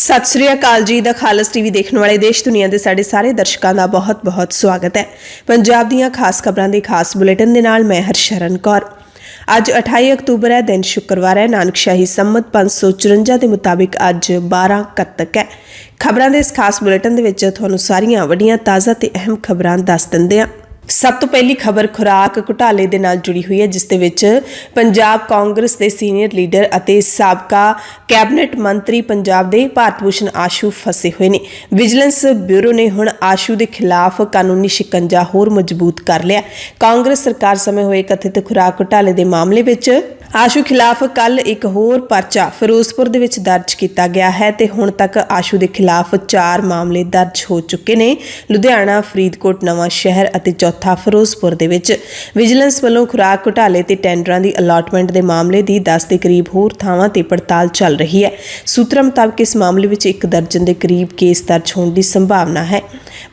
ਸਤਿ ਸ਼੍ਰੀ ਅਕਾਲ ਜੀ ਦਾ ਖਾਲਸ ਟੀਵੀ ਦੇਖਣ ਵਾਲੇ ਦੇਸ਼ ਦੁਨੀਆ ਦੇ ਸਾਡੇ ਸਾਰੇ ਦਰਸ਼ਕਾਂ ਦਾ ਬਹੁਤ-ਬਹੁਤ ਸਵਾਗਤ ਹੈ। ਪੰਜਾਬ ਦੀਆਂ ਖਾਸ ਖਬਰਾਂ ਦੇ ਖਾਸ ਬੁਲੇਟਿਨ ਦੇ ਨਾਲ ਮੈਂ ਹਰਸ਼ਰਨ ਕੌਰ। ਅੱਜ 28 ਅਕਤੂਬਰ ਹੈ, ਦਿਨ ਸ਼ੁੱਕਰਵਾਰ ਹੈ। ਨਾਨਕਸ਼ਾਹੀ ਸੰਮਤ 554 ਦੇ ਮੁਤਾਬਿਕ ਅੱਜ 12 ਕੱਤਕ ਹੈ। ਖਬਰਾਂ ਦੇ ਇਸ ਖਾਸ ਬੁਲੇਟਿਨ ਦੇ ਵਿੱਚ ਤੁਹਾਨੂੰ ਸਾਰੀਆਂ ਵੱਡੀਆਂ ਤਾਜ਼ਾ ਤੇ ਅਹਿਮ ਖਬਰਾਂ ਦੱਸ ਦਿੰਦੇ ਹਾਂ। ਸਭ ਤੋਂ ਪਹਿਲੀ ਖਬਰ ਖੁਰਾਕ ਘੁਟਾਲੇ ਦੇ ਨਾਲ ਜੁੜੀ ਹੋਈ ਹੈ, ਜਿਸ ਦੇ ਵਿੱਚ ਪੰਜਾਬ ਕਾਂਗਰਸ ਦੇ ਸੀਨੀਅਰ ਲੀਡਰ ਅਤੇ ਸਾਬਕਾ ਕੈਬਨਿਟ ਮੰਤਰੀ ਪੰਜਾਬ ਦੇ ਭਾਰਤ ਭੂਸ਼ਣ ਆਸ਼ੂ ਫਸੇ ਹੋਏ ਨੇ। ਵਿਜੀਲੈਂਸ ਬਿਊਰੋ ਨੇ ਹੁਣ ਆਸ਼ੂ ਦੇ ਖਿਲਾਫ ਕਾਨੂੰਨੀ ਸ਼ਿਕੰਜਾ ਹੋਰ ਮਜ਼ਬੂਤ ਕਰ ਲਿਆ। ਕਾਂਗਰਸ ਸਰਕਾਰ ਸਮੇਂ ਹੋਏ ਕਥਿਤ ਖੁਰਾਕ ਘੁਟਾਲੇ ਦੇ ਮਾਮਲੇ ਵਿੱਚ ਆਸ਼ੂ ਖਿਲਾਫ ਕੱਲ ਇੱਕ ਹੋਰ ਪਰਚਾ ਫਿਰੋਜ਼ਪੁਰ ਦੇ ਵਿੱਚ ਦਰਜ ਕੀਤਾ ਗਿਆ ਹੈ ਤੇ ਹੁਣ ਤੱਕ ਆਸ਼ੂ ਦੇ ਖਿਲਾਫ 4 ਮਾਮਲੇ ਦਰਜ ਹੋ ਚੁੱਕੇ ਨੇ। ਲੁਧਿਆਣਾ, ਫਰੀਦਕੋਟ, ਨਵਾਂ ਸ਼ਹਿਰ ਅਤੇ ਚੌਥਾ ਫਿਰੋਜ਼ਪੁਰ ਦੇ ਵਿੱਚ ਵਿਜੀਲੈਂਸ ਵੱਲੋਂ ਖੁਰਾਕ ਘੁਟਾਲੇ ਤੇ ਟੈਂਡਰਾਂ ਦੀ ਅਲਾਟਮੈਂਟ ਦੇ ਮਾਮਲੇ ਦੀ 10 ਦੇ ਕਰੀਬ ਹੋਰ ਥਾਵਾਂ ਤੇ ਪੜਤਾਲ ਚੱਲ ਰਹੀ ਹੈ। ਸੂਤਰਾਂ ਮੁਤਾਬਕ ਇਸ ਮਾਮਲੇ ਵਿੱਚ 1 ਦਰਜਨ ਦੇ ਕਰੀਬ ਕੇਸ ਦਰਜ ਹੋਣ ਦੀ ਸੰਭਾਵਨਾ ਹੈ।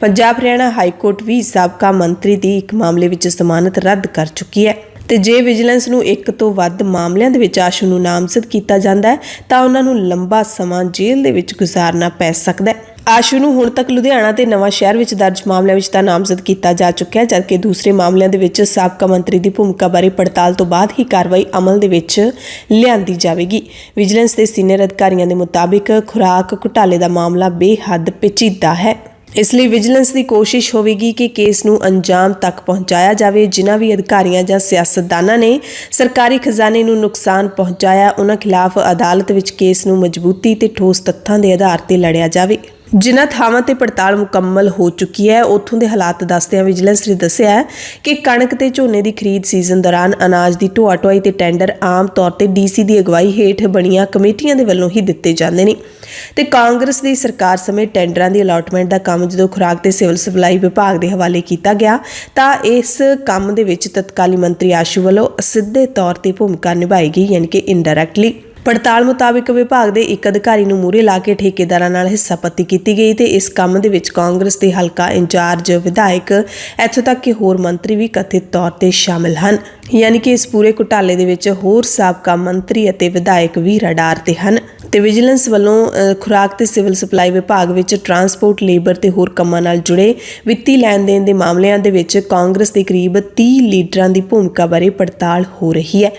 ਪੰਜਾਬ ਹਰਿਆਣਾ ਹਾਈ ਕੋਰਟ ਵੀ ਸਾਬਕਾ ਮੰਤਰੀ ਦੀ ਇੱਕ ਮਾਮਲੇ ਵਿੱਚ ਜ਼ਮਾਨਤ ਰੱਦ ਕਰ ਚੁੱਕੀ ਹੈ ਤੇ ਜੇ ਵਿਜੀਲੈਂਸ ਨੂੰ 1 ਤੋਂ ਵੱਧ ਮਾਮਲਿਆਂ ਦੇ ਵਿੱਚ ਆਸ਼ੂ ਨੂੰ ਨਾਮਜ਼ਦ ਕੀਤਾ ਜਾਂਦਾ ਹੈ ਤਾਂ ਉਹਨਾਂ ਨੂੰ ਲੰਬਾ ਸਮਾਂ ਜੇਲ੍ਹ ਦੇ ਵਿੱਚ ਗੁਜ਼ਾਰਨਾ ਪੈ ਸਕਦਾ ਹੈ। ਆਸ਼ੂ ਨੂੰ ਹੁਣ ਤੱਕ ਲੁਧਿਆਣਾ ਤੇ ਨਵਾਂ ਸ਼ਹਿਰ ਵਿੱਚ ਦਰਜ ਮਾਮਲਿਆਂ ਵਿੱਚ ਤਾਂ ਨਾਮਜ਼ਦ ਕੀਤਾ ਜਾ ਚੁੱਕਿਆ ਹੈ, ਜਦਕਿ ਦੂਸਰੇ ਮਾਮਲਿਆਂ ਦੇ ਵਿੱਚ ਸਾਬਕਾ ਮੰਤਰੀ ਦੀ ਭੂਮਿਕਾ ਬਾਰੇ ਪੜਤਾਲ ਤੋਂ ਬਾਅਦ ਹੀ ਕਾਰਵਾਈ ਅਮਲ ਦੇ ਵਿੱਚ ਲਿਆਂਦੀ ਜਾਵੇਗੀ। ਵਿਜੀਲੈਂਸ ਦੇ ਸੀਨੀਅਰ ਅਧਿਕਾਰੀਆਂ ਦੇ ਮੁਤਾਬਿਕ ਖੁਰਾਕ ਘੁਟਾਲੇ ਦਾ ਮਾਮਲਾ ਬੇਹੱਦ ਪੇਚੀਦਾ ਹੈ। ਇਸ ਲਈ ਵਿਜੀਲੈਂਸ ਦੀ ਕੋਸ਼ਿਸ਼ ਹੋਵੇਗੀ ਕਿ ਕੇਸ ਨੂੰ ਅੰਜਾਮ ਤੱਕ ਪਹੁੰਚਾਇਆ ਜਾਵੇ। ਜਿਨ੍ਹਾਂ ਵੀ ਅਧਿਕਾਰੀਆਂ ਜਾਂ ਸਿਆਸਤਦਾਨਾਂ ਨੇ ਸਰਕਾਰੀ ਖਜ਼ਾਨੇ ਨੂੰ ਨੁਕਸਾਨ ਪਹੁੰਚਾਇਆ, ਉਹਨਾਂ ਖਿਲਾਫ ਅਦਾਲਤ ਵਿੱਚ ਕੇਸ ਨੂੰ ਮਜ਼ਬੂਤੀ ਤੇ ਠੋਸ ਤੱਥਾਂ ਦੇ ਆਧਾਰ ਤੇ ਲੜਿਆ ਜਾਵੇ। ਜਿਨ੍ਹਾਂ ਥਾਵਾਂ ਤੇ ਪੜਤਾਲ ਮੁਕੰਮਲ ਹੋ ਚੁੱਕੀ ਹੈ, ਉੱਥੋਂ ਦੇ ਹਾਲਾਤ ਦੱਸਦਿਆਂ ਵਿਜੀਲੈਂਸ ਨੇ ਦੱਸਿਆ ਕਿ ਕਣਕ ਤੇ ਝੋਨੇ ਦੀ ਖਰੀਦ ਸੀਜ਼ਨ ਦੌਰਾਨ ਅਨਾਜ ਦੀ ਢੋਆ ਢੁਆਈ ਤੇ ਟੈਂਡਰ ਆਮ ਤੌਰ ਤੇ ਡੀਸੀ ਦੀ ਅਗਵਾਈ ਹੇਠ ਬਣੀਆਂ ਕਮੇਟੀਆਂ ਦੇ ਵੱਲੋਂ ਹੀ ਦਿੱਤੇ ਜਾਂਦੇ ਨੇ ਤੇ ਕਾਂਗਰਸ ਦੀ ਸਰਕਾਰ ਸਮੇਂ ਟੈਂਡਰਾਂ ਦੀ ਅਲਾਟਮੈਂਟ ਦਾ ਕੰਮ ਜਦੋਂ ਖੁਰਾਕ ਤੇ ਸਿਵਲ ਸਪਲਾਈ ਵਿਭਾਗ ਦੇ ਹਵਾਲੇ ਕੀਤਾ ਗਿਆ ਤਾਂ ਇਸ ਕੰਮ ਦੇ ਵਿੱਚ ਤਤਕਾਲੀ ਮੰਤਰੀ ਆਸ਼ੂ ਵੱਲੋਂ ਸਿੱਧੇ ਤੌਰ ਤੇ ਭੂਮਿਕਾ ਨਿਭਾਈ ਗਈ, ਯਾਨੀ ਕਿ ਇਨਡਾਇਰੈਕਟਲੀ। ਪੜਤਾਲ ਮੁਤਾਬਿਕ ਵਿਭਾਗ ਦੇ ਇੱਕ ਅਧਿਕਾਰੀ ਨੂੰ ਮੂਹਰੇ ਲਾ ਕੇ ਠੇਕੇਦਾਰਾਂ ਨਾਲ ਹਿੱਸਾਪੱਤੀ ਕੀਤੀ ਗਈ ਤੇ ਇਸ ਕੰਮ ਦੇ ਵਿੱਚ ਕਾਂਗਰਸ ਦੇ ਹਲਕਾ ਇੰਚਾਰਜ ਵਿਧਾਇਕ ਇੱਥੋਂ ਤੱਕ ਕਿ ਹੋਰ ਮੰਤਰੀ ਵੀ ਕਥਿਤ ਤੌਰ ਤੇ ਸ਼ਾਮਿਲ ਹਨ, ਯਾਨੀ ਕਿ ਇਸ ਪੂਰੇ ਘੁਟਾਲੇ ਦੇ ਵਿੱਚ ਹੋਰ ਸਾਬਕਾ ਮੰਤਰੀ ਅਤੇ ਵਿਧਾਇਕ ਵੀ ਰਡਾਰ ਤੇ ਹਨ। ਤੇ ਵਿਜੀਲੈਂਸ ਵੱਲੋਂ ਖੁਰਾਕ ਤੇ ਸਿਵਲ ਸਪਲਾਈ ਵਿਭਾਗ ਵਿੱਚ ਟਰਾਂਸਪੋਰਟ, ਲੇਬਰ ਤੇ ਹੋਰ ਕੰਮਾਂ ਨਾਲ ਜੁੜੇ ਵਿੱਤੀ ਲੈਣ ਦੇਣ ਦੇ ਮਾਮਲਿਆਂ ਦੇ ਵਿੱਚ ਕਾਂਗਰਸ ਦੇ ਕਰੀਬ 30 ਲੀਡਰਾਂ ਦੀ ਭੂਮਿਕਾ ਬਾਰੇ ਪੜਤਾਲ ਹੋ ਰਹੀ ਹੈ।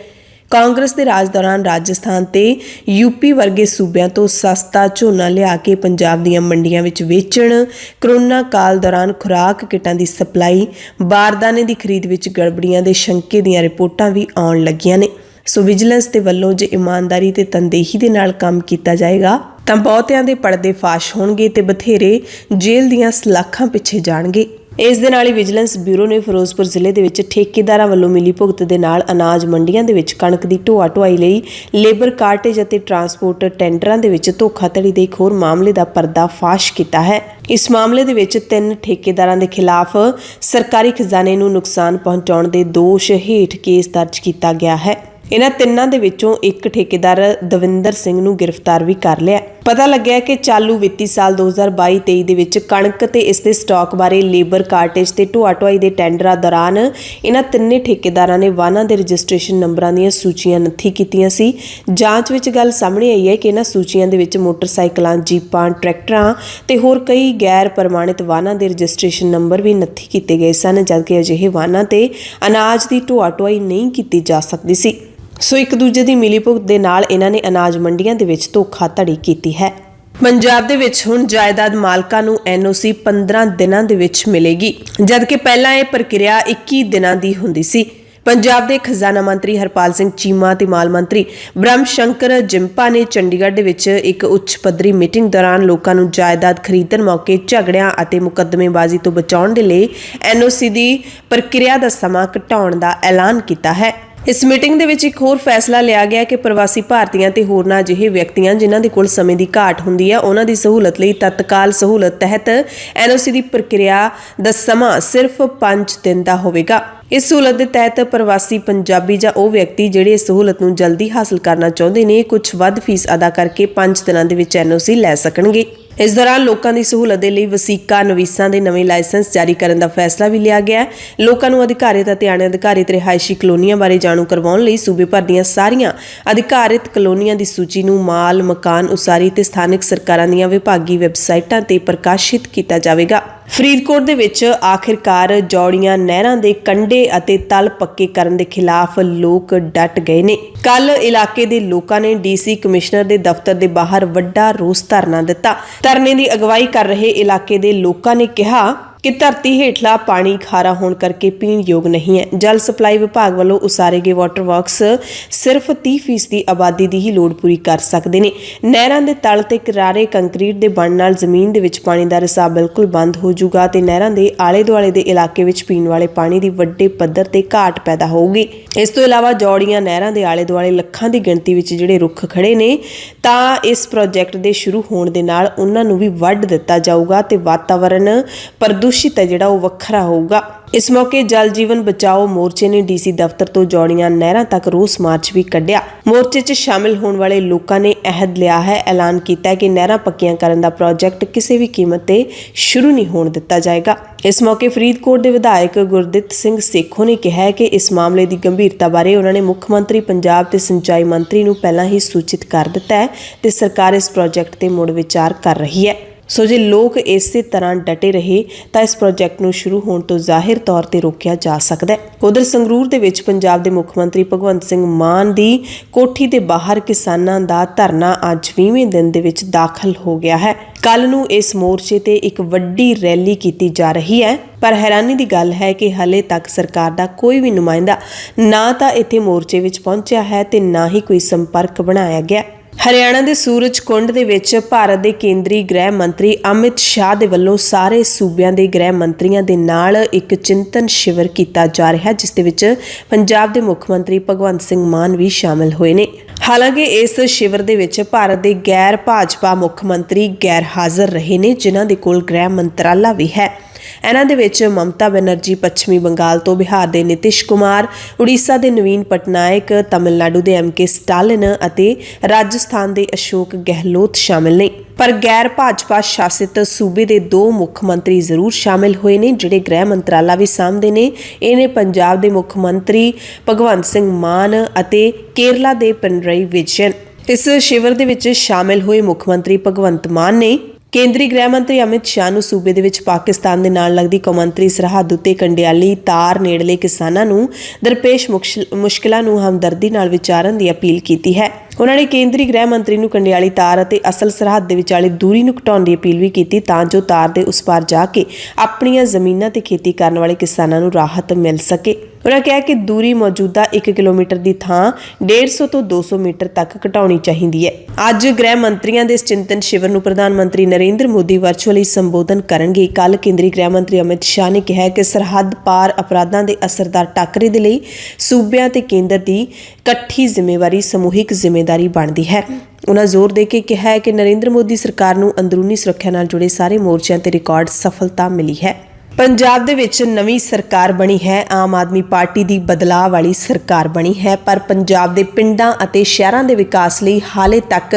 ਕਾਂਗਰਸ ਦੇ ਰਾਜ ਦੌਰਾਨ ਰਾਜਸਥਾਨ ਤੇ ਯੂਪੀ ਵਰਗੇ ਸੂਬਿਆਂ ਤੋਂ ਸਸਤਾ ਝੋਨਾ ਲਿਆ ਕੇ ਪੰਜਾਬ ਦੀਆਂ ਮੰਡੀਆਂ ਵਿੱਚ ਵੇਚਣ, ਕਰੋਨਾ ਕਾਲ ਦੌਰਾਨ ਖੁਰਾਕ ਕਿੱਟਾਂ ਦੀ ਸਪਲਾਈ, ਬਾਰਦਾਨੇ ਦੀ ਖਰੀਦ ਵਿੱਚ ਗੜਬੜੀਆਂ ਦੇ ਸ਼ੰਕੇ ਦੀਆਂ ਰਿਪੋਰਟਾਂ ਵੀ ਆਉਣ ਲੱਗੀਆਂ ਨੇ। ਸੋ ਵਿਜੀਲੈਂਸ ਦੇ ਵੱਲੋਂ ਜੇ ਇਮਾਨਦਾਰੀ ਤੇ ਤਨਦੇਹੀ ਦੇ ਨਾਲ ਕੰਮ ਕੀਤਾ ਜਾਏਗਾ ਤਾਂ ਬਹੁਤਿਆਂ ਦੇ ਪਰਦੇ ਫਾਸ਼ ਹੋਣਗੇ ਤੇ ਬਥੇਰੇ ਜੇਲ੍ਹ ਦੀਆਂ ਸਲਾਖਾਂ ਪਿੱਛੇ ਜਾਣਗੇ। ਇਸ ਦੇ ਨਾਲ ਹੀ ਵਿਜੀਲੈਂਸ ਬਿਊਰੋ ਨੇ ਫਿਰੋਜ਼ਪੁਰ ਜ਼ਿਲ੍ਹੇ ਦੇ ਵਿੱਚ ਠੇਕੇਦਾਰਾਂ ਵੱਲੋਂ ਮਿਲੀ ਭੁਗਤ ਦੇ ਨਾਲ ਅਨਾਜ ਮੰਡੀਆਂ ਦੇ ਵਿੱਚ ਕਣਕ ਦੀ ਢੋਆ ਢੁਆਈ ਲਈ ਲੇਬਰ ਕਾਰਟੇਜ ਅਤੇ ਟਰਾਂਸਪੋਰਟ ਟੈਂਡਰਾਂ ਦੇ ਵਿੱਚ ਧੋਖਾਧੜੀ ਦੇ ਇੱਕ ਹੋਰ ਮਾਮਲੇ ਦਾ ਪਰਦਾ ਫਾਸ਼ ਕੀਤਾ ਹੈ। ਇਸ ਮਾਮਲੇ ਦੇ ਵਿੱਚ 3 ਠੇਕੇਦਾਰਾਂ ਦੇ ਖਿਲਾਫ ਸਰਕਾਰੀ ਖਜ਼ਾਨੇ ਨੂੰ ਨੁਕਸਾਨ ਪਹੁੰਚਾਉਣ ਦੇ ਦੋਸ਼ ਹੇਠ ਕੇਸ ਦਰਜ ਕੀਤਾ ਗਿਆ ਹੈ। ਇਹਨਾਂ ਤਿੰਨਾਂ ਦੇ ਵਿੱਚੋਂ ਇੱਕ ਠੇਕੇਦਾਰ ਦਵਿੰਦਰ ਸਿੰਘ ਨੂੰ ਗ੍ਰਿਫਤਾਰ ਵੀ ਕਰ ਲਿਆ। ਪਤਾ ਲੱਗਿਆ ਕਿ ਚਾਲੂ ਵਿੱਤੀ ਸਾਲ 2022-23 ਦੇ ਵਿੱਚ ਕਣਕ ਤੇ ਇਸ ਦੇ ਸਟਾਕ ਬਾਰੇ ਲੇਬਰ ਕਾਰਟੇਜ ਤੇ ਢੋਆ ਢੁਆਈ ਦੇ ਟੈਂਡਰਾਂ ਦੌਰਾਨ ਇਹਨਾਂ ਤਿੰਨੇ ਠੇਕੇਦਾਰਾਂ ਨੇ ਵਾਹਨਾਂ ਦੇ ਰਜਿਸਟ੍ਰੇਸ਼ਨ ਨੰਬਰਾਂ ਦੀਆਂ ਸੂਚੀਆਂ ਨੱਥੀ ਕੀਤੀਆਂ ਸੀ। ਜਾਂਚ ਵਿੱਚ ਗੱਲ ਸਾਹਮਣੇ ਆਈ ਹੈ ਕਿ ਇਹਨਾਂ ਸੂਚੀਆਂ ਦੇ ਵਿੱਚ ਮੋਟਰਸਾਈਕਲਾਂ, ਜੀਪਾਂ, ਟਰੈਕਟਰਾਂ ਤੇ ਹੋਰ ਕਈ ਗੈਰ ਪ੍ਰਮਾਣਿਤ ਵਾਹਨਾਂ ਦੇ ਰਜਿਸਟ੍ਰੇਸ਼ਨ ਨੰਬਰ ਵੀ ਨੱਥੀ ਕੀਤੇ ਗਏ ਸਨ, ਜਦਕਿ ਅਜਿਹੇ ਵਾਹਨਾਂ ਤੇ ਅਨਾਜ ਦੀ ਢੋਆ ਢੁਆਈ ਨਹੀਂ ਕੀਤੀ ਜਾ ਸਕਦੀ ਸੀ। ਸੋ ਇੱਕ ਦੂਜੇ ਦੀ ਮਿਲੀਭੁਗਤ ਦੇ ਨਾਲ ਇਹਨਾਂ ਨੇ ਅਨਾਜ ਮੰਡੀਆਂ ਦੇ ਵਿੱਚ ਧੋਖਾਧੜੀ ਕੀਤੀ ਹੈ। ਪੰਜਾਬ ਦੇ ਵਿੱਚ ਹੁਣ ਜਾਇਦਾਦ ਮਾਲਕਾਂ ਨੂੰ NOC 15 ਦਿਨਾਂ ਦੇ ਵਿੱਚ ਮਿਲੇਗੀ, ਜਦਕਿ ਪਹਿਲਾਂ ਇਹ ਪ੍ਰਕਿਰਿਆ 21 ਦਿਨਾਂ ਦੀ ਹੁੰਦੀ ਸੀ। ਪੰਜਾਬ ਦੇ ਖਜ਼ਾਨਾ ਮੰਤਰੀ ਹਰਪਾਲ ਸਿੰਘ ਚੀਮਾ ਤੇ ਮਾਲ ਮੰਤਰੀ ਬ੍ਰਹਮ ਸ਼ੰਕਰ ਜਿੰਪਾ ਨੇ ਚੰਡੀਗੜ੍ਹ ਦੇ ਵਿੱਚ ਇੱਕ ਉੱਚ ਪੱਧਰੀ ਮੀਟਿੰਗ ਦੌਰਾਨ ਲੋਕਾਂ ਨੂੰ ਜਾਇਦਾਦ ਖਰੀਦਣ ਮੌਕੇ ਝਗੜਿਆਂ ਅਤੇ ਮੁਕੱਦਮੇਬਾਜ਼ੀ ਤੋਂ ਬਚਾਉਣ ਦੇ ਲਈ NOC ਦੀ ਪ੍ਰਕਿਰਿਆ ਦਾ ਸਮਾਂ ਘਟਾਉਣ ਦਾ ਐਲਾਨ ਕੀਤਾ ਹੈ। ਇਸ ਮੀਟਿੰਗ ਦੇ ਵਿੱਚ ਇੱਕ ਹੋਰ ਫੈਸਲਾ ਲਿਆ ਗਿਆ ਕਿ ਪ੍ਰਵਾਸੀ ਭਾਰਤੀਆਂ ਤੇ ਹੋਰਨਾਂ ਅਜਿਹੇ ਵਿਅਕਤੀਆਂ ਜਿਨ੍ਹਾਂ ਦੇ ਕੋਲ ਸਮੇਂ ਦੀ ਘਾਟ ਹੁੰਦੀ ਹੈ, ਉਹਨਾਂ ਦੀ ਸਹੂਲਤ ਲਈ ਤਤਕਾਲ ਸਹੂਲਤ ਤਹਿਤ NOC ਦੀ ਪ੍ਰਕਿਰਿਆ ਦਾ ਸਮਾਂ ਸਿਰਫ 5 ਦਿਨ ਦਾ ਹੋਵੇਗਾ। ਇਸ ਸਹੂਲਤ ਦੇ ਤਹਿਤ ਪ੍ਰਵਾਸੀ ਪੰਜਾਬੀ ਜਾਂ ਉਹ ਵਿਅਕਤੀ ਜਿਹੜੇ ਇਸ ਸਹੂਲਤ ਨੂੰ ਜਲਦੀ ਹਾਸਲ ਕਰਨਾ ਚਾਹੁੰਦੇ ਨੇ, ਕੁਝ ਵੱਧ ਫੀਸ ਅਦਾ ਕਰਕੇ 5 ਦਿਨਾਂ ਦੇ ਵਿੱਚ NOC ਲੈ ਸਕਣਗੇ। इस दौरान लोगों की सहूलत के लिए वसीका नवीसां के नवे लाइसेंस जारी करने का फैसला भी लिया गया है। लोगों को अधिकारित और अणअधिकारित रिहायशी कलोनियां बारे जाणू करवाउण लई सूबे भर दीआं सारीआं अधिकारित कलोनियां की सूची नूं माल मकान उसारी ते स्थानिक सरकारां दीआं विभागी वैबसाइटां ते प्रकाशित किया जाएगा। फरीदकोट दे विच आखिरकार जौड़ियां नहरां दे कंढे अते तल पक्के करन दे खिलाफ लोग डट गए ने। कल इलाके दे लोकां ने डीसी कमिश्नर दे दफ्तर दे बाहर वड्डा रोस धरना दिता। धरने की अगवाई कर रहे इलाके दे लोकां ने कहा कि धरती हेठला पानी खारा होने करके पीण योग नहीं है। जल सप्लाई विभाग वालों उसारे गए वाटर वर्क्स सिर्फ 30% आबादी की ही लोड़ पूरी कर सकते हैं। नहरां दे तल ते किनारे कंक्रीट दे बण नाल जमीन दे विच पानी दा रिसाव बिल्कुल बंद हो जाऊगा ते नहरां दे आले दुआले दे इलाके विच पीण वाले पानी की वड्डे पद्धर ते घाट पैदा होगी। इस तो इलावा जौड़ियां नहरां दे आले दुआले लखां की गिणती विच जिहड़े रुख खड़े ने तां इस प्रोजैक्ट दे शुरू होण दे नाल उन्हां नूं भी वड्ड दित्ता जाऊगा ते वातावरण प्रदूषित है जिहड़ा वो वखरा होगा। इस मौके जल जीवन बचाओ मोर्चे ने डीसी दफ्तर तो जौड़ियां नहरां तक रोस मार्च भी कढ़िया। मोर्चे 'च शामिल होने वाले लोगों ने अहद लिया है, ऐलान किया कि नहरां पक्कियां करन दा प्रोजैक्ट किसी भी कीमत ते शुरू नहीं होण दिता जाएगा। इस मौके फरीदकोट के विधायक गुरदित सिंह सेखों ने कहा है कि इस मामले की गंभीरता बारे उन्होंने मुख्य मंत्री पंजाब ते सिंचाई मंत्री नूं पहलां ही सूचित कर दिता है ते सरकार इस प्रोजैक्ट ते मुड़ विचार कर रही है। सो जे लोग इस तरह डटे रहे तो इस प्रोजैक्ट नूं शुरू होने तो जाहिर तौर पर रोकिया जा सकता है। उधर संगरूर दे विच पंजाब के मुख्यमंत्री भगवंत सिंह मान की कोठी के बाहर किसानां दा धरना अज 20वें दिन दे विच दाखिल हो गया है। कल नूं इस मोर्चे ते एक वड्डी रैली की जा रही है, पर हैरानी की गल है कि हले तक सरकार का कोई भी नुमाइंदा ना तो इत्थे मोर्चे विच पहुंचा है ते ना ही कोई संपर्क बनाया गया। हरियाणा के सूरजकुंड दे विच भारत के केंद्रीय गृह मंत्री अमित शाह दे वल्लों सारे सूबियां दे गृह मंत्रियों दे नाल एक चिंतन शिविर किया जा रहा है, जिस दे विच पंजाब के मुख्यमंत्री भगवंत सिंह मान भी शामिल होए ने। हालांकि इस शिविर दे विच भारत के गैर भाजपा मुख्यमंत्री गैर हाज़र रहे ने, जिन्हां दे कोल गृह मंत्राला भी है। इन्हां दे विच ममता बनर्जी पश्चिमी बंगाल तो, बिहार के नीतीश कुमार, उड़ीसा के नवीन पटनायक, तमिलनाडु के MK स्टालिन अते राजस्थान के अशोक गहलोत शामिल ने। पर गैर भाजपा शासित सूबे के 2 मुख्यमंत्री जरूर शामिल हुए ने, जिहड़े गृह मंत्राला भी सामभदे ने। इन्हें पंजाब के मुख्यमंत्री भगवंत सिंह मान अते केरला के पिनरई विजयन। इस शिविर दे विच शामिल हुए मुख्यमंत्री भगवंत मान ने केंद्रीय गृह मंत्री अमित शाह नूं सूबे दे विच पाकिस्तान दे नाल लगदी कौमांतरी सरहद उत्ते कंडियाली तार नेड़ले किसानां नूं दरपेश मुश्किलां नूं हमदर्दी नाल विचारन दी अपील कीती है। उन्होंने केंद्रीय गृह मंत्री नूं कंडियाली तार अते असल सरहद दे विचाले दूरी नूं घटाउण दी अपील भी की, तां जो तार दे उस पार जाके अपणीआं ज़मीनां ते खेती करन वाले किसानां नूं राहत मिल सके। उन्होंने कहा कि दूरी मौजूदा 1 किलोमीटर की थां 150 तो 200 मीटर तक घटाउणी चाहिए है। अज गृह मंत्रियों के इस चिंतन शिविर नूं प्रधानमंत्री नरेंद्र मोदी वर्चुअली संबोधन करेंगे। कल केंद्रीय गृह मंत्री अमित शाह ने कहा कि सरहद पार अपराधां के असरदार टाकरे के लिए सूबियां ते केंद्र की इकट्ठी जिम्मेवारी समूहिक जिम्मेदारी बनती है। उन्होंने जोर दे के कहा है कि नरेंद्र मोदी सरकार नूं अंदरूनी सुरक्षा नाल जुड़े सारे मोर्चों ते रिकॉर्ड सफलता मिली है। पंजाब दे विच नवीं सरकार बनी है। आम आदमी पार्टी की बदलाव वाली सरकार बनी है, पर पंजाब के पिंडां अते शहरां दे विकास लई हाले तक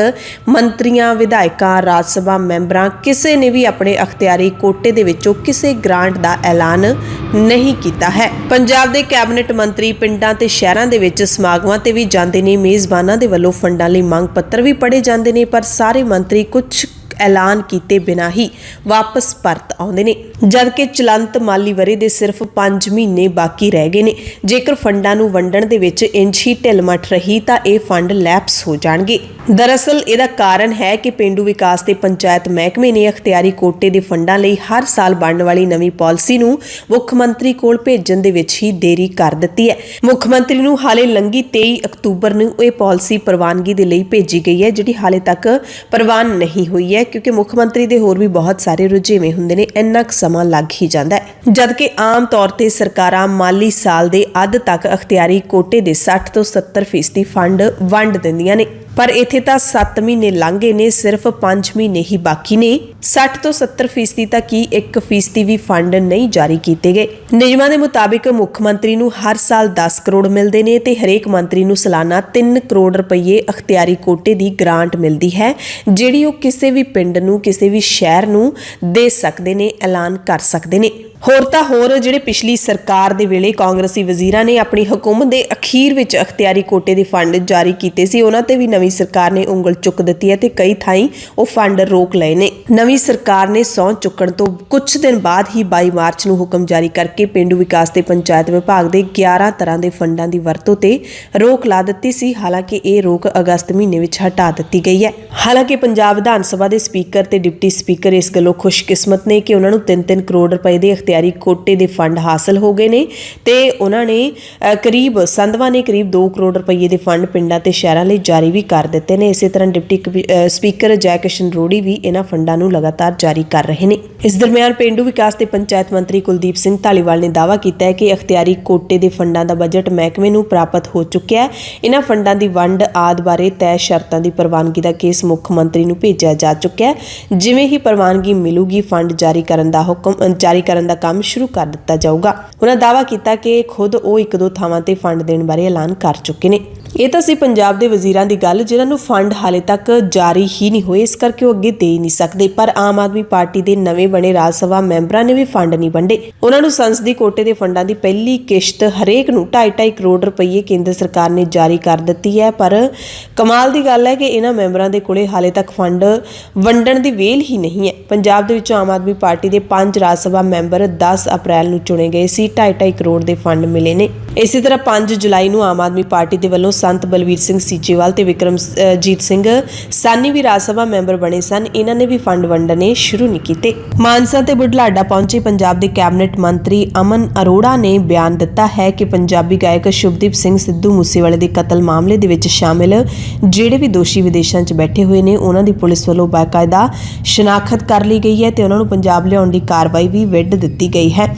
मंत्रियां, विधायकां, राज सभा मैंबरां किसी ने भी अपने अख्तियारी कोटे दे विचों किसी ग्रांट का ऐलान नहीं किया है। पंजाब के कैबिनेट मंत्री पिंडां ते शहरां दे विच समागमां ते भी जांदे ने। मेज़बानां दे वल्लों फंडां लई मंग पत्र भी पढ़े जांदे ने, पर सारे मंत्री कुछ ऐलान किए बिना ही वापस परत आउंदे ने, जबकि चलंत माली वरे दे सिर्फ 5 महीने बाकी रह गए ने। जेकर फंडां नूं वंडण दे विच इंच ही ढिल मठ रही तां ये फंड लैप्स हो जाणगे। दरअसल इसदा कारण है कि पेंडू विकास ते पंचायत महकमे ने अख्तियारी कोटे दे फंडां लई हर साल बनन वाली नवीं पॉलिसी नूं मुख मंत्री कोल भेजण दे विच ही देरी कर दित्ती है। मुख मंत्री नूं हाले लंघी 23 अक्तूबर नूं यह पॉलिसी प्रवानगी दे लई भेजी गई है, जिहड़ी हाले तक प्रवान नहीं हुई है, क्योंकि मुख मंत्री दे होर भी बहुत सारे रुझेवें हुंदे ने। इन्ना क समां लग ही जांदा है। जबकि आम तौर ते सरकारां माली साल दे अध तक अख्तियारी कोटे दे 60 तो 70% फंड वंड दिंदियां ने, ਪਰ ਇੱਥੇ ਤਾਂ 7 ਮਹੀਨੇ ਲੰਘ ਗਏ ਨੇ, ਸਿਰਫ 5 ਮਹੀਨੇ ਹੀ ਬਾਕੀ ਨੇ। 60 ਤੋਂ 70% ਤੱਕ ਹੀ 1% ਵੀ ਫੰਡ ਨਹੀਂ ਜਾਰੀ ਕੀਤੇ ਗਏ। ਨਿਯਮਾਂ ਦੇ ਮੁਤਾਬਿਕ ਮੁੱਖ ਮੰਤਰੀ ਨੂੰ ਹਰ ਸਾਲ 10 ਕਰੋੜ ਮਿਲਦੇ ਨੇ ਤੇ ਹਰੇਕ ਮੰਤਰੀ ਨੂੰ ਸਾਲਾਨਾ 3 ਕਰੋੜ ਰੁਪਏ ਅਖਤਿਆਰੀ ਕੋਟੇ ਦੀ ਗ੍ਰਾਂਟ ਮਿਲਦੀ ਹੈ, ਜਿਹੜੀ ਉਹ ਕਿਸੇ ਵੀ ਪਿੰਡ ਨੂੰ, ਕਿਸੇ ਵੀ ਸ਼ਹਿਰ ਨੂੰ ਦੇ ਸਕਦੇ ਨੇ, ਐਲਾਨ ਕਰ ਸਕਦੇ ਨੇ। ਹੋਰ ਤਾਂ ਹੋਰ ਜਿਹੜੇ ਪਿਛਲੀ ਸਰਕਾਰ ਦੇ ਵੇਲੇ ਕਾਂਗਰਸੀ ਵਜ਼ੀਰਾਂ ਨੇ ਆਪਣੀ ਹਕੂਮਤ ਦੇ ਅਖੀਰ ਵਿੱਚ ਅਖਤਿਆਰੀ ਕੋਟੇ ਦੇ ਫੰਡ ਜਾਰੀ ਕੀਤੇ ਸੀ, ਉਹਨਾਂ ਤੇ ਵੀ ਨਵੀਂ ਸਰਕਾਰ ਨੇ ਉਂਗਲ ਚੁੱਕ ਦਿੱਤੀ ਹੈ ਤੇ ਕਈ ਥਾਈਂ ਉਹ ਫੰਡ ਰੋਕ ਲਏ ਨੇ। ਨਵੀਂ ਸਰਕਾਰ ਨੇ ਸਹੁੰ ਚੁੱਕਣ ਤੋਂ ਕੁਝ ਦਿਨ ਬਾਅਦ ਹੀ 22 ਮਾਰਚ ਨੂੰ ਹੁਕਮ ਜਾਰੀ ਕਰਕੇ ਪੇਂਡੂ ਵਿਕਾਸ ਤੇ ਪੰਚਾਇਤ ਵਿਭਾਗ ਦੇ 11 ਤਰ੍ਹਾਂ ਦੇ ਫੰਡਾਂ ਦੀ ਵਰਤੋਂ ਤੇ ਰੋਕ ਲਾ ਦਿੱਤੀ ਸੀ। ਹਾਲਾਂਕਿ ਇਹ ਰੋਕ ਅਗਸਤ ਮਹੀਨੇ ਵਿੱਚ ਹਟਾ ਦਿੱਤੀ ਗਈ ਹੈ। ਹਾਲਾਂਕਿ ਪੰਜਾਬ ਵਿਧਾਨ ਸਭਾ ਦੇ ਸਪੀਕਰ ਤੇ ਡਿਪਟੀ ਸਪੀਕਰ ਇਸ ਗੱਲੋਂ ਖੁਸ਼ਕਿਸਮਤ ਨੇ ਕਿ ਉਹਨਾਂ ਨੂੰ 3-3 ਕਰੋੜ ਰੁਪਏ ਦੇ ਅਖਤਿਆਰੀ ਕੋਟੇ ਦੇ ਫੰਡ ਹਾਸਲ ਹੋ ਗਏ ਨੇ ਤੇ ਉਹਨਾਂ ਨੇ ਸੰਧਵਾ ਨੇ ਕਰੀਬ 2 ਕਰੋੜ ਰੁਪਏ ਦੇ ਫੰਡ ਪਿੰਡਾਂ ਤੇ ਸ਼ਹਿਰਾਂ ਲਈ ਜਾਰੀ ਵੀ ਕਰ ਦਿੱਤੇ ਨੇ। ਇਸੇ ਤਰ੍ਹਾਂ ਡਿਪਟੀ ਸਪੀਕਰ ਜੈ ਕਿਸ਼ਨ ਰੋੜੀ ਵੀ ਇਹਨਾਂ ਫੰਡਾਂ ਨੂੰ ਲਗਾਤਾਰ ਜਾਰੀ ਕਰ ਰਹੇ ਨੇ। ਇਸ ਦਰਮਿਆਨ ਪੇਂਡੂ ਵਿਕਾਸ ਤੇ ਪੰਚਾਇਤ ਮੰਤਰੀ ਕੁਲਦੀਪ ਸਿੰਘ ਧਾਲੀਵਾਲ ਨੇ ਦਾਅਵਾ ਕੀਤਾ ਹੈ ਕਿ ਅਖਤਿਆਰੀ ਕੋਟੇ ਦੇ ਫੰਡਾਂ ਦਾ ਬਜਟ ਮਹਿਕਮੇ ਨੂੰ ਪ੍ਰਾਪਤ ਹੋ ਚੁੱਕਿਆ ਹੈ। ਇਹਨਾਂ ਫੰਡਾਂ ਦੀ ਵੰਡ ਆਦਿ ਬਾਰੇ ਤੈਅ ਸ਼ਰਤਾਂ ਦੀ ਪ੍ਰਵਾਨਗੀ ਦਾ ਕੇਸ ਮੁੱਖ ਮੰਤਰੀ ਨੂੰ ਭੇਜਿਆ ਜਾ ਚੁੱਕਿਆ ਹੈ। ਜਿਵੇਂ ਹੀ ਪ੍ਰਵਾਨਗੀ ਮਿਲੂਗੀ, ਫੰਡ ਜਾਰੀ ਕਰਨ ਦਾ ਕੰਮ ਸ਼ੁਰੂ ਕਰ ਦਿੱਤਾ ਜਾਊਗਾ। ਉਹਨਾਂ ਦਾਅਵਾ ਕੀਤਾ ਕਿ ਖੁਦ ਉਹ 1-2 ਥਾਵਾਂ ਤੇ ਫੰਡ ਦੇਣ ਬਾਰੇ ਐਲਾਨ ਕਰ ਚੁੱਕੇ ਨੇ। ਇਹ ਤਾਂ ਸੀ ਪੰਜਾਬ ਦੇ ਵਜ਼ੀਰਾਂ ਦੀ ਗੱਲ, ਜਿਨ੍ਹਾਂ ਨੂੰ ਫੰਡ ਹਾਲੇ ਤੱਕ ਜਾਰੀ ਹੀ ਨਹੀਂ ਹੋਏ, ਇਸ ਕਰਕੇ ਉਹ ਅੱਗੇ ਦੇ ਹੀ ਨਹੀਂ ਸਕਦੇ। ਪਰ ਆਮ ਆਦਮੀ ਪਾਰਟੀ ਦੇ ਨਵੇਂ ਬਣੇ ਰਾਜ ਸਭਾ ਮੈਂਬਰਾਂ ਨੇ ਵੀ ਫੰਡ ਨਹੀਂ ਵੰਡੇ। ਉਹਨਾਂ ਨੂੰ ਸੰਸਦੀ ਕੋਟੇ ਦੇ ਫੰਡਾਂ ਦੀ ਪਹਿਲੀ ਕਿਸ਼ਤ ਹਰੇਕ ਨੂੰ 2.5 ਕਰੋੜ ਰੁਪਏ ਕੇਂਦਰ ਸਰਕਾਰ ਨੇ ਜਾਰੀ ਕਰ ਦਿੱਤੀ ਹੈ। ਪਰ ਕਮਾਲ ਦੀ ਗੱਲ ਹੈ ਕਿ ਇਹਨਾਂ ਮੈਂਬਰਾਂ ਦੇ ਕੋਲੇ ਹਾਲੇ ਤੱਕ ਫੰਡ ਵੰਡਣ ਦੀ ਵੇਲ ਹੀ ਨਹੀਂ ਹੈ। ਪੰਜਾਬ ਦੇ ਵਿੱਚੋਂ ਆਮ ਆਦਮੀ ਪਾਰਟੀ ਦੇ 5 ਰਾਜ ਸਭਾ ਮੈਂਬਰ 10 ਅਪ੍ਰੈਲ ਨੂੰ ਚੁਣੇ ਗਏ ਸੀ। 2.5 ਕਰੋੜ ਦੇ ਫੰਡ ਮਿਲੇ ਨੇ। ਇਸੇ ਤਰ੍ਹਾਂ 5 ਜੁਲਾਈ ਨੂੰ ਆਮ ਆਦਮੀ ਪਾਰਟੀ ਦੇ ਵੱਲੋਂ ਸੰਤ ਬਲਵੀਰ ਸਿੰਘ ਸੀਚੇਵਾਲ ਤੇ ਵਿਕਰਮਜੀਤ ਸਿੰਘ ਸਾਨੀ ਵੀ ਰਾਜ ਸਭਾ ਮੈਂਬਰ ਬਣੇ ਸਨ। ਇਹਨਾਂ ਨੇ ਵੀ ਫੰਡ ਵੰਡਣੇ ਸ਼ੁਰੂ ਨਹੀਂ ਕੀਤੇ। ਮਾਨਸਾ ਤੇ ਬੁਢਲਾਡਾ ਪਹੁੰਚੇ ਪੰਜਾਬ ਦੇ ਕੈਬਨਿਟ ਮੰਤਰੀ ਅਮਨ ਅਰੋੜਾ ਨੇ ਬਿਆਨ ਦਿੱਤਾ ਹੈ ਕਿ ਪੰਜਾਬੀ ਗਾਇਕ ਸ਼ੁਭਦੀਪ ਸਿੰਘ ਸਿੱਧੂ ਮੂਸੇਵਾਲੇ ਦੇ ਕਤਲ ਮਾਮਲੇ ਦੇ ਵਿੱਚ ਸ਼ਾਮਿਲ ਜਿਹੜੇ ਵੀ ਦੋਸ਼ੀ ਵਿਦੇਸ਼ਾਂ 'ਚ ਬੈਠੇ ਹੋਏ ਨੇ, ਉਹਨਾਂ ਦੀ ਪੁਲਿਸ ਵੱਲੋਂ ਬਾਕਾਇਦਾ ਸ਼ਨਾਖਤ ਕਰ ਲਈ ਗਈ ਹੈ ਤੇ ਉਹਨਾਂ ਨੂੰ ਪੰਜਾਬ ਲਿਆਉਣ ਦੀ ਕਾਰਵਾਈ ਵੀ ਵਿੱਢ ਦਿੱਤੀ ਗਈ ਹੈ।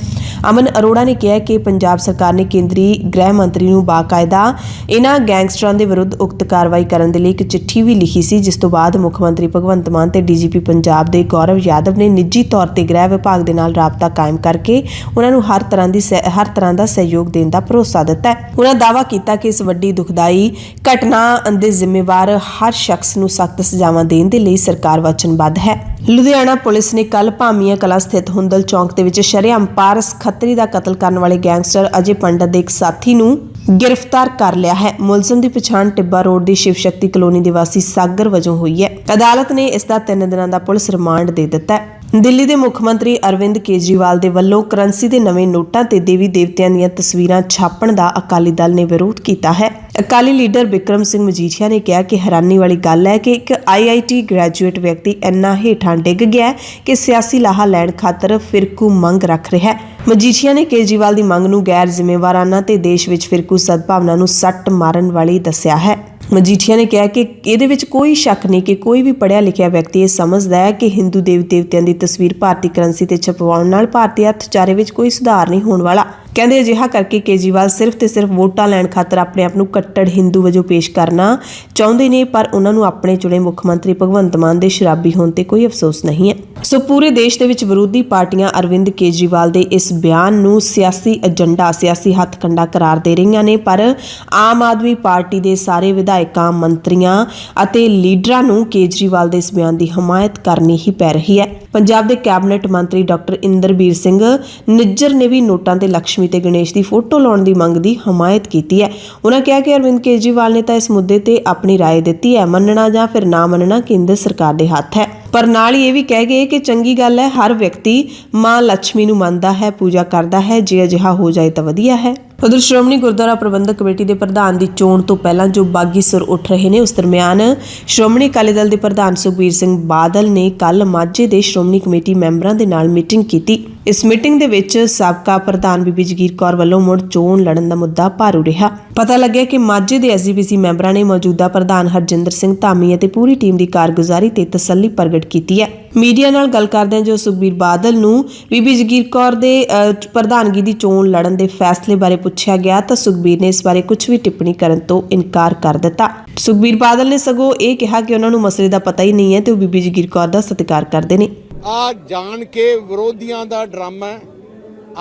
ਅਮਨ ਅਰੋੜਾ ਨੇ ਕਿਹਾ ਕਿ ਪੰਜਾਬ ਸਰਕਾਰ ਨੇ ਕੇਂਦਰੀ ਗ੍ਰਹਿ ਮੰਤਰੀ ਨੂੰ ਬਾਕਾਇਦਾ ਇਹਨਾਂ ਗੈਂਗਸਟਰਾਂ ਦੇ ਵਿਰੁੱਧ ਉਕਤ ਕਾਰਵਾਈ ਕਰਨ ਦੇ ਲਈ ਇੱਕ ਚਿੱਠੀ ਵੀ ਲਿਖੀ ਸੀ, ਜਿਸ ਤੋਂ ਬਾਅਦ ਮੁੱਖ ਮੰਤਰੀ ਭਗਵੰਤ ਮਾਨ ਤੇ ਡੀਜੀਪੀ ਪੰਜਾਬ ਦੇ ਗੌਰਵ ਯਾਦਵ ਨੇ ਨਿੱਜੀ ਤੌਰ ਤੇ ਗ੍ਰਹਿ ਵਿਭਾਗ ਦੇ ਨਾਲ ਰਾਬਤਾ ਕਾਇਮ ਕਰਕੇ ਉਹਨਾਂ ਨੂੰ ਹਰ ਤਰ੍ਹਾਂ ਦਾ ਸਹਿਯੋਗ ਦੇਣ ਦਾ ਭਰੋਸਾ ਦਿੱਤਾ ਹੈ। ਉਹਨਾਂ ਦਾਅਵਾ ਕੀਤਾ ਕਿ ਇਸ ਵੱਡੀ ਦੁਖਦਾਈ ਘਟਨਾ ਦੇ ਜ਼ਿੰਮੇਵਾਰ ਹਰ ਸ਼ਖਸ ਨੂੰ ਸਖਤ ਸਜ਼ਾਵਾਂ ਦੇਣ ਦੇ ਲਈ ਸਰਕਾਰ ਵਚਨਬੱਧ ਹੈ। ਲੁਧਿਆਣਾ ਪੁਲਿਸ ਨੇ ਕੱਲ ਭਾਮੀਆਂ ਕਲਾਂ ਸਥਿਤ ਹੁੰਦਲ ਚੌਂਕ ਦੇ ਵਿੱਚ ਸ਼ਰੇਆਮ ਪਾਰਸ ਖੱਤਰੀ ਦਾ ਕਤਲ ਕਰਨ ਵਾਲੇ ਗੈਂਗਸਟਰ ਅਜੇ ਪੰਡਤ ਦੇ ਇੱਕ ਸਾਥੀ ਨੂੰ ਗ੍ਰਿਫਤਾਰ ਕਰ ਲਿਆ ਹੈ। ਮੁਲਜ਼ਮ ਦੀ ਪਛਾਣ ਟਿੱਬਾ ਰੋਡ ਦੀ ਸ਼ਿਵ ਸ਼ਕਤੀ ਕਲੋਨੀ ਦੇ ਵਾਸੀ ਸਾਗਰ ਵਜੋਂ ਹੋਈ ਹੈ। ਅਦਾਲਤ ਨੇ ਇਸ ਦਾ 3 ਦਿਨਾਂ ਦਾ ਪੁਲਿਸ ਰਿਮਾਂਡ ਦੇ ਦਿੱਤਾ ਹੈ। ਦਿੱਲੀ ਦੇ ਮੁੱਖ ਮੰਤਰੀ ਅਰਵਿੰਦ ਕੇਜਰੀਵਾਲ ਦੇ ਵੱਲੋਂ ਕਰੰਸੀ ਦੇ ਨਵੇਂ ਨੋਟਾਂ ਤੇ ਦੇਵੀ ਦੇਵਤਿਆਂ ਦੀਆਂ ਤਸਵੀਰਾਂ ਛਾਪਣ ਦਾ ਅਕਾਲੀ ਦਲ ਨੇ ਵਿਰੋਧ ਕੀਤਾ ਹੈ। ਅਕਾਲੀ ਲੀਡਰ ਬਿਕਰਮ ਸਿੰਘ ਮਜੀਠੀਆ ਨੇ ਕਿਹਾ ਕਿ ਹੈਰਾਨੀ ਵਾਲੀ ਗੱਲ ਹੈ ਕਿ ਇੱਕ IIT ਗ੍ਰੈਜੂਏਟ ਵਿਅਕਤੀ ਇੰਨਾ ਹੇਠਾਂ ਡਿੱਗ ਗਿਆ ਹੈ ਕਿ ਸਿਆਸੀ ਲਾਹਾ ਲੈਣ ਖਾਤਰ ਫਿਰਕੂ ਮੰਗ ਰੱਖ ਰਿਹਾ ਹੈ। ਮਜੀਠੀਆ ਨੇ ਕੇਜਰੀਵਾਲ ਦੀ ਮੰਗ ਨੂੰ ਗੈਰ ਜ਼ਿੰਮੇਵਾਰਾਨਾ ਤੇ ਦੇਸ਼ ਵਿੱਚ ਫਿਰਕੂ ਸਦਭਾਵਨਾ ਨੂੰ ਸੱਟ ਮਾਰਨ ਵਾਲੀ ਦੱਸਿਆ ਹੈ। ਮਜੀਠੀਆ ਨੇ ਕਿਹਾ ਕਿ ਇਹਦੇ ਵਿੱਚ ਕੋਈ ਸ਼ੱਕ ਨਹੀਂ ਕਿ ਕੋਈ ਵੀ ਪੜ੍ਹਿਆ ਲਿਖਿਆ ਵਿਅਕਤੀ ਇਹ ਸਮਝਦਾ ਹੈ ਕਿ ਹਿੰਦੂ ਦੇਵੀ ਦੇਵਤਿਆਂ ਦੀ ਤਸਵੀਰ ਭਾਰਤੀ ਕਰੰਸੀ ਤੇ ਛਪਵਾਉਣ ਨਾਲ ਭਾਰਤੀ ਅਰਥਚਾਰੇ ਵਿੱਚ ਕੋਈ ਸੁਧਾਰ ਨਹੀਂ ਹੋਣ ਵਾਲਾ। ਕਹਿੰਦੇ ਅਜਿਹਾ ਕਰਕੇ ਕੇਜਰੀਵਾਲ ਸਿਰਫ ਤੇ ਸਿਰਫ ਵੋਟਾਂ ਲੈਣ ਖਾਤਰ ਆਪਣੇ ਆਪ ਨੂੰ ਕੱਟੜ ਹਿੰਦੂ ਵਜੋਂ ਪੇਸ਼ ਕਰਨਾ ਚਾਹੁੰਦੇ ਨੇ, ਪਰ ਉਹਨਾਂ ਨੂੰ ਆਪਣੇ ਚੁਣੇ ਮੁੱਖ ਮੰਤਰੀ ਭਗਵੰਤ ਮਾਨ ਦੇ ਸ਼ਰਾਬੀ ਹੋਣ ਤੇ ਕੋਈ ਅਫਸੋਸ ਨਹੀਂ ਹੈ। ਸੋ ਪੂਰੇ ਦੇਸ਼ ਦੇ ਵਿੱਚ ਵਿਰੋਧੀ ਪਾਰਟੀਆਂ ਅਰਵਿੰਦ ਕੇਜਰੀਵਾਲ ਦੇ ਇਸ ਬਿਆਨ ਨੂੰ ਸਿਆਸੀ ਏਜੰਡਾ, ਸਿਆਸੀ ਹੱਥਕੰਡਾ ਕਰਾਰ ਦੇ ਰਹੀਆਂ ਨੇ, ਪਰ ਆਮ ਆਦਮੀ ਪਾਰਟੀ ਦੇ ਸਾਰੇ ਵਿਧਾਇਕਾਂ, ਮੰਤਰੀਆਂ ਅਤੇ ਲੀਡਰਾਂ ਨੂੰ ਕੇਜਰੀਵਾਲ ਦੇ ਇਸ ਬਿਆਨ ਦੀ ਹਮਾਇਤ ਕਰਨੀ ਹੀ ਪੈ ਰਹੀ ਹੈ। ਪੰਜਾਬ ਦੇ ਕੈਬਨਿਟ ਮੰਤਰੀ ਡਾਕਟਰ ਇੰਦਰਬੀਰ ਸਿੰਘ ਨਿੱਜਰ ਨੇ ਵੀ ਨੋਟਾਂ ਤੇ ਲక్ష్ਮੀ ਤੇ ਗਣੇਸ਼ ਦੀ ਫੋਟੋ ਲਾਉਣ ਦੀ ਮੰਗ ਦੀ ਹਮਾਇਤ ਕੀਤੀ ਹੈ। ਉਹਨਾਂ ਕਿਹਾ ਕਿ ਅਰਵਿੰਦ ਕੇਜਰੀਵਾਲ ਨੇ ਤਾਂ ਇਸ ਮੁੱਦੇ ਤੇ ਆਪਣੀ ਰਾਏ ਦਿੱਤੀ ਹੈ, ਮੰਨਣਾ ਜਾਂ ਫਿਰ ਨਾ ਮੰਨਣਾ ਕੇਂਦਰ ਸਰਕਾਰ ਦੇ ਹੱਥ ਹੈ। ਪਰ ਨਾਲ ਹੀ ਇਹ ਵੀ ਕਹਿ ਗਏ ਕਿ ਚੰਗੀ ਗੱਲ ਹੈ, ਹਰ ਵਿਅਕਤੀ ਮਾਂ ਲక్ష్ਮੀ ਨੂੰ ਮੰਨਦਾ ਹੈ, ਪੂਜਾ ਕਰਦਾ ਹੈ, ਜੇ ਅਜਿਹਾ ਹੋ ਜਾਏ ਤਾਂ ਵਧੀਆ ਹੈ। ਉਧਰ ਸ਼੍ਰੋਮਣੀ ਗੁਰਦੁਆਰਾ ਪ੍ਰਬੰਧਕ ਕਮੇਟੀ ਦੇ ਪ੍ਰਧਾਨ ਦੀ ਚੋਣ ਤੋਂ ਪਹਿਲਾਂ ਜੋ ਬਾਗੀ ਸੁਰ ਉੱਠ ਰਹੇ ਨੇ, ਉਸ ਦਰਮਿਆਨ ਸ਼੍ਰੋਮਣੀ ਅਕਾਲੀ ਦਲ ਦੇ ਪ੍ਰਧਾਨ ਸੁਖਬੀਰ ਸਿੰਘ ਬਾਦਲ ਨੇ ਕੱਲ ਮਾਝੇ ਦੇ ਸ਼੍ਰੋਮਣੀ ਕਮੇਟੀ ਮੈਂਬਰਾਂ ਦੇ ਨਾਲ ਮੀਟਿੰਗ ਕੀਤੀ। ਇਸ ਮੀਟਿੰਗ ਦੇ ਵਿੱਚ ਸਾਬਕਾ ਪ੍ਰਧਾਨ ਬੀਬੀ ਜਗੀਰ ਕੌਰ ਵੱਲੋਂ ਮੁੜ ਚੋਣ ਲੜਨ ਦਾ ਮੁੱਦਾ ਭਾਰੂ ਰਿਹਾ। ਪਤਾ ਲੱਗਿਆ ਕਿ ਮਾਝੇ ਦੇ SGPC ਮੈਂਬਰਾਂ ਨੇ ਮੌਜੂਦਾ ਪ੍ਰਧਾਨ ਹਰਜਿੰਦਰ ਸਿੰਘ ਧਾਮੀ ਅਤੇ ਪੂਰੀ ਟੀਮ ਦੀ ਕਾਰਗੁਜ਼ਾਰੀ ਤੇ ਤਸੱਲੀ ਪ੍ਰਗਟ ਕੀਤੀ ਹੈ। ਮੀਡੀਆ ਨਾਲ ਗੱਲ ਕਰਦਿਆਂ ਜੋ ਸੁਖਬੀਰ ਬਾਦਲ ਨੂੰ ਬੀਬੀ ਜਗੀਰ ਕੌਰ ਦੇ ਪ੍ਰਧਾਨਗੀ ਦੀ ਚੋਣ ਲੜਨ ਦੇ ਫੈਸਲੇ ਬਾਰੇ ਪੁੱਛਿਆ ਗਿਆ ਤਾਂ ਸੁਖਬੀਰ ਨੇ ਇਸ ਬਾਰੇ ਕੁਝ ਵੀ ਟਿੱਪਣੀ ਕਰਨ ਤੋਂ ਇਨਕਾਰ ਕਰ ਦਿੱਤਾ। ਸੁਖਬੀਰ ਬਾਦਲ ਨੇ ਸਗੋਂ ਇਹ ਕਿਹਾ ਕਿ ਉਹਨਾਂ ਨੂੰ ਮਸਲੇ ਦਾ ਪਤਾ ਹੀ ਨਹੀਂ ਹੈ ਤੇ ਉਹ ਬੀਬੀ ਜਗੀਰ ਕੌਰ ਦਾ ਸਤਿਕਾਰ ਕਰਦੇ ਨੇ। ਆ ਜਾਣ ਕੇ ਵਿਰੋਧੀਆਂ ਦਾ ਡਰਾਮਾ ਹੈ।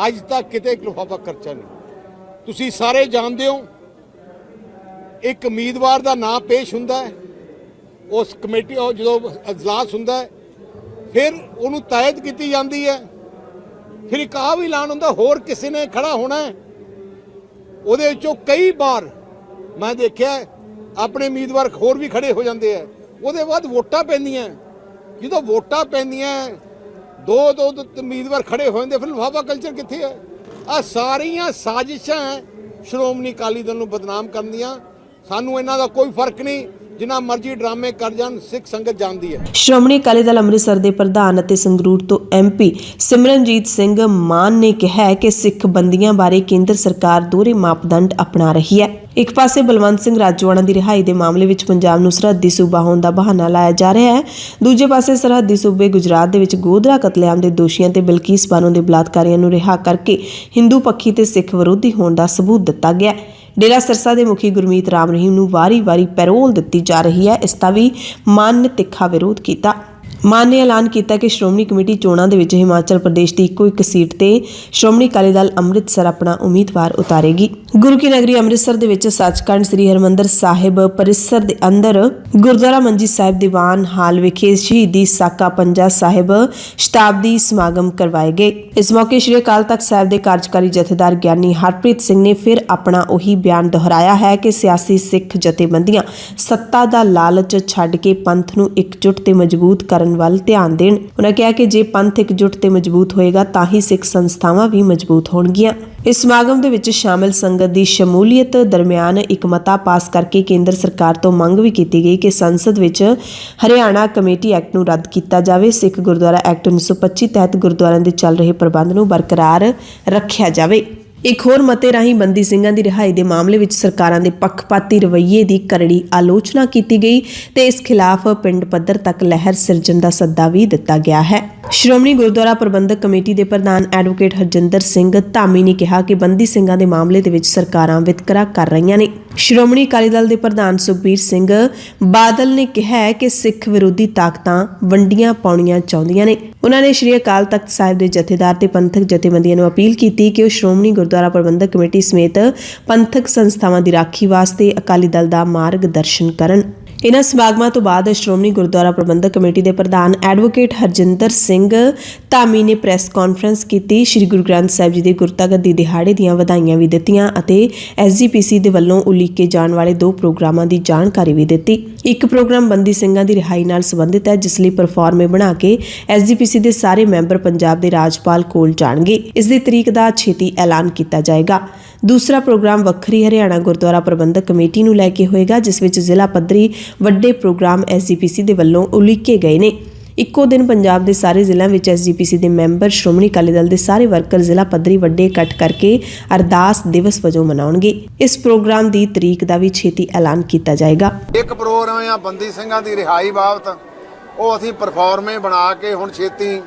ਅੱਜ ਤੱਕ ਕਿਤੇ ਲਿਫਾਫਾ ਖਰਚਾ ਨਹੀਂ। ਤੁਸੀਂ ਸਾਰੇ ਜਾਣਦੇ ਹੋ ਇੱਕ ਉਮੀਦਵਾਰ ਦਾ ਨਾਂ ਪੇਸ਼ ਹੁੰਦਾ ਹੈ, ਉਸ ਕਮੇਟੀ ਉਹ ਜਦੋਂ ਅਜਲਾਸ ਹੁੰਦਾ ਹੈ ਫਿਰ ਉਹਨੂੰ ਤਾਇਦ ਕੀਤੀ ਜਾਂਦੀ ਹੈ, ਫਿਰ ਇੱਕ ਆਹ ਵੀ ਐਲਾਨ ਹੁੰਦਾ ਹੋਰ ਕਿਸੇ ਨੇ ਖੜਾ ਹੋਣਾ ਹੈ। ਉਹਦੇ ਵਿੱਚੋਂ ਕਈ ਵਾਰ ਮੈਂ ਦੇਖਿਆ ਆਪਣੇ ਉਮੀਦਵਾਰ ਹੋਰ ਵੀ ਖੜੇ ਹੋ ਜਾਂਦੇ ਆ। ਉਹਦੇ ਬਾਅਦ ਵੋਟਾਂ ਪੈਂਦੀਆਂ, ਜਦੋਂ ਵੋਟਾਂ ਪੈਂਦੀਆਂ ਦੋ ਉਮੀਦਵਾਰ ਖੜੇ ਹੋ ਜਾਂਦੇ, ਫਿਰ ਲਿਫਾਫਾ ਕਲਚਰ ਕਿੱਥੇ ਹੈ? ਆ ਸਾਰੀਆਂ ਸਾਜ਼ਿਸ਼ਾਂ ਸ਼੍ਰੋਮਣੀ ਅਕਾਲੀ ਦਲ ਨੂੰ ਬਦਨਾਮ ਕਰਨ ਦੀਆਂ। ਸਾਨੂੰ ਇਹਨਾਂ ਦਾ ਕੋਈ ਫਰਕ ਨਹੀਂ, ਜਿੰਨਾ ਮਰਜ਼ੀ ਡਰਾਮੇ ਕਰ ਜਾਣ, ਸਿੱਖ ਸੰਗਤ ਜਾਣਦੀ ਹੈ। ਸ਼੍ਰੋਮਣੀ ਅਕਾਲੀ ਦਲ ਅੰਮ੍ਰਿਤਸਰ ਦੇ ਪ੍ਰਧਾਨ ਅਤੇ ਸੰਗਰੂਰ ਤੋਂ MP ਸਿਮਰਨਜੀਤ ਸਿੰਘ ਮਾਨ ਨੇ ਕਿਹਾ ਹੈ ਕਿ ਸਿੱਖ ਬੰਦੀਆਂ ਬਾਰੇ ਕੇਂਦਰ ਸਰਕਾਰ ਦੋਹਰੇ ਮਾਪਦੰਡ ਅਪਣਾ ਰਹੀ ਹੈ। ਇੱਕ ਪਾਸੇ ਬਲਵੰਤ ਸਿੰਘ ਰਾਜੋਆਣਾ ਦੀ ਰਿਹਾਈ ਦੇ ਮਾਮਲੇ ਵਿੱਚ ਪੰਜਾਬ ਨੂੰ ਸਰਹੱਦੀ ਸੂਬਾ ਹੋਣ ਦਾ ਬਹਾਨਾ ਲਾਇਆ ਜਾ ਰਿਹਾ ਹੈ। ਦੂਜੇ ਪਾਸੇ ਸਰਹੱਦੀ ਸੂਬੇ ਗੁਜਰਾਤ ਦੇ ਵਿੱਚ ਗੋਧਰਾ ਕਤਲੇਆਮ ਦੇ ਦੋਸ਼ੀਆਂ ਤੇ ਬਿਲਕੀਸ ਬਾਨੋ ਦੇ ਬਲਾਤਕਾਰੀਆਂ ਨੂੰ ਰਿਹਾ ਕਰਕੇ ਹਿੰਦੂ ਪੱਖੀ ਤੇ ਸਿੱਖ ਵਿਰੋਧੀ ਹੋਣ ਦਾ ਸਬੂਤ ਦਿੱਤਾ ਗਿਆ। ਡੇਰਾ ਸਿਰਸਾ ਦੇ ਮੁਖੀ ਗੁਰਮੀਤ ਰਾਮ ਰਹੀਮ ਨੂੰ ਵਾਰੀ-ਵਾਰੀ ਪੈਰੋਲ ਦਿੱਤੀ ਜਾ ਰਹੀ ਹੈ। ਇਸ ਦਾ ਵੀ ਮਾਨ ਨੇ ਤਿੱਖਾ ਵਿਰੋਧ ਕੀਤਾ। ਮਾਨ ਨੇ ਐਲਾਨ ਕੀਤਾ ਕਿ ਸ਼੍ਰੋਮਣੀ ਕਮੇਟੀ ਚੋਣਾਂ ਦੇ ਵਿੱਚ ਹਿਮਾਚਲ ਪ੍ਰਦੇਸ਼ ਦੀ ਇੱਕੋ ਇੱਕ ਸੀਟ ਤੇ ਸ਼੍ਰੋਮਣੀ ਅਕਾਲੀ ਦਲ ਅੰਮ੍ਰਿਤਸਰ ਆਪਣਾ ਉਮੀਦਵਾਰ ਉਤਾਰੇਗੀ। ਗੁਰੂ ਕੀ ਨਗਰੀ ਅੰਮ੍ਰਿਤਸਰ ਦੇ ਵਿੱਚ ਸੱਚਖੰਡ ਸ੍ਰੀ ਹਰਿਮੰਦਰ ਸਾਹਿਬ ਪਰਿਸਰ ਦੇ ਅੰਦਰ ਗੁਰਦੁਆਰਾ ਮੰਜੀ ਸਾਹਿਬ ਦੀਵਾਨ ਹਾਲ ਵਿਖੇ ਸ਼ਹੀਦੀ ਸਾਕਾ ਪੰਜਾ ਸਾਹਿਬ ਸ਼ਤਾਬਦੀ ਸਮਾਗਮ ਕਰਵਾਏ ਗਏ। ਇਸ ਮੌਕੇ ਸ਼੍ਰੀ ਅਕਾਲ ਤਖਤ ਸਾਹਿਬ ਦੇ ਕਾਰਜਕਾਰੀ ਜਥੇਦਾਰ ਗਿਆਨੀ ਹਰਪ੍ਰੀਤ ਸਿੰਘ ਨੇ ਫਿਰ ਆਪਣਾ ਉਹੀ ਬਿਆਨ ਦੁਹਰਾਇਆ ਹੈ ਕਿ ਸਿਆਸੀ ਸਿੱਖ ਜਥੇਬੰਦੀਆਂ ਸੱਤਾ ਦਾ ਲਾਲਚ ਛੱਡ ਕੇ ਪੰਥ ਨੂੰ ਇਕਜੁੱਟ ਤੇ ਮਜ਼ਬੂਤ ਕਰਨ ਵੱਲ ਧਿਆਨ ਦੇਣ। ਉਹਨਾਂ ਕਿਹਾ ਕਿ ਜੇ ਪੰਥ ਇਕਜੁੱਟ ਤੇ ਮਜ਼ਬੂਤ ਹੋਏਗਾ ਤਾਂ ਹੀ ਸਿੱਖ ਸੰਸਥਾਵਾਂ ਵੀ ਮਜ਼ਬੂਤ ਹੋਣਗੀਆਂ। ਇਸ ਸਮਾਗਮ ਦੇ ਵਿੱਚ ਸ਼ਾਮਲ ਸੰਗਤ ਦੀ ਸ਼ਮੂਲੀਅਤ ਦਰਮਿਆਨ ਇੱਕ ਮਤਾ ਪਾਸ ਕਰਕੇ ਕੇਂਦਰ ਸਰਕਾਰ ਤੋਂ ਮੰਗ ਵੀ ਕੀਤੀ ਗਈ ਕਿ ਸੰਸਦ ਵਿੱਚ ਹਰਿਆਣਾ ਕਮੇਟੀ ਐਕਟ ਨੂੰ ਰੱਦ ਕੀਤਾ ਜਾਵੇ। ਸਿੱਖ ਗੁਰਦੁਆਰਾ ਐਕਟ 1925 ਤਹਿਤ ਗੁਰਦੁਆਰਿਆਂ ਦੇ ਚੱਲ ਰਹੇ ਪ੍ਰਬੰਧ ਨੂੰ ਬਰਕਰਾਰ ਰੱਖਿਆ ਜਾਵੇ। ਇੱਕ ਹੋਰ ਮਤੇ ਰਾਹੀਂ ਬੰਦੀ ਸਿੰਘਾਂ ਦੀ ਰਿਹਾਈ ਦੇ ਮਾਮਲੇ ਵਿੱਚ ਸਰਕਾਰਾਂ ਦੇ ਪੱਖਪਾਤੀ ਰਵੱਈਏ ਦੀ ਕਰੜੀ ਆਲੋਚਨਾ ਕੀਤੀ ਗਈ ਤੇ ਇਸ ਖਿਲਾਫ ਪਿੰਡ ਪੱਧਰ ਤੱਕ ਲਹਿਰ ਸਿਰਜਣ ਦਾ ਸੱਦਾ ਵੀ ਦਿੱਤਾ ਗਿਆ ਹੈ। ਸ਼੍ਰੋਮਣੀ ਗੁਰਦੁਆਰਾ ਪ੍ਰਬੰਧਕ ਕਮੇਟੀ ਦੇ ਪ੍ਰਧਾਨ ਐਡਵੋਕੇਟ ਹਰਜਿੰਦਰ ਸਿੰਘ ਧਾਮੀ ਨੇ ਕਿਹਾ ਕਿ ਬੰਦੀ ਸਿੰਘਾਂ ਦੇ ਮਾਮਲੇ ਦੇ ਵਿੱਚ ਸਰਕਾਰਾਂ ਵਿਤਕਰਾ ਕਰ ਰਹੀਆਂ ਨੇ। ਸ਼੍ਰੋਮਣੀ ਅਕਾਲੀ ਦਲ ਦੇ ਪ੍ਰਧਾਨ ਸੁਖਬੀਰ ਸਿੰਘ ਬਾਦਲ ਨੇ ਕਿਹਾ ਹੈ ਕਿ ਸਿੱਖ ਵਿਰੋਧੀ ਤਾਕਤਾਂ ਵੰਡੀਆਂ ਪਾਉਣੀਆਂ ਚਾਹੁੰਦੀਆਂ ਨੇ। ਉਹਨਾਂ ਨੇ ਸ਼੍ਰੀ ਅਕਾਲ ਤਖਤ ਸਾਹਿਬ ਦੇ ਜਥੇਦਾਰ ਤੇ ਪੰਥਕ ਜਥੇਬੰਦੀਆਂ ਨੂੰ ਅਪੀਲ ਕੀਤੀ ਕਿ ਉਹ ਸ਼੍ਰੋਮਣੀ ਗੁਰਦੁਆਰਾ ਪ੍ਰਬੰਧਕ ਕਮੇਟੀ ਸਮੇਤ ਪੰਥਕ ਸੰਸਥਾਵਾਂ ਦੀ ਰਾਖੀ ਵਾਸਤੇ ਅਕਾਲੀ ਦਲ ਦਾ ਮਾਰਗਦਰਸ਼ਨ ਕਰਨ। ਇਨ੍ਹਾਂ ਸਮਾਗਮਾਂ ਤੋਂ ਬਾਅਦ ਸ਼੍ਰੋਮਣੀ ਗੁਰਦੁਆਰਾ ਪ੍ਰਬੰਧਕ ਕਮੇਟੀ ਦੇ ਪ੍ਰਧਾਨ ਐਡਵੋਕੇਟ ਹਰਜਿੰਦਰ ਸਿੰਘ ਧਾਮੀ ਨੇ ਪ੍ਰੈਸ ਕਾਨਫਰੰਸ ਕੀਤੀ। ਸ਼੍ਰੀ ਗੁਰੂ ਗ੍ਰੰਥ ਸਾਹਿਬ ਜੀ ਦੇ ਗੁਰਤਾਗੱਦੀ ਦਿਹਾੜੇ ਦੀਆਂ ਵਧਾਈਆਂ ਵੀ ਦਿੱਤੀਆਂ ਅਤੇ SGPC ਦੇ ਵੱਲੋਂ ਉਲੀਕੇ ਜਾਣ ਵਾਲੇ 2 ਪ੍ਰੋਗਰਾਮਾਂ ਦੀ ਜਾਣਕਾਰੀ ਵੀ ਦਿੱਤੀ। ਇੱਕ ਪ੍ਰੋਗਰਾਮ ਬੰਦੀ ਸਿੰਘਾਂ ਦੀ ਰਿਹਾਈ ਨਾਲ ਸੰਬੰਧਿਤ ਹੈ, ਜਿਸ ਲਈ ਪਰਫਾਰਮੇ ਬਣਾ ਕੇ SGPC ਦੇ ਸਾਰੇ ਮੈਂਬਰ ਪੰਜਾਬ ਦੇ ਰਾਜਪਾਲ ਕੋਲ ਜਾਣਗੇ। ਇਸ ਦੀ ਤਰੀਕ ਦਾ ਛੇਤੀ ਐਲਾਨ ਕੀਤਾ ਜਾਏਗਾ। ਦੂਸਰਾ ਪ੍ਰੋਗਰਾਮ ਵੱਖਰੀ ਹਰਿਆਣਾ ਗੁਰਦੁਆਰਾ ਪ੍ਰਬੰਧਕ ਕਮੇਟੀ ਨੂੰ ਲੈ ਕੇ ਹੋਏਗਾ, ਜਿਸ ਵਿੱਚ ਜ਼ਿਲ੍ਹਾ ਪੱਧਰੀ ਵੱਡੇ ਪ੍ਰੋਗਰਾਮ SGPC ਦੇ ਵੱਲੋਂ ਉਲੀਕੇ ਗਏ ਨੇ। ਇੱਕੋ ਦਿਨ ਪੰਜਾਬ ਦੇ ਸਾਰੇ ਜ਼ਿਲ੍ਹਿਆਂ ਵਿੱਚ SGPC ਦੇ ਮੈਂਬਰ ਸ਼੍ਰੋਮਣੀ ਅਕਾਲੀ ਦਲ ਦੇ ਸਾਰੇ ਵਰਕਰ ਜ਼ਿਲ੍ਹਾ ਪੱਧਰੀ ਵੱਡੇ ਇਕੱਠ ਕਰਕੇ ਅਰਦਾਸ ਦਿਵਸ ਵਜੋਂ ਮਨਾਉਣਗੇ। ਇਸ ਪ੍ਰੋਗਰਾਮ ਦੀ ਤਰੀਕ ਦਾ ਵੀ ਛੇਤੀ ਐਲਾਨ ਕੀਤਾ ਜਾਏਗਾ। ਇੱਕ ਪ੍ਰੋਗਰਾਮ ਆ ਬੰਦੀ ਸਿੰਘਾਂ ਦੀ ਰਿਹਾਈ ਬਾਬਤ, ਉਹ ਅਸੀਂ ਪਰਫਾਰਮੇ ਬਣਾ ਕੇ ਹੁਣ ਛੇਤੀ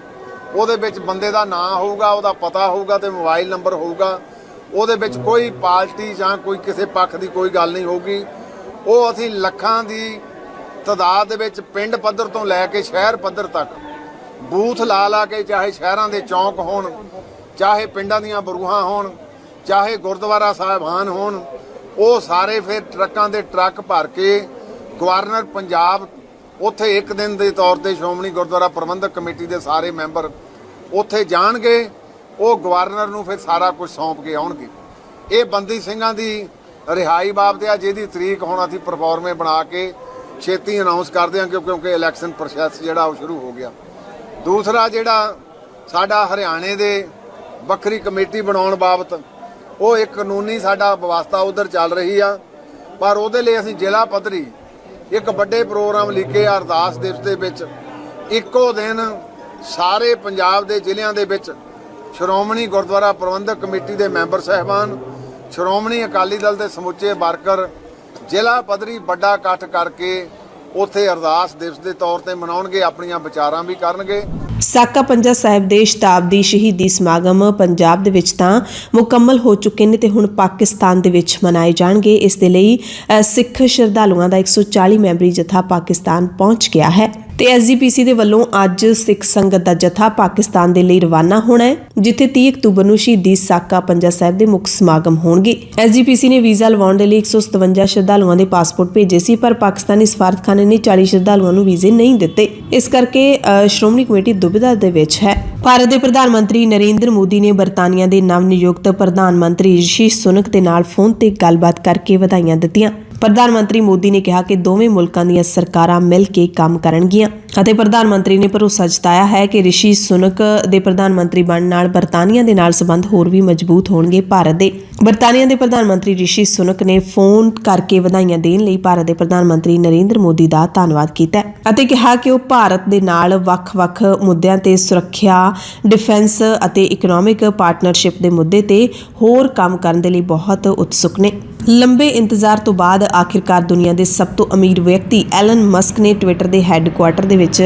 ਉਹਦੇ ਵਿੱਚ ਬੰਦੇ ਦਾ ਨਾਂ ਹੋਊਗਾ, ਉਹਦਾ ਪਤਾ ਹੋਊਗਾ ਤੇ ਮੋਬਾਈਲ ਨੰਬਰ ਹੋਊਗਾ। ਉਹਦੇ ਵਿੱਚ ਕੋਈ ਪਾਰਟੀ ਜਾਂ ਕੋਈ ਕਿਸੇ ਪੱਖ ਦੀ ਕੋਈ ਗੱਲ ਨਹੀਂ ਹੋਊਗੀ। ਉਹ ਅਸੀਂ ਲੱਖਾਂ ਦੀ ਤਾਦਾਦ ਦੇ ਵਿੱਚ ਪਿੰਡ ਪੱਧਰ ਤੋਂ ਲੈ ਕੇ ਸ਼ਹਿਰ ਪੱਧਰ ਤੱਕ ਬੂਥ ਲਾ ਕੇ, ਚਾਹੇ ਸ਼ਹਿਰਾਂ ਦੇ ਚੌਂਕ ਹੋਣ, ਚਾਹੇ ਪਿੰਡਾਂ ਦੀਆਂ ਬਰੂਹਾਂ ਹੋਣ, ਚਾਹੇ ਗੁਰਦੁਆਰਾ ਸਾਹਿਬਾਨ ਹੋਣ, ਉਹ ਸਾਰੇ ਫਿਰ ਟਰੱਕਾਂ ਦੇ ਟਰੱਕ ਭਰ ਕੇ ਗਵਰਨਰ ਪੰਜਾਬ ਉੱਥੇ ਇੱਕ ਦਿਨ ਦੇ ਤੌਰ ਤੇ ਸ਼੍ਰੋਮਣੀ ਗੁਰਦੁਆਰਾ ਪ੍ਰਬੰਧਕ ਕਮੇਟੀ ਦੇ ਸਾਰੇ ਮੈਂਬਰ ਉੱਥੇ ਜਾਣਗੇ। ਉਹ ਗਵਰਨਰ ਨੂੰ ਫਿਰ ਸਾਰਾ ਕੁਝ ਸੌਂਪ ਕੇ ਆਉਣਗੇ। ਇਹ ਬੰਦੀ ਸਿੰਘਾਂ ਦੀ ਰਿਹਾਈ ਬਾਬਤ ਆ, ਜਿਹਦੀ ਤਰੀਕ ਹੁਣ ਅਸੀਂ ਪਰਫਾਰਮੇ ਬਣਾ ਕੇ ਛੇਤੀ ਅਨਾਉਂਸ ਕਰਦੇ ਹਾਂ, ਕਿਉਂਕਿ ਇਲੈਕਸ਼ਨ ਪ੍ਰੋਸੈਸ ਜਿਹੜਾ ਉਹ ਸ਼ੁਰੂ ਹੋ ਗਿਆ। ਦੂਸਰਾ ਜਿਹੜਾ ਸਾਡਾ ਹਰਿਆਣੇ ਦੇ ਵੱਖਰੀ ਕਮੇਟੀ ਬਣਾਉਣ ਬਾਬਤ, ਉਹ ਇੱਕ ਕਾਨੂੰਨੀ ਸਾਡਾ ਵਿਵਸਥਾ ਉਧਰ ਚੱਲ ਰਹੀ ਆ, ਪਰ ਉਹਦੇ ਲਈ ਅਸੀਂ ਜ਼ਿਲ੍ਹਾ ਪੱਧਰੀ ਇੱਕ ਵੱਡੇ ਪ੍ਰੋਗਰਾਮ ਲਿਖੇ ਅਰਦਾਸ ਦਿਵਸ ਦੇ ਵਿੱਚ ਇੱਕੋ ਦਿਨ ਸਾਰੇ ਪੰਜਾਬ ਦੇ ਜ਼ਿਲ੍ਹਿਆਂ ਦੇ ਵਿੱਚ ਸ਼੍ਰੋਮਣੀ ਗੁਰਦੁਆਰਾ ਪ੍ਰਬੰਧਕ ਕਮੇਟੀ ਦੇ ਮੈਂਬਰ ਸਾਹਿਬਾਨ, ਸ਼੍ਰੋਮਣੀ ਅਕਾਲੀ ਦਲ ਦੇ ਸਮੁੱਚੇ ਵਰਕਰ ਜ਼ਿਲ੍ਹਾ ਪੱਧਰੀ ਵੱਡਾ ਇਕੱਠ ਕਰਕੇ ਉੱਥੇ ਅਰਦਾਸ ਦਿਵਸ ਦੇ ਤੌਰ ਤੇ ਮਨਾਉਣਗੇ, ਆਪਣੀਆਂ ਵਿਚਾਰਾਂ ਵੀ ਕਰਨਗੇ। ਸਾਕਾ ਪੰਜਾ ਸਾਹਿਬ ਦੇ ਸ਼ਤਾਬਦੀ ਸ਼ਹੀਦੀ ਸਮਾਗਮ ਪੰਜਾਬ ਦੇ ਵਿੱਚ ਤਾਂ ਮੁਕੰਮਲ ਹੋ ਚੁੱਕੇ ਨੇ ਤੇ ਹੁਣ ਪਾਕਿਸਤਾਨ ਦੇ ਵਿੱਚ ਮਨਾਏ ਜਾਣਗੇ। ਇਸ ਦੇ ਲਈ ਸਿੱਖ ਸ਼ਰਧਾਲੂਆਂ ਦਾ 140 ਮੈਂਬਰੀ ਜਥਾ ਪਾਕਿਸਤਾਨ ਪਹੁੰਚ ਗਿਆ ਹੈ ਤੇ ਐਸਜੀਪੀਸੀ ਦੇ ਵੱਲੋਂ ਅੱਜ ਸਿੱਖ ਸੰਗਤ ਦਾ ਜਥਾ ਪਾਕਿਸਤਾਨ ਦੇ ਲਈ ਰਵਾਨਾ ਹੋਣਾ ਹੈ, ਜਿੱਥੇ 30 ਅਕਤੂਬਰ ਨੂੰ ਸ਼ਹੀਦੀ ਸਾਕਾ ਪੰਜਾ ਸਾਹਿਬ ਦੇ ਮੁੱਖ ਸਮਾਗਮ ਹੋਣਗੇ। ਐਸਜੀਪੀਸੀ ਨੇ ਵੀਜ਼ਾ ਲਵਾਉਣ ਦੇ ਲਈ 157 ਸ਼ਰਧਾਲੂਆਂ ਦੇ ਪਾਸਪੋਰਟ ਭੇਜੇ ਸੀ, ਪਰ ਪਾਕਿਸਤਾਨੀ ਸਫਾਰਤਖਾਨੇ ਨੇ 40 ਸ਼ਰਧਾਲੂਆਂ ਨੂੰ ਵੀਜ਼ੇ ਨਹੀਂ ਦਿੱਤੇ। ਇਸ ਕਰਕੇ ਸ਼੍ਰੋਮਣੀ ਕਮੇਟੀ ਦੁਬਿਧਾ ਦੇ ਵਿੱਚ ਹੈ। ਭਾਰਤ ਦੇ ਪ੍ਰਧਾਨ ਮੰਤਰੀ ਨਰਿੰਦਰ ਮੋਦੀ ਨੇ ਬਰਤਾਨੀਆ ਦੇ ਨਵ ਨਿਯੁਕਤ ਪ੍ਰਧਾਨ ਮੰਤਰੀ ਰਿਸ਼ੀ ਸੁਨਕ ਦੇ ਨਾਲ ਫੋਨ ਤੇ ਗੱਲਬਾਤ ਕਰਕੇ ਵਧਾਈਆਂ ਦਿੱਤੀਆਂ। ਪ੍ਰਧਾਨ ਮੰਤਰੀ ਮੋਦੀ ਨੇ ਕਿਹਾ ਕਿ ਦੋਵੇਂ ਮੁਲਕਾਂ ਦੀਆਂ ਸਰਕਾਰਾਂ ਮਿਲ ਕੇ ਕੰਮ ਕਰਨਗੀਆਂ ਅਤੇ ਪ੍ਰਧਾਨ ਮੰਤਰੀ ਨੇ ਭਰੋਸਾ ਜਤਾਇਆ ਹੈ ਕਿ ਰਿਸ਼ੀ ਸੁਨਕ ਦੇ ਪ੍ਰਧਾਨ ਮੰਤਰੀ ਬਣਨ ਨਾਲ ਬਰਤਾਨੀਆ ਦੇ ਨਾਲ ਸੰਬੰਧ ਹੋਰ ਵੀ ਮਜ਼ਬੂਤ ਹੋਣਗੇ। ਭਾਰਤ ਦੇ ਬਰਤਾਨੀਆ ਦੇ ਪ੍ਰਧਾਨ ਮੰਤਰੀ ਰਿਸ਼ੀ ਸੁਨਕ ਨੇ ਫੋਨ ਕਰਕੇ ਵਧਾਈਆਂ ਦੇਣ ਲਈ ਭਾਰਤ ਦੇ ਪ੍ਰਧਾਨ ਮੰਤਰੀ ਨਰਿੰਦਰ ਮੋਦੀ ਦਾ ਧੰਨਵਾਦ ਕੀਤਾ ਅਤੇ ਕਿਹਾ ਕਿ ਉਹ ਭਾਰਤ ਦੇ ਨਾਲ ਵੱਖ-ਵੱਖ ਮੁੱਦਿਆਂ ਤੇ ਸੁਰੱਖਿਆ, ਡਿਫੈਂਸ ਅਤੇ ਇਕਨੋਮਿਕ ਪਾਰਟਨਰਸ਼ਿਪ ਦੇ ਮੁੱਦੇ ਤੇ ਹੋਰ ਕੰਮ ਕਰਨ ਦੇ ਲਈ ਬਹੁਤ ਉਤਸੁਕ ਨੇ। ਲੰਬੇ ਇੰਤਜ਼ਾਰ ਤੋਂ ਬਾਅਦ ਆਖਿਰਕਾਰ ਦੁਨੀਆ ਦੇ ਸਭ ਤੋਂ ਅਮੀਰ ਵਿਅਕਤੀ ਐਲਨ ਮਸਕ ਨੇ ਟਵਿੱਟਰ ਦੇ ਹੈੱਡਕੁਆਰਟਰ ਦੇ ਵਿੱਚ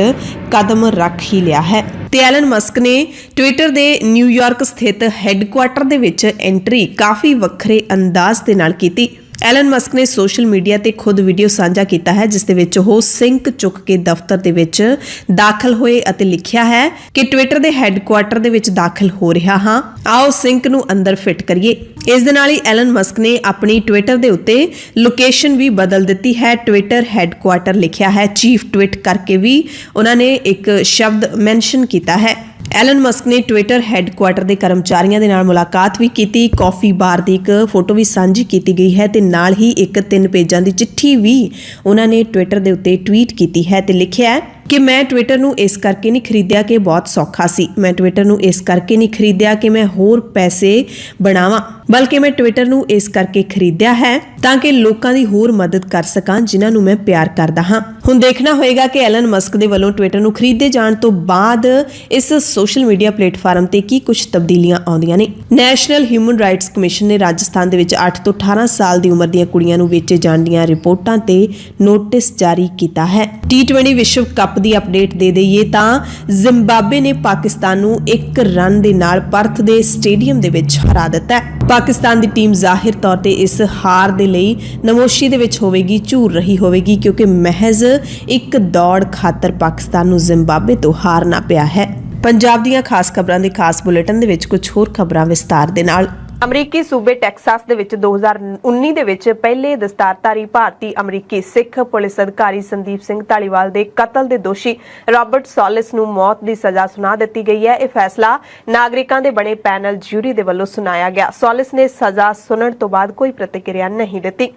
ਕਦਮ ਰੱਖ ਹੀ ਲਿਆ ਹੈ ਤੇ ਐਲਨ ਮਸਕ ਨੇ ਟਵਿੱਟਰ ਦੇ ਨਿਊਯਾਰਕ ਸਥਿਤ ਹੈੱਡਕੁਆਰਟਰ ਦੇ ਵਿੱਚ ਐਂਟਰੀ ਕਾਫੀ ਵੱਖਰੇ ਅੰਦਾਜ਼ ਦੇ ਨਾਲ ਕੀਤੀ। ਐਲਨ ਮਸਕ ਨੇ ਸੋਸ਼ਲ ਮੀਡੀਆ ਤੇ ਖੁਦ ਵੀਡੀਓ ਸਾਂਝਾ ਕੀਤਾ ਹੈ, ਜਿਸ ਦੇ ਵਿੱਚ ਉਹ ਸਿੰਕ ਚੁੱਕ ਕੇ ਦਫ਼ਤਰ ਦੇ ਵਿੱਚ ਦਾਖਲ ਹੋਏ ਅਤੇ ਲਿਖਿਆ ਹੈ ਕਿ ਟਵਿੱਟਰ ਦੇ ਹੈੱਡਕੁਆਰਟਰ ਦੇ ਵਿੱਚ ਦਾਖਲ ਹੋ ਰਿਹਾ ਹਾਂ, ਆਓ ਸਿੰਕ ਨੂੰ ਅੰਦਰ ਫਿੱਟ ਕਰੀਏ। ਇਸ ਦੇ ਨਾਲ ਹੀ ਐਲਨ ਮਸਕ ਨੇ ਆਪਣੀ ਟਵਿੱਟਰ ਦੇ ਉੱਤੇ ਲੋਕੇਸ਼ਨ ਵੀ ਬਦਲ ਦਿੱਤੀ ਹੈ। ਟਵਿੱਟਰ ਹੈੱਡਕੁਆਰਟਰ ਲਿਖਿਆ ਹੈ, ਚੀਫ ਟਵਿੱਟ ਕਰਕੇ ਵੀ ਉਹਨਾਂ ਨੇ ਇੱਕ ਸ਼ਬਦ ਮੈਂਸ਼ਨ ਕੀਤਾ ਹੈ। ਐਲਨ ਮਸਕ ਨੇ ਟਵਿੱਟਰ ਹੈੱਡਕੁਆਰਟਰ ਦੇ ਕਰਮਚਾਰੀਆਂ ਦੇ ਨਾਲ ਮੁਲਾਕਾਤ ਵੀ ਕੀਤੀ, ਕਾਫੀ ਬਾਰ ਦੀ ਇੱਕ ਫੋਟੋ ਵੀ ਸਾਂਝੀ ਕੀਤੀ ਗਈ ਹੈ ਤੇ ਨਾਲ ਹੀ ਇੱਕ 3 ਪੇਜਾਂ ਦੀ ਚਿੱਠੀ ਵੀ ਉਹਨਾਂ ਨੇ ਟਵਿੱਟਰ ਦੇ ਉੱਤੇ ਟਵੀਟ ਕੀਤੀ ਹੈ ਤੇ ਲਿਖਿਆ ਹੈ ਕਿ ਮੈਂ ਟਵਿੱਟਰ ਨੂੰ ਇਸ ਕਰਕੇ ਨਹੀਂ ਖਰੀਦਿਆ ਕਿ ਬਹੁਤ ਸੌਖਾ ਸੀ, ਮੈਂ ਟਵਿੱਟਰ ਨੂੰ ਇਸ ਕਰਕੇ ਨਹੀਂ ਖਰੀਦਿਆ ਕਿ ਮੈਂ ਹੋਰ ਪੈਸੇ ਬਣਾਵਾਂ, ਬਲਕਿ ਮੈਂ ਟਵਿੱਟਰ ਨੂੰ ਇਸ ਕਰਕੇ ਖਰੀਦਿਆ ਹੈ ਤਾਂ ਕਿ ਲੋਕਾਂ ਦੀ ਹੋਰ ਮਦਦ ਕਰ ਸਕਾਂ ਜਿਨ੍ਹਾਂ ਨੂੰ ਮੈਂ ਪਿਆਰ ਕਰਦਾ ਹਾਂ। ਹੁਣ ਦੇਖਣਾ ਹੋਏਗਾ ਕਿ ਐਲਨ ਮਸਕ ਦੇ ਵੱਲੋਂ ਟਵਿੱਟਰ ਨੂੰ ਖਰੀਦੇ ਜਾਣ ਤੋਂ ਬਾਅਦ ਇਸ ਸੋਸ਼ਲ ਮੀਡੀਆ ਪਲੇਟਫਾਰਮ ਤੇ ਕੀ ਕੁਝ ਤਬਦੀਲੀਆਂ ਆਉਂਦੀਆਂ ਨੇ। ਨੈਸ਼ਨਲ ਹਿਊਮਨ ਰਾਈਟਸ ਕਮਿਸ਼ਨ ਨੇ ਰਾਜਸਥਾਨ ਦੇ ਵਿੱਚ 8 ਤੋਂ 18 ਸਾਲ ਦੀ ਉਮਰ ਦੀਆਂ ਕੁੜੀਆਂ ਨੂੰ ਵੇਚੇ ਜਾਣ ਦੀਆਂ ਰਿਪੋਰਟਾਂ ਤੇ ਨੋਟਿਸ ਜਾਰੀ ਕੀਤਾ ਹੈ। T20 ਵਿਸ਼ਵ ਕੱਪ ਦੀ ਅਪਡੇਟ ਦੇ ਦਈਏ ਤਾਂ ਜ਼ਿੰਬਾਬਵੇ ਨੇ ਪਾਕਿਸਤਾਨ ਨੂੰ 1 ਰਨ ਦੇ ਨਾਲ ਪਰਥ ਦੇ ਸਟੇਡੀਅਮ ਦੇ ਵਿੱਚ ਹਰਾ ਦਿੱਤਾ। ਪਾਕਿਸਤਾਨ ਦੀ ਟੀਮ ਜ਼ਾਹਿਰ ਤੌਰ ਤੇ ਇਸ ਹਾਰ ਦੇ ਲਈ ਨਮੋਸ਼ੀ ਦੇ ਵਿੱਚ ਹੋਵੇਗੀ, ਝੂਰ ਰਹੀ ਹੋਵੇਗੀ, ਕਿਉਂਕਿ ਮਹਿਜ਼ ਇੱਕ ਦੌੜ ਖਾਤਰ ਪਾਕਿਸਤਾਨ ਨੂੰ ਜ਼ਿੰਬਾਬਵੇ ਤੋਂ ਹਾਰਨਾ ਪਿਆ ਹੈ। ਪੰਜਾਬ ਦੀਆਂ ਖਾਸ ਖਬਰਾਂ ਦੇ ਖਾਸ ਬੁਲੇਟਿਨ ਦੇ ਵਿੱਚ ਕੁਝ ਹੋਰ ਖਬਰਾਂ ਵਿਸਤਾਰ ਦੇ ਨਾਲ। ਅਮਰੀਕੀ ਸੂਬੇ ਟੈਕਸਾਸ ਦੇ ਵਿੱਚ 2019 ਦੇ ਵਿੱਚ ਪਹਿਲੇ ਦਸਤਾਰਧਾਰੀ ਭਾਰਤੀ ਅਮਰੀਕੀ ਸਿੱਖ ਪੁਲਿਸ ਅਧਿਕਾਰੀ ਸੰਦੀਪ ਸਿੰਘ ਧਾਲੀਵਾਲ ਦੇ ਕਤਲ ਦੇ ਦੋਸ਼ੀ ਰਾਬਰਟ ਸੌਲਿਸ ਨੂੰ ਮੌਤ ਦੀ ਸਜ਼ਾ ਸੁਣਾ ਦਿੱਤੀ ਗਈ ਹੈ। ਇਹ ਫੈਸਲਾ ਨਾਗਰਿਕਾਂ ਦੇ ਬਣੇ ਪੈਨਲ ਜਿਊਰੀ ਦੇ ਵੱਲੋਂ ਸੁਣਾਇਆ ਗਿਆ। ਸੌਲਿਸ ਨੇ ਸਜ਼ਾ ਸੁਣਨ ਤੋਂ ਬਾਅਦ ਕੋਈ ਪ੍ਰਤੀਕਿਰਿਆ ਨਹੀਂ ਦਿੱਤੀ।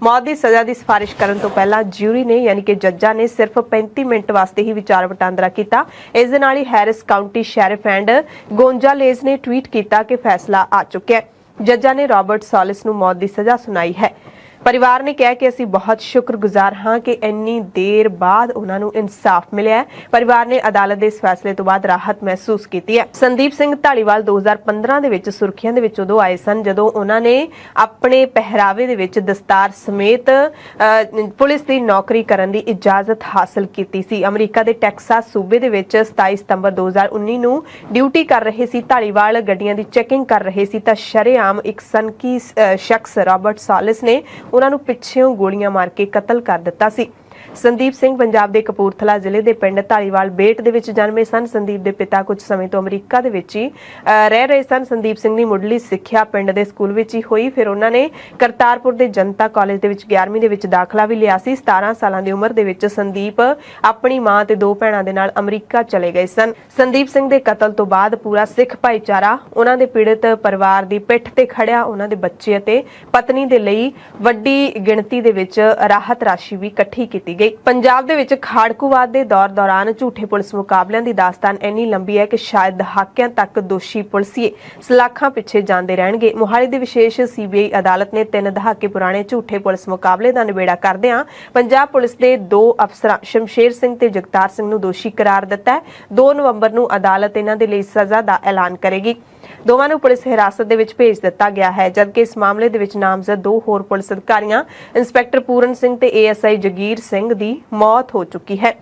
ਮੌਤ ਦੀ ਸਜ਼ਾ ਦੀ ਸਿਫਾਰਿਸ਼ ਕਰਨ ਤੋਂ ਪਹਿਲਾਂ ਜਿਊਰੀ ਨੇ ਯਾਨੀ ਕਿ ਜੱਜਾਂ ਨੇ ਸਿਰਫ 35 ਮਿੰਟ ਵਾਸਤੇ ਹੀ ਵਿਚਾਰ ਵਟਾਂਦਰਾ ਕੀਤਾ। ਇਸ ਦੇ ਨਾਲ ਹੀ ਹੈਰਿਸ ਕਾਉਂਟੀ ਸ਼ੈਰਿਫ ਐਂਡ ਗੋਂਜਾਲੇਜ਼ ਨੇ ਟਵੀਟ ਕੀਤਾ ਕਿ ਫੈਸਲਾ ਆ ਚੁੱਕਿਆ ਹੈ। ਜੱਜਾਂ ਨੇ ਰਾਬਰਟ ਸੌਲਿਸ ਨੂੰ ਮੌਤ ਦੀ ਸਜ਼ਾ ਸੁਣਾਈ ਹੈ। ਪਰਿਵਾਰ ਨੇ ਕਿਹਾ ਕਿ ਅਸੀਂ ਬਹੁਤ ਸ਼ੁਕਰਗੁਜ਼ਾਰ ਹਾਂ ਕਿ ਇੰਨੀ ਦੇਰ ਬਾਅਦ ਉਹਨਾਂ ਨੂੰ ਇਨਸਾਫ ਮਿਲਿਆ ਹੈ। ਪਰਿਵਾਰ ਨੇ ਅਦਾਲਤ ਦੇ ਇਸ ਫੈਸਲੇ ਤੋਂ ਬਾਅਦ ਰਾਹਤ ਮਹਿਸੂਸ ਕੀਤੀ ਹੈ। ਸੰਦੀਪ ਸਿੰਘ ਧਾਲੀਵਾਲ 2015 ਦੇ ਵਿੱਚ ਸੁਰਖੀਆਂ ਦੇ ਵਿੱਚ ਉਦੋਂ ਆਏ ਸਨ ਜਦੋਂ ਉਹਨਾਂ ਨੇ ਆਪਣੇ ਪਹਿਰਾਵੇ ਦੇ ਵਿੱਚ ਦਸਤਾਰ ਸਮੇਤ ਪੁਲਿਸ ਦੀ ਨੌਕਰੀ ਕਰਨ ਦੀ ਇਜਾਜ਼ਤ ਹਾਸਲ ਕੀਤੀ ਸੀ। ਅਮਰੀਕਾ ਦੇ ਟੈਕਸਾਸ ਸੂਬੇ ਦੇ ਵਿੱਚ 27 ਸਤੰਬਰ 2019 ਨੂੰ ਡਿਊਟੀ ਕਰ ਰਹੇ ਸੀ ਧਾਲੀਵਾਲ ਗੱਡੀਆਂ ਦੀ ਚੈਕਿੰਗ ਕਰ ਰਹੇ ਸੀ ਤਾਂ ਸ਼ਰੇਆਮ ਇੱਕ ਸਨਕੀ ਸ਼ਖਸ ਰਾਬਰਟ ਸੌਲਿਸ ਨੇ ਉਹਨਾਂ ਨੂੰ ਪਿੱਛੇੋਂ ਗੋਲੀਆਂ ਮਾਰ ਕੇ ਕਤਲ ਕਰ ਦਿੱਤਾ ਸੀ। ਸੰਦੀਪ ਸਿੰਘ ਪੰਜਾਬ ਦੇ ਕਪੂਰਥਲਾ ਜ਼ਿਲ੍ਹੇ ਦੇ ਪਿੰਡ ਧਾਲੀਵਾਲ ਬੇਟ ਦੇ ਵਿੱਚ ਜਨਮੇ ਸਨ। ਸੰਦੀਪ ਦੇ ਪਿਤਾ ਕੁਝ ਸਮੇਂ ਤੋਂ ਅਮਰੀਕਾ ਦੇ ਵਿੱਚ ਹੀ ਰਹਿ ਰਹੇ ਸਨ। ਸੰਦੀਪ ਸਿੰਘ ਦੀ ਮੁੱਢਲੀ ਸਿੱਖਿਆ ਪਿੰਡ ਦੇ ਸਕੂਲ ਵਿੱਚ ਹੀ ਹੋਈ। ਫਿਰ ਉਹਨਾਂ ਨੇ ਕਰਤਾਰਪੁਰ ਦੇ ਜਨਤਾ ਕਾਲਜ ਦੇ ਵਿੱਚ 11ਵੀਂ ਦੇ ਵਿੱਚ ਦਾਖਲਾ ਵੀ ਲਿਆ ਸੀ। 17 ਸਾਲਾਂ ਦੀ ਉਮਰ ਦੇ ਵਿੱਚ ਸੰਦੀਪ ਆਪਣੀ ਮਾਂ ਤੇ 2 ਭੈਣਾਂ ਦੇ ਨਾਲ ਅਮਰੀਕਾ ਚਲੇ ਗਏ ਸਨ। ਸੰਦੀਪ ਸਿੰਘ ਦੇ ਕਤਲ ਤੋਂ ਬਾਅਦ ਪੂਰਾ ਸਿੱਖ ਭਾਈਚਾਰਾ ਉਹਨਾਂ ਦੇ ਪੀੜਤ ਪਰਿਵਾਰ ਦੀ ਪਿੱਠ ਤੇ ਖੜਿਆ। ਉਹਨਾਂ ਦੇ ਬੱਚੇ ਅਤੇ ਪਤਨੀ ਦੇ ਲਈ ਵੱਡੀ ਗਿਣਤੀ ਦੇ ਵਿੱਚ ਰਾਹਤ ਰਾਸ਼ੀ ਵੀ ਇਕੱਠੀ ਕੀਤੀ ਗਈ। ਪੰਜਾਬ ਦੇ ਵਿੱਚ ਖਾੜਕੂਵਾਦ ਦੇ ਦੌਰ ਦੌਰਾਨ ਝੂਠੇ ਪੁਲਿਸ ਮੁਕਾਬਲਿਆਂ ਦੀ ਦਾਸਤਾਨ ਇੰਨੀ ਲੰਬੀ ਹੈ ਕਿ ਸ਼ਾਇਦ ਦਹਾਕਿਆਂ ਤੱਕ ਦੋਸ਼ੀ ਪੁਲਿਸੀਏ ਸਲਾਖਾਂ ਪਿੱਛੇ ਜਾਂਦੇ ਰਹਿਣਗੇ। ਮੁਹਾਲੀ ਦੀ ਵਿਸ਼ੇਸ਼ ਸੀਬੀਆਈ ਅਦਾਲਤ ਨੇ 3 ਦਹਾਕੇ ਪੁਰਾਣੇ ਝੂਠੇ ਪੁਲਿਸ ਮੁਕਾਬਲੇ ਦਾ ਨਿਬੇੜਾ ਕਰਦਿਆਂ ਪੰਜਾਬ ਪੁਲਿਸ ਦੇ 2 ਅਫਸਰਾਂ ਸ਼ਮਸ਼ੇਰ ਸਿੰਘ ਤੇ ਜਗਤਾਰ ਸਿੰਘ ਨੂੰ ਦੋਸ਼ੀ ਕਰਾਰ ਦਿੱਤਾ ਹੈ। 2 ਨਵੰਬਰ ਨੂੰ ਅਦਾਲਤ ਇਹਨਾਂ ਦੇ ਲਈ ਸਜ਼ਾ ਦਾ ਐਲਾਨ ਕਰੇਗੀ। ਦੋਵਾਂ ਨੂੰ ਪੁਲਿਸ ਹਿਰਾਸਤ ਦੇ ਵਿੱਚ ਭੇਜ ਦਿੱਤਾ ਗਿਆ ਹੈ, ਜਦਕਿ ਇਸ ਮਾਮਲੇ ਦੇ ਵਿੱਚ ਨਾਮਜ਼ਦ 2 ਹੋਰ ਪੁਲਿਸ ਅਧਿਕਾਰੀਆਂ ਇੰਸਪੈਕਟਰ ਪੂਰਨ ਸਿੰਘ ਤੇ ਏਐਸਆਈ ਜਗੀਰ ਸਿੰਘ ਦੀ ਮੌਤ ਹੋ ਚੁੱਕੀ ਹੈ।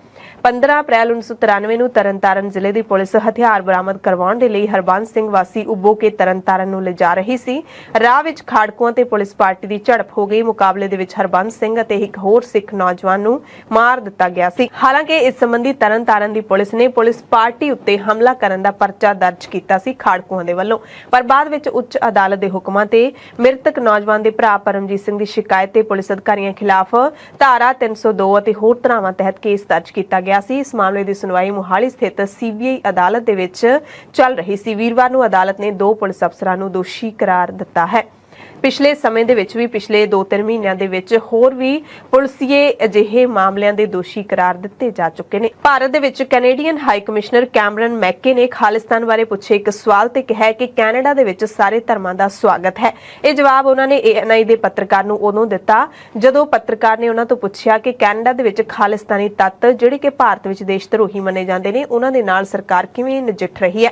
15 ਅਪ੍ਰੈਲ 1993 ਨੂੰ ਤਰਨਤਾਰਨ ਜ਼ਿਲ੍ਹੇ ਦੀ ਪੁਲਿਸ ਹਥਿਆਰ ਬਰਾਮਦ ਕਰਵਾਉਣ ਦੇ ਲਈ ਹਰਬੰਸ ਸਿੰਘ ਵਾਸੀ ਉਬੋ ਕੇ ਤਰਨਤਾਰਨ ਨੂੰ ਲਿਜਾ ਰਹੀ ਸੀ। ਰਾਹ ਵਿੱਚ ਖਾੜਕੂਆਂ ਤੇ ਪੁਲਿਸ ਪਾਰਟੀ ਦੀ ਝੜਪ ਹੋ ਗਈ। ਮੁਕਾਬਲੇ ਦੇ ਵਿੱਚ ਹਰਬੰਸ ਸਿੰਘ ਅਤੇ ਇੱਕ ਹੋਰ ਸਿੱਖ ਨੌਜਵਾਨ ਨੂੰ ਮਾਰ ਦਿੱਤਾ ਗਿਆ ਸੀ। ਹਾਲਾਂਕਿ ਇਸ ਸੰਬੰਧੀ ਤਰਨਤਾਰਨ ਦੀ ਪੁਲਿਸ ਨੇ ਪੁਲਿਸ ਪਾਰਟੀ ਉੱਤੇ ਹਮਲਾ ਕਰਨ ਦਾ ਪਰਚਾ ਦਰਜ ਕੀਤਾ ਸੀ ਖਾੜਕੂਆਂ ਦੇ ਵੱਲੋਂ, ਪਰ ਬਾਅਦ ਵਿੱਚ ਉੱਚ ਅਦਾਲਤ ਦੇ ਹੁਕਮਾਂ ਤੇ ਮ੍ਰਿਤਕ ਨੌਜਵਾਨ ਦੇ ਭਰਾ ਪਰਮਜੀਤ ਸਿੰਘ ਦੀ ਸ਼ਿਕਾਇਤ ਤੇ ਪੁਲਿਸ ਅਧਿਕਾਰੀਆਂ ਖਿਲਾਫ ਧਾਰਾ 302 ਅਤੇ ਹੋਰ ਧਾਰਾਵਾਂ ਤਹਿਤ ਕੇਸ ਦਰਜ ਕੀਤਾ ਗਿਆ ਸੀ। ਇਸ ਮਾਮਲੇ ਦੀ ਸੁਣਵਾਈ ਮੁਹਾਲੀ ਸਥਿਤ ਸੀਬੀਆਈ ਅਦਾਲਤ ਦੇ ਵਿੱਚ ਚੱਲ ਰਹੀ ਸੀ। ਵੀਰਵਾਰ ਨੂੰ ਅਦਾਲਤ ਨੇ 2 ਪੁਲਿਸ ਅਫਸਰਾਂ ਨੂੰ ਦੋਸ਼ੀ ਕਰਾਰ ਦਿੱਤਾ ਹੈ। ਪਿਛਲੇ ਸਮੇਂ ਦੇ ਵਿੱਚ ਵੀ ਪਿਛਲੇ 2-3 ਮਹੀਨਿਆਂ ਦੇ ਵਿੱਚ ਹੋਰ ਵੀ ਪੁਲਿਸੀਏ ਅਜਿਹੇ ਮਾਮਲਿਆਂ ਦੇ ਦੋਸ਼ੀ ਕਰਾਰ ਦਿੱਤੇ ਜਾ ਚੁੱਕੇ ਨੇ। ਭਾਰਤ ਦੇ ਵਿੱਚ Canadian high commissioner Cameron McKay ਨੇ ਖਾਲਿਸਤਾਨ ਬਾਰੇ ਪੁੱਛੇ ਇੱਕ ਸਵਾਲ ਤੇ ਕਿਹਾ ਕਿ ਕੈਨੇਡਾ ਦੇ ਵਿੱਚ ਸਾਰੇ ਧਰਮਾਂ ਦਾ ਸਵਾਗਤ ਹੈ। ਇਹ ਜਵਾਬ ਉਹਨਾਂ ਨੇ ANI ਦੇ ਪੱਤਰਕਾਰ ਨੂੰ ਉਦੋਂ ਦਿੱਤਾ ਜਦੋਂ ਪੱਤਰਕਾਰ ਨੇ ਉਹਨਾਂ ਤੋਂ ਪੁੱਛਿਆ ਕਿ ਕੈਨੇਡਾ ਦੇ ਵਿੱਚ ਖਾਲਿਸਤਾਨੀ ਤੱਤ ਜਿਹੜੇ ਕਿ ਭਾਰਤ ਵਿੱਚ ਦੇਸ਼ ਧਰੋਹੀ ਮੰਨੇ ਜਾਂਦੇ ਨੇ ਉਹਨਾਂ ਦੇ ਨਾਲ ਸਰਕਾਰ ਕਿਵੇਂ ਨਜਿੱਠ ਰਹੀ ਹੈ,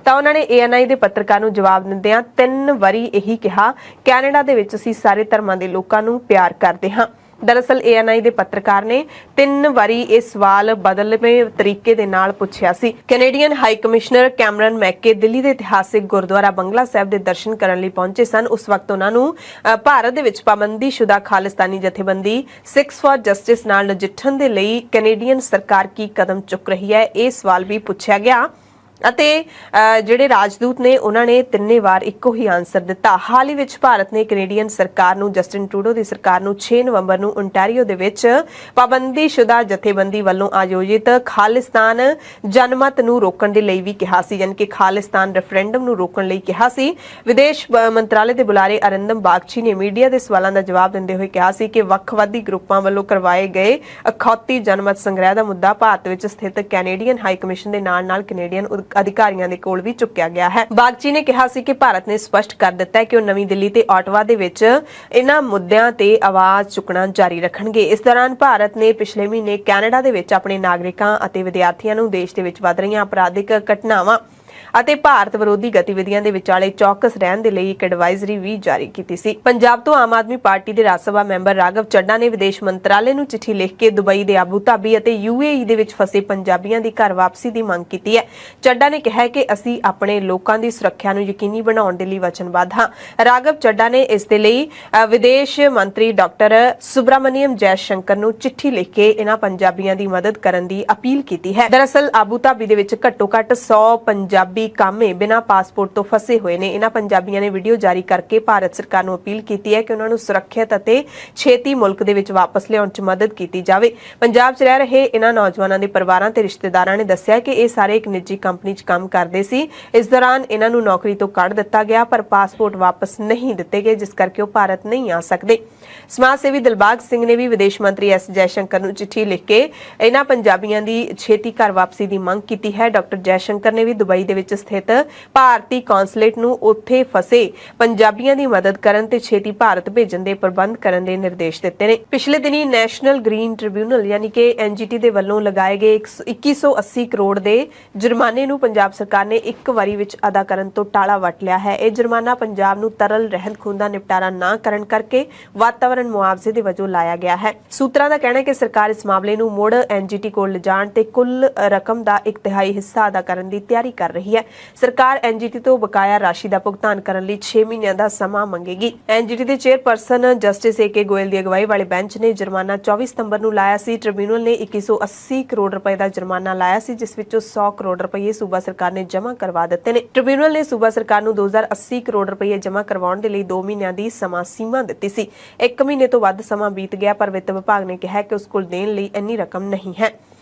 ਤਾਂ ਉਹਨਾਂ ਨੇ ANI ਦੇ ਪੱਤਰਕਾਰ ਨੂੰ ਜਵਾਬ ਦਿੰਦਿਆਂ 3 ਵਾਰੀ ਇਹੀ ਕਿਹਾ, ਕੈਨੇਡਾ ਦੇ ਵਿੱਚ ਅਸੀਂ ਸਾਰੇ ਧਰਮਾਂ ਦੇ ਲੋਕਾਂ ਨੂੰ ਪਿਆਰ ਕਰਦੇ ਹਾਂ। ਦਰਅਸਲ ANI ਦੇ ਪੱਤਰਕਾਰ ਨੇ 3 ਵਾਰੀ ਇਹ ਸਵਾਲ ਬਦਲਵੇਂ ਤਰੀਕੇ ਦੇ ਨਾਲ ਪੁੱਛਿਆ ਸੀ। Canadian high commissioner Cameron Mackay Delhi ਦੇ ਇਤਿਹਾਸਿਕ ਗੁਰਦੁਆਰਾ ਬੰਗਲਾ ਸਾਹਿਬ ਦੇ ਦਰਸ਼ਨ ਕਰਨ ਲਈ ਪਹੁੰਚੇ ਸਨ। ਉਸ ਵਕਤ ਉਹਨਾਂ ਨੂੰ ਭਾਰਤ ਦੇ ਵਿੱਚ ਪਾਬੰਦੀਸ਼ੁਦਾ ਖਾਲਿਸਤਾਨੀ ਜਥੇਬੰਦੀ ਸਿੱਖਸ ਫਾਰ ਜਸਟਿਸ ਨਾਲ ਨਜਿੱਠਣ ਦੇ ਲਈ ਕੈਨੇਡੀਅਨ ਸਰਕਾਰ ਕੀ ਕਦਮ ਚੁੱਕ ਰਹੀ ਹੈ, ਇਹ ਸਵਾਲ ਵੀ ਪੁੱਛਿਆ ਗਿਆ ਅਤੇ ਜਿਹੜੇ ਰਾਜਦੂਤ ਨੇ ਉਹਨਾਂ ਨੇ 3 ਵਾਰ ਇੱਕੋ ਹੀ ਆਨਸਰ ਦਿੱਤਾ। ਹਾਲ ਹੀ ਵਿੱਚ ਭਾਰਤ ਨੇ ਕੈਨੇਡੀਅਨ ਸਰਕਾਰ ਨੂੰ ਜਸਟਿਨ ਟਰੂਡੋ ਦੀ ਸਰਕਾਰ ਨੂੰ 6 ਨਵੰਬਰ ਨੂੰ ਓਨਟਾਰੀਓ ਦੇ ਵਿੱਚ ਪਾਬੰਦੀਸ਼ੁਦਾ ਜਥੇਬੰਦੀ ਵੱਲੋਂ ਆਯੋਜਿਤ ਖਾਲਿਸਤਾਨ ਜਨਮਤ ਨੂੰ ਰੋਕਣ ਦੇ ਲਈ ਵੀ ਕਿਹਾ ਸੀ, ਯਾਨੀ ਕਿ ਖਾਲਿਸਤਾਨ ਰੈਫਰੈਂਡਮ ਨੂੰ ਰੋਕਣ ਲਈ ਕਿਹਾ ਸੀ। ਵਿਦੇਸ਼ ਮੰਤਰਾਲੇ ਦੇ ਬੁਲਾਰੇ ਅਰਿੰਦਮ ਬਾਗਚੀ ਨੇ ਮੀਡੀਆ ਦੇ ਸਵਾਲਾਂ ਦਾ ਜਵਾਬ ਦਿੰਦੇ ਹੋਏ ਕਿਹਾ ਸੀ ਕਿ ਵੱਖਵਾਦੀ ਗਰੁੱਪਾਂ ਵੱਲੋਂ ਕਰਵਾਏ ਗਏ ਅਖੌਤੀ ਜਨਮਤ ਸੰਗ੍ਰਹਿ ਦਾ ਮੁੱਦਾ ਭਾਰਤ ਵਿੱਚ ਸਥਿਤ ਕੈਨੇਡੀਅਨ ਹਾਈ ਕਮਿਸ਼ਨ ਦੇ ਨਾਲ-ਨਾਲ ਕੈਨੇਡੀਅਨ ਅਧਿਕਾਰੀਆਂ ਦੇ ਕੋਲ ਵੀ ਚੁੱਕਿਆ ਗਿਆ ਹੈ। ਬਾਗਚੀ ਨੇ ਕਿਹਾ ਸੀ ਕਿ ਭਾਰਤ ਨੇ ਸਪਸ਼ਟ ਕਰ ਦਿੱਤਾ ਹੈ ਕਿ ਉਹ ਨਵੀਂ ਦਿੱਲੀ ਤੇ ਆਟਵਾ ਦੇ ਵਿੱਚ ਇਹਨਾਂ ਮੁੱਦਿਆਂ ਤੇ ਆਵਾਜ਼ ਚੁੱਕਣਾ ਜਾਰੀ ਰੱਖਣਗੇ। ਇਸ ਦੌਰਾਨ ਭਾਰਤ ਨੇ ਪਿਛਲੇ ਮਹੀਨੇ ਕੈਨੇਡਾ ਦੇ ਵਿੱਚ ਆਪਣੇ ਨਾਗਰਿਕਾਂ ਅਤੇ ਵਿਦਿਆਰਥੀਆਂ ਨੂੰ ਦੇਸ਼ ਦੇ ਵਿੱਚ ਵੱਧ ਰਹੀਆਂ ਅਪਰਾਧਿਕ ਘਟਨਾਵਾਂ ਅਤੇ ਭਾਰਤ ਵਿਰੋਧੀ ਗਤੀਵਿਧੀਆਂ ਦੇ ਵਿਚਾਲੇ ਚੌਕਸ ਰਹਿਣ ਦੇ ਲਈ ਇੱਕ ਐਡਵਾਈਜ਼ਰੀ ਵੀ ਜਾਰੀ ਕੀਤੀ ਸੀ। ਪੰਜਾਬ ਤੋਂ ਆਮ ਆਦਮੀ ਪਾਰਟੀ ਦੇ ਰਾਜ ਸਭਾ ਮੈਂਬਰ ਰਾਘਵ ਚੱਡਾ ਨੇ ਵਿਦੇਸ਼ ਮੰਤਰਾਲੇ ਨੂੰ ਚਿੱਠੀ ਲਿਖ ਕੇ ਦੁਬਈ ਦੇ ਆਬੂ ਧਾਬੀ ਅਤੇ UAE ਦੇ ਵਿੱਚ ਫਸੇ ਪੰਜਾਬੀਆਂ ਦੀ ਘਰ ਵਾਪਸੀ ਦੀ ਮੰਗ ਕੀਤੀ ਹੈ। ਚੱਡਾ ਨੇ ਕਿਹਾ ਕਿ ਅਸੀਂ ਆਪਣੇ ਲੋਕਾਂ ਦੀ ਸੁਰੱਖਿਆ ਨੂੰ ਯਕੀਨੀ ਬਣਾਉਣ ਦੇ ਲਈ ਵਚਨਬੱਧ ਹਾਂ। ਰਾਘਵ ਚੱਡਾ ਨੇ ਇਸ ਦੇ ਲਈ ਵਿਦੇਸ਼ ਮੰਤਰੀ ਡਾਕਟਰ ਸੁਬਰਾਮਨੀਅਮ ਜੈਸ਼ੰਕਰ ਨੂੰ ਚਿੱਠੀ ਲਿਖ ਕੇ ਇਹਨਾਂ ਪੰਜਾਬੀਆਂ ਦੀ ਮਦਦ ਕਰਨ ਦੀ ਅਪੀਲ ਕੀਤੀ ਹੈ। ਦਰਅਸਲ ਆਬੂ ਧਾਬੀ ਦੇ ਵਿੱਚ ਘੱਟੋ-ਘੱਟ 100 ਪੰਜਾਬੀ ਕਾਮੇ ਬਿਨਾਂ ਪਾਸਪੋਰਟ ਤੋਂ ਫਸੇ ਹੋਏ ਨੇ। ਇਹਨਾਂ ਪੰਜਾਬੀਆਂ ਨੇ ਵੀਡੀਓ ਜਾਰੀ ਕਰਕੇ ਭਾਰਤ ਸਰਕਾਰ ਨੂੰ ਅਪੀਲ ਕੀਤੀ ਹੈ ਕਿ ਉਹਨਾਂ ਨੂੰ ਸੁਰੱਖਿਅਤ ਅਤੇ ਛੇਤੀ ਮੁਲਕ ਦੇ ਵਿੱਚ ਵਾਪਸ ਲਿਆਉਣ 'ਚ ਮਦਦ ਕੀਤੀ ਜਾਵੇ। ਪੰਜਾਬ 'ਚ ਰਹਿ ਰਹੇ ਇਹਨਾਂ ਨੌਜਵਾਨਾਂ ਦੇ ਪਰਿਵਾਰਾਂ ਤੇ ਰਿਸ਼ਤੇਦਾਰਾਂ ਨੇ ਦੱਸਿਆ ਕਿ ਇਹ ਸਾਰੇ ਇੱਕ ਨਿੱਜੀ ਕੰਪਨੀ 'ਚ ਕੰਮ ਕਰਦੇ ਸੀ। ਇਸ ਦੌਰਾਨ ਇਹਨਾਂ ਨੂੰ ਨੌਕਰੀ ਤੋਂ ਕੱਢ ਦਿੱਤਾ ਗਿਆ, ਪਰ ਪਾਸਪੋਰਟ ਵਾਪਸ ਨਹੀਂ ਦਿੱਤੇ ਗਏ, ਜਿਸ ਕਰਕੇ ਉਹ ਭਾਰਤ ਨਹੀਂ ਆ ਸਕਦੇ। ਸਮਾਜ ਸੇਵੀ ਦਿਲਬਾਗ ਸਿੰਘ ਨੇ ਵੀ ਵਿਦੇਸ਼ ਮੰਤਰੀ S ਜੈਸ਼ੰਕਰ ਨੂੰ ਚਿੱਠੀ ਲਿਖ ਕੇ ਇਹਨਾਂ ਪੰਜਾਬੀਆਂ ਦੀ ਛੇਤੀ ਘਰ ਵਾਪਸੀ ਦੀ ਮੰਗ ਕੀਤੀ ਹੈ। ਡਾਕਟਰ ਜੈਸ਼ੰਕਰ ਨੇ ਵੀ ਦੁਬਈ ਦੇ ਵਿੱਚ ਸਥਿਤ ਭਾਰਤੀ ਕੌਂਸਲੇਟ ਨੂੰ ਉੱਥੇ ਫਸੇ ਪੰਜਾਬੀਆਂ ਦੀ ਮਦਦ ਕਰਨ ਤੇ ਛੇਤੀ ਭਾਰਤ ਭੇਜਣ ਦੇ ਪ੍ਰਬੰਧ ਕਰਨ ਦੇ ਨਿਰਦੇਸ਼ ਦਿੱਤੇ ਨੇ। ਪਿਛਲੇ ਦਿਨੀ ਨੈਸ਼ਨਲ ਗ੍ਰੀਨ ਟ੍ਰਿਬਿਊਨਲ ਯਾਨੀ ਕਿ NGT ਦੇ ਵੱਲੋਂ ਲਗਾਏ ਗਏ 2180 ਕਰੋੜ ਦੇ ਜੁਰਮਾਨੇ ਨੂੰ ਪੰਜਾਬ ਸਰਕਾਰ ਨੇ ਇੱਕ ਵਾਰੀ ਵਿੱਚ ਅਦਾ ਕਰਨ ਤੋਂ ਟਾਲਾ ਵੱਟ ਲਿਆ ਹੈ। ਇਹ ਜੁਰਮਾਨਾ ਪੰਜਾਬ ਨੂੰ ਤਰਲ ਰਹਿੰਦ ਖੂੰਹਦ ਦਾ ਨਿਪਟਾਰਾ ਨਾ ਕਰਨ ਕਰਕੇ ਵਾਤਾਵਰਣ ਮੁਆਵਜ਼ੇ ਦੇ ਵਜੋਂ ਲਾਇਆ ਗਿਆ ਹੈ। ਸੂਤਰਾਂ ਦਾ ਕਹਿਣਾ ਹੈ ਕਿ ਸਰਕਾਰ ਇਸ ਮਾਮਲੇ ਨੂੰ ਮੁੜ NGT ਕੋਲ ਲਿਜਾਣ ਤੇ ਕੁੱਲ ਰਕਮ ਦਾ 1/3 ਹਿੱਸਾ ਅਦਾ ਕਰਨ ਦੀ ਤਿਆਰੀ ਕਰ ਰਹੀ ਹੈ। ਸਰਕਾਰ NGT ਤੋਂ ਬਕਾਇਆ ਰਾਸ਼ੀ ਦਾ ਭੁਗਤਾਨ ਕਰਨ ਲਈ 6 ਮਹੀਨਿਆਂ ਦਾ ਸਮਾਂ ਮੰਗੇਗੀ। NGT ਦੇ ਚੇਅਰਪਰਸਨ ਜਸਟਿਸ AK ਗੋਇਲ ਦੀ ਅਗਵਾਈ ਵਾਲੇ ਬੈਂਚ ਨੇ ਜੁਰਮਾਨਾ 24 ਸਤੰਬਰ ਨੂੰ ਲਾਇਆ ਸੀ। ਟ੍ਰਿਬਿਊਨਲ ਨੇ 2180 ਕਰੋੜ ਰੁਪਏ ਦਾ ਜੁਰਮਾਨਾ ਲਾਇਆ ਸੀ, ਜਿਸ ਵਿੱਚੋਂ 100 ਕਰੋੜ ਰੁਪਏ ਸੂਬਾ ਸਰਕਾਰ ਨੇ ਜਮ੍ਹਾਂ ਕਰਵਾ ਦਿੱਤੇ ਨੇ। ਟ੍ਰਿਬਿਊਨਲ ਨੇ ਸੂਬਾ ਸਰਕਾਰ ਨੂੰ 2080 ਕਰੋੜ ਰੁਪਏ ਜਮ੍ਹਾਂ ਕਰਵਾਉਣ ਦੇ ਲਈ 2 ਮਹੀਨਿਆਂ ਦੀ ਸਮਾਂ ਸੀਮਾ ਦਿੱਤੀ ਸੀ। 1 ਮਹੀਨੇ ਤੋਂ ਵੱਧ ਸਮਾਂ ਬੀਤ ਗਿਆ, ਪਰ ਵਿੱਤ ਵਿਭਾਗ ਨੇ ਕਿਹਾ ਕਿ ਉਸ ਕੋਲ ਦੇਣ ਲਈ ਇੰਨੀ ਰਕਮ ਨਹੀਂ ਹੈ।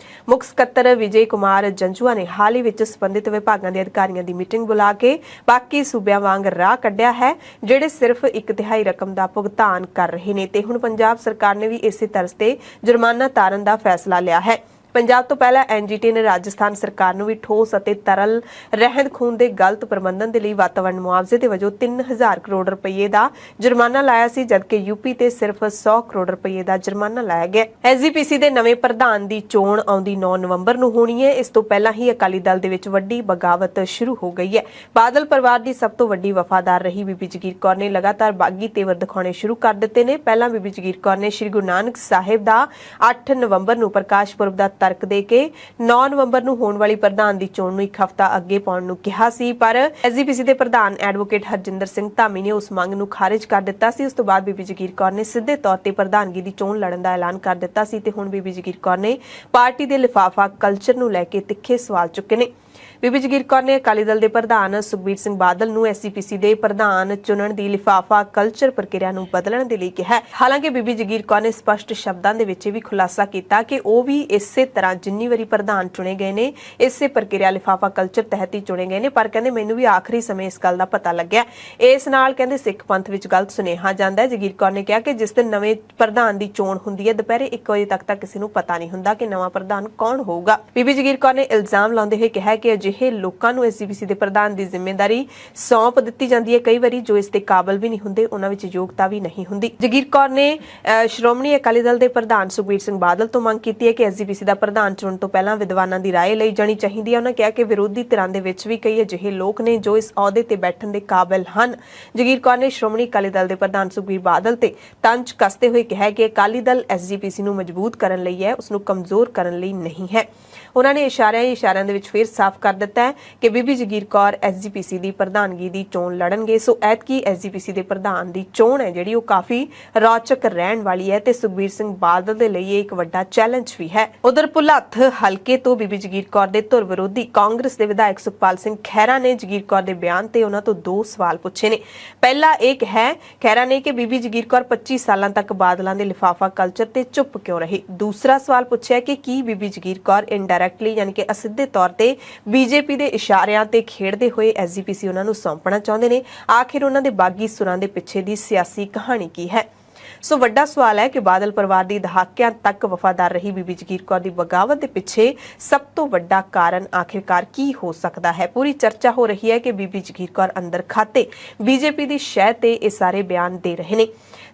ਮੁੱਖ ਸਕੱਤਰ ਵਿਜੇ ਕੁਮਾਰ ਜੰਜੂਆ ਨੇ ਹਾਲ ਹੀ ਵਿੱਚ ਸੰਬੰਧਿਤ ਵਿਭਾਗਾਂ ਦੇ ਅਧਿਕਾਰੀਆਂ ਦੀ ਮੀਟਿੰਗ ਬੁਲਾ ਕੇ ਬਾਕੀ ਸੂਬਿਆਂ ਵਾਂਗ ਰਾਹ ਕੱਢਿਆ ਹੈ, ਜਿਹੜੇ ਸਿਰਫ 1/3 ਰਕਮ ਦਾ ਭੁਗਤਾਨ ਕਰ ਰਹੇ ਨੇ ਤੇ ਹੁਣ ਪੰਜਾਬ ਸਰਕਾਰ ਨੇ ਵੀ ਇਸੇ ਤਰਜ਼ ਤੇ ਜੁਰਮਾਨਾ ਤਾਰਨ ਦਾ ਫੈਸਲਾ ਲਿਆ ਹੈ। ਪੰਜਾਬ ਤੋਂ ਪਹਿਲਾਂ ਐਨਜੀਟੀ ਨੇ ਰਾਜਸਥਾਨ ਸਰਕਾਰ ਨੂੰ ਵੀ ਠੋਸ ਅਤੇ ਤਰਲ ਰਹਿੰਦ ਖੂੰਹਦ ਦੇ ਗਲਤ ਪ੍ਰਬੰਧਨ ਦੇ ਲਈ ਵਾਤਾਵਰਣ ਮੁਆਵਜ਼ੇ ਦੇ ਵਜੋਂ 3000 ਕਰੋੜ ਰੁਪਏ ਦਾ ਜੁਰਮਾਨਾ ਲਾਇਆ ਸੀ, ਜਦਕਿ ਯੂਪੀ ਤੇ ਸਿਰਫ 100 ਕਰੋੜ ਰੁਪਏ ਦਾ ਜੁਰਮਾਨਾ ਲਾਇਆ ਗਿਆ। ਐਸਜੀਪੀਸੀ ਦੇ ਨਵੇਂ ਪ੍ਰਧਾਨ ਦੀ ਚੋਣ ਆਉਂਦੀ 9 ਨਵੰਬਰ ਨੂੰ ਹੋਣੀ ਹੈ। ਇਸ ਤੋਂ ਪਹਿਲਾਂ ਹੀ ਅਕਾਲੀ ਦਲ ਦੇ ਵਿੱਚ ਵੱਡੀ ਬਗਾਵਤ ਸ਼ੁਰੂ ਹੋ ਗਈ ਹੈ। ਬਾਦਲ ਪਰਿਵਾਰ ਦੀ ਸਭ ਤੋਂ ਵੱਡੀ ਵਫਾਦਾਰ ਰਹੀ ਬੀਬੀ ਜਗੀਰ ਕੌਰ ਨੇ ਲਗਾਤਾਰ ਬਾਗੀ ਤੇਵਰ ਦਿਖਾਉਣੇ ਸ਼ੁਰੂ ਕਰ ਦਿੱਤੇ ਨੇ। ਪਹਿਲਾਂ ਬੀਬੀ ਜਗੀਰ ਕੌਰ ਨੇ ਸ੍ਰੀ ਗੁਰੂ ਨਾਨਕ ਸਾਹਿਬ ਦਾ 8 ਨਵੰਬਰ ਨੂੰ ਪ੍ਰਕਾਸ਼ ਪੁਰਬ ਦਾ ਤਰਕ ਦੇ ਕੇ 9 ਨਵੰਬਰ ਨੂੰ ਹੋਣ ਵਾਲੀ ਪ੍ਰਧਾਨ ਦੀ ਚੋਣ ਨੂੰ ਇੱਕ ਹਫ਼ਤਾ ਅੱਗੇ ਪਾਉਣ ਨੂੰ ਕਿਹਾ ਸੀ, ਪਰ ਐਸਜੀਪੀਸੀ ਦੇ ਪ੍ਰਧਾਨ ਐਡਵੋਕੇਟ ਹਰਜਿੰਦਰ ਸਿੰਘ ਧਾਮੀ ਨੇ ਉਸ ਮੰਗ ਨੂੰ ਖਾਰਿਜ ਕਰ ਦਿੱਤਾ ਸੀ। ਉਸ ਤੋਂ ਬਾਅਦ ਬੀਬੀ ਜਗੀਰ ਕੌਰ ਨੇ ਸਿੱਧੇ ਤੌਰ ਤੇ ਪ੍ਰਧਾਨਗੀ ਦੀ ਚੋਣ ਲੜਨ ਦਾ ਐਲਾਨ ਕਰ ਦਿੱਤਾ ਸੀ ਤੇ ਹੁਣ ਬੀਬੀ ਜਗੀਰ ਕੌਰ ਨੇ ਪਾਰਟੀ ਦੇ ਲਿਫਾਫਾ ਕਲਚਰ ਨੂੰ ਲੈ ਕੇ ਤਿੱਖੇ ਸਵਾਲ ਚੁੱਕੇ ਨੇ। ਬੀਬੀ ਜਗੀਰ ਕੌਰ ਨੇ ਅਕਾਲੀ ਦਲ ਦੇ ਪ੍ਰਧਾਨ ਸੁਖਬੀਰ ਸਿੰਘ ਬਾਦਲ ਨੂੰ ਐਸਜੀਪੀਸੀ ਦੇ ਪ੍ਰਧਾਨ ਚੁਣਨ ਦੀ ਲਿਫਾਫਾ ਕਲਚਰ ਪ੍ਰਕਿਰਿਆ ਨੂੰ ਬਦਲਣ ਦੇ ਲਈ ਕਿਹਾ। ਹਾਲਾਂਕਿ ਬੀਬੀ ਜਗੀਰ ਕੌਰ ਨੇ ਸਪਸ਼ਟ ਸ਼ਬਦਾਂ ਦੇ ਵਿੱਚ ਇਹ ਵੀ ਖੁਲਾਸਾ ਕੀਤਾ ਕਿ ਉਹ ਵੀ ਇਸੇ ਤਰ੍ਹਾਂ ਜਿੰਨੀ ਵਾਰੀ ਪ੍ਰਧਾਨ ਚੁਣੇ ਗਏ ਨੇ ਇਸੇ ਪ੍ਰਕਿਰਿਆ ਲਿਫਾਫਾ ਕਲਚਰ ਤਹਿਤ ਹੀ ਚੁਣੇ ਗਏ ਨੇ, ਪਰ ਕਹਿੰਦੇ ਮੈਨੂੰ ਵੀ ਆਖਰੀ ਸਮੇਂ ਇਸ ਗੱਲ ਦਾ ਪਤਾ ਲੱਗਿਆ। ਇਸ ਨਾਲ ਕਹਿੰਦੇ ਸਿੱਖ ਪੰਥ ਵਿੱਚ ਗਲਤ ਸੁਨੇਹਾ ਜਾਂਦਾ ਹੈ। ਜਗੀਰ ਕੌਰ ਨੇ ਕਿਹਾ ਕਿ ਜਿਸ ਦਿਨ ਨਵੇਂ ਪ੍ਰਧਾਨ ਦੀ ਚੋਣ ਹੁੰਦੀ ਹੈ ਦੁਪਹਿਰੇ 1 ਵਜੇ ਤੱਕ ਤਾਂ ਕਿਸੇ ਨੂੰ ਪਤਾ ਨਹੀਂ ਹੁੰਦਾ ਕਿ ਨਵਾਂ ਪ੍ਰਧਾਨ ਕੌਣ ਹੋਊਗਾ। ਬੀਬੀ ਜਗੀਰ ਕੌਰ ਨੇ ਇਲਜ਼ਾਮ ਲਾਉਂਦੇ ਹੋਏ ਕਿਹਾ ਕਿ ਅਜਿਹੇ ਲੋਕਾਂ ਨੂੰ ਐਸਜੀਪੀਸੀ ਦੇ ਪ੍ਰਧਾਨ ਦੀ ਜ਼ਿੰਮੇਵਾਰੀ ਸੌਂਪ ਦਿੱਤੀ ਜਾਂਦੀ ਹੈ ਕਈ ਵਾਰੀ ਜੋ ਇਸ ਦੇ ਕਾਬਿਲ ਵੀ ਨਹੀਂ ਹੁੰਦੇ, ਉਹਨਾਂ ਵਿੱਚ ਯੋਗਤਾ ਵੀ ਨਹੀਂ ਹੁੰਦੀ। ਜਗੀਰ ਕੌਰ ਨੇ ਸ਼੍ਰੋਮਣੀ ਅਕਾਲੀ ਦਲ ਦੇ ਪ੍ਰਧਾਨ ਸੁਖਬੀਰ ਸਿੰਘ ਬਾਦਲ ਤੋਂ ਮੰਗ ਕੀਤੀ ਹੈ ਕਿ ਐਸਜੀਪੀਸੀ ਦਾ ਪ੍ਰਧਾਨ ਚੁਣਨ ਤੋਂ ਪਹਿਲਾਂ ਵਿਦਵਾਨਾਂ ਦੀ ਰਾਏ ਲਈ ਜਾਣੀ ਚਾਹੀਦੀ ਹੈ। ਉਹਨਾਂ ਕਿਹਾ ਕਿ ਵਿਰੋਧੀ ਧਿਰਾਂ ਦੇ ਵਿੱਚ ਵੀ ਕਈ ਅਜਿਹੇ ਲੋਕ ਨੇ ਜੋ ਇਸ ਅਹੁਦੇ ਤੇ ਬੈਠਣ ਦੇ ਕਾਬਿਲ ਹਨ। ਜਗੀਰ ਕੌਰ ਨੇ ਸ਼੍ਰੋਮਣੀ ਅਕਾਲੀ ਦਲ ਦੇ ਪ੍ਰਧਾਨ ਸੁਖਬੀਰ ਬਾਦਲ ਤੇ ਤੰਜ ਕੱਸਦੇ ਹੋਏ ਕਿਹਾ ਕਿ ਅਕਾਲੀ ਦਲ ਐਸਜੀਪੀਸੀ ਨੂੰ ਮਜ਼ਬੂਤ ਕਰਨ ਲਈ ਹੈ, ਉਸ ਨੂੰ ਕਮਜ਼ੋਰ ਕਰਨ ਲਈ ਨਹੀਂ ਹੈ। ਉਹਨਾਂ ਨੇ ਇਸ਼ਾਰਿਆਂ ਦੇ ਵਿੱਚ ਫਿਰ ਸਾਫ਼ ਕਰ ਦਿੱਤਾ ਹੈ ਕਿ ਬੀਬੀ ਜਗੀਰ ਕੌਰ ਐਸਜੀਪੀਸੀ ਦੀ ਪ੍ਰਧਾਨਗੀ ਦੀ ਚੋਣ ਲੜਨਗੇ। ਸੋ ਐਤਕੀ ਐਸਜੀਪੀਸੀ ਦੇ ਪ੍ਰਧਾਨ ਦੀ ਚੋਣ ਹੈ ਜਿਹੜੀ ਉਹ ਕਾਫੀ ਰੌਚਕ ਰਹਿਣ ਵਾਲੀ ਹੈ ਤੇ ਸੁਖਬੀਰ ਸਿੰਘ ਬਾਦਲ ਦੇ ਲਈ ਇਹ ਇੱਕ ਵੱਡਾ ਚੈਲੰਜ ਵੀ ਹੈ। ਉਧਰ ਭੁਲੱਥ ਹਲਕੇ ਤੋਂ ਬੀਬੀ ਜਗੀਰ ਕੌਰ ਦੇ ਧੁਰ ਵਿਰੋਧੀ ਕਾਂਗਰਸ ਦੇ ਵਿਧਾਇਕ ਸੁਖਪਾਲ ਸਿੰਘ ਖਹਿਰਾ ਨੇ ਜਗੀਰ ਕੌਰ ਦੇ ਬਿਆਨ ਤੇ ਉਹਨਾਂ ਤੋਂ 2 ਸਵਾਲ ਪੁੱਛੇ ਨੇ। ਪਹਿਲਾ ਇਹ ਹੈ ਖਹਿਰਾ ਨੇ ਕਿ ਬੀਬੀ ਜਗੀਰ ਕੌਰ 25 ਸਾਲਾਂ ਤੱਕ ਬਾਦਲਾਂ ਦੇ ਲਿਫਾਫਾ ਕਲਚਰ ਤੇ ਚੁੱਪ ਕਿਉਂ ਰਹੀ। ਦੂਸਰਾ ਸਵਾਲ ਪੁੱਛਿਆ ਕਿ ਕੀ ਬੀਬੀ ਜਗੀਰ ਕੌਰ ਇਨਡਾਇਰੈਕਟਲੀ ਯਾਨੀ ਕਿ ਅਸਿੱਧੇ ਤੌਰ ਤੇ ਬੀਜੇਪੀ ਦੇ ਇਸ਼ਾਰਿਆਂ ਤੇ ਖੇਡਦੇ ਹੋਏ ਐਸਜੀਪੀਸੀ ਉਹਨਾਂ ਨੂੰ ਸੌਂਪਣਾ ਚਾਹੁੰਦੇ ਨੇ। ਆਖਿਰ ਉਹਨਾਂ ਦੇ ਬਾਗੀ ਸੁਰਾਂ ਦੇ ਪਿੱਛੇ ਦੀ ਸਿਆਸੀ ਕਹਾਣੀ ਕੀ ਹੈ। ਸੋ ਵੱਡਾ ਸਵਾਲ ਹੈ ਕਿ ਬਾਦਲ ਪਰਿਵਾਰ ਦੀ ਦਹਾਕਿਆਂ ਤੱਕ ਵਫਾਦਾਰ ਰਹੀ ਬੀਬੀ ਜਗੀਰ ਕੌਰ ਦੀ ਬਗਾਵਤ ਦੇ ਪਿੱਛੇ ਸਭ ਤੋਂ ਵੱਡਾ ਕਾਰਨ ਆਖਿਰਕਾਰ ਕੀ ਹੋ ਸਕਦਾ ਹੈ। ਪੂਰੀ ਚਰਚਾ ਹੋ ਰਹੀ ਹੈ ਕਿ ਬੀਬੀ ਜਗੀਰ ਕੌਰ ਅੰਦਰ ਖਾਤੇ ਬੀਜੇਪੀ ਦੀ ਸ਼ਹਿ ਤੇ ਇਹ ਸਾਰੇ ਬਿਆਨ ਦੇ ਰਹੇ ਨੇ।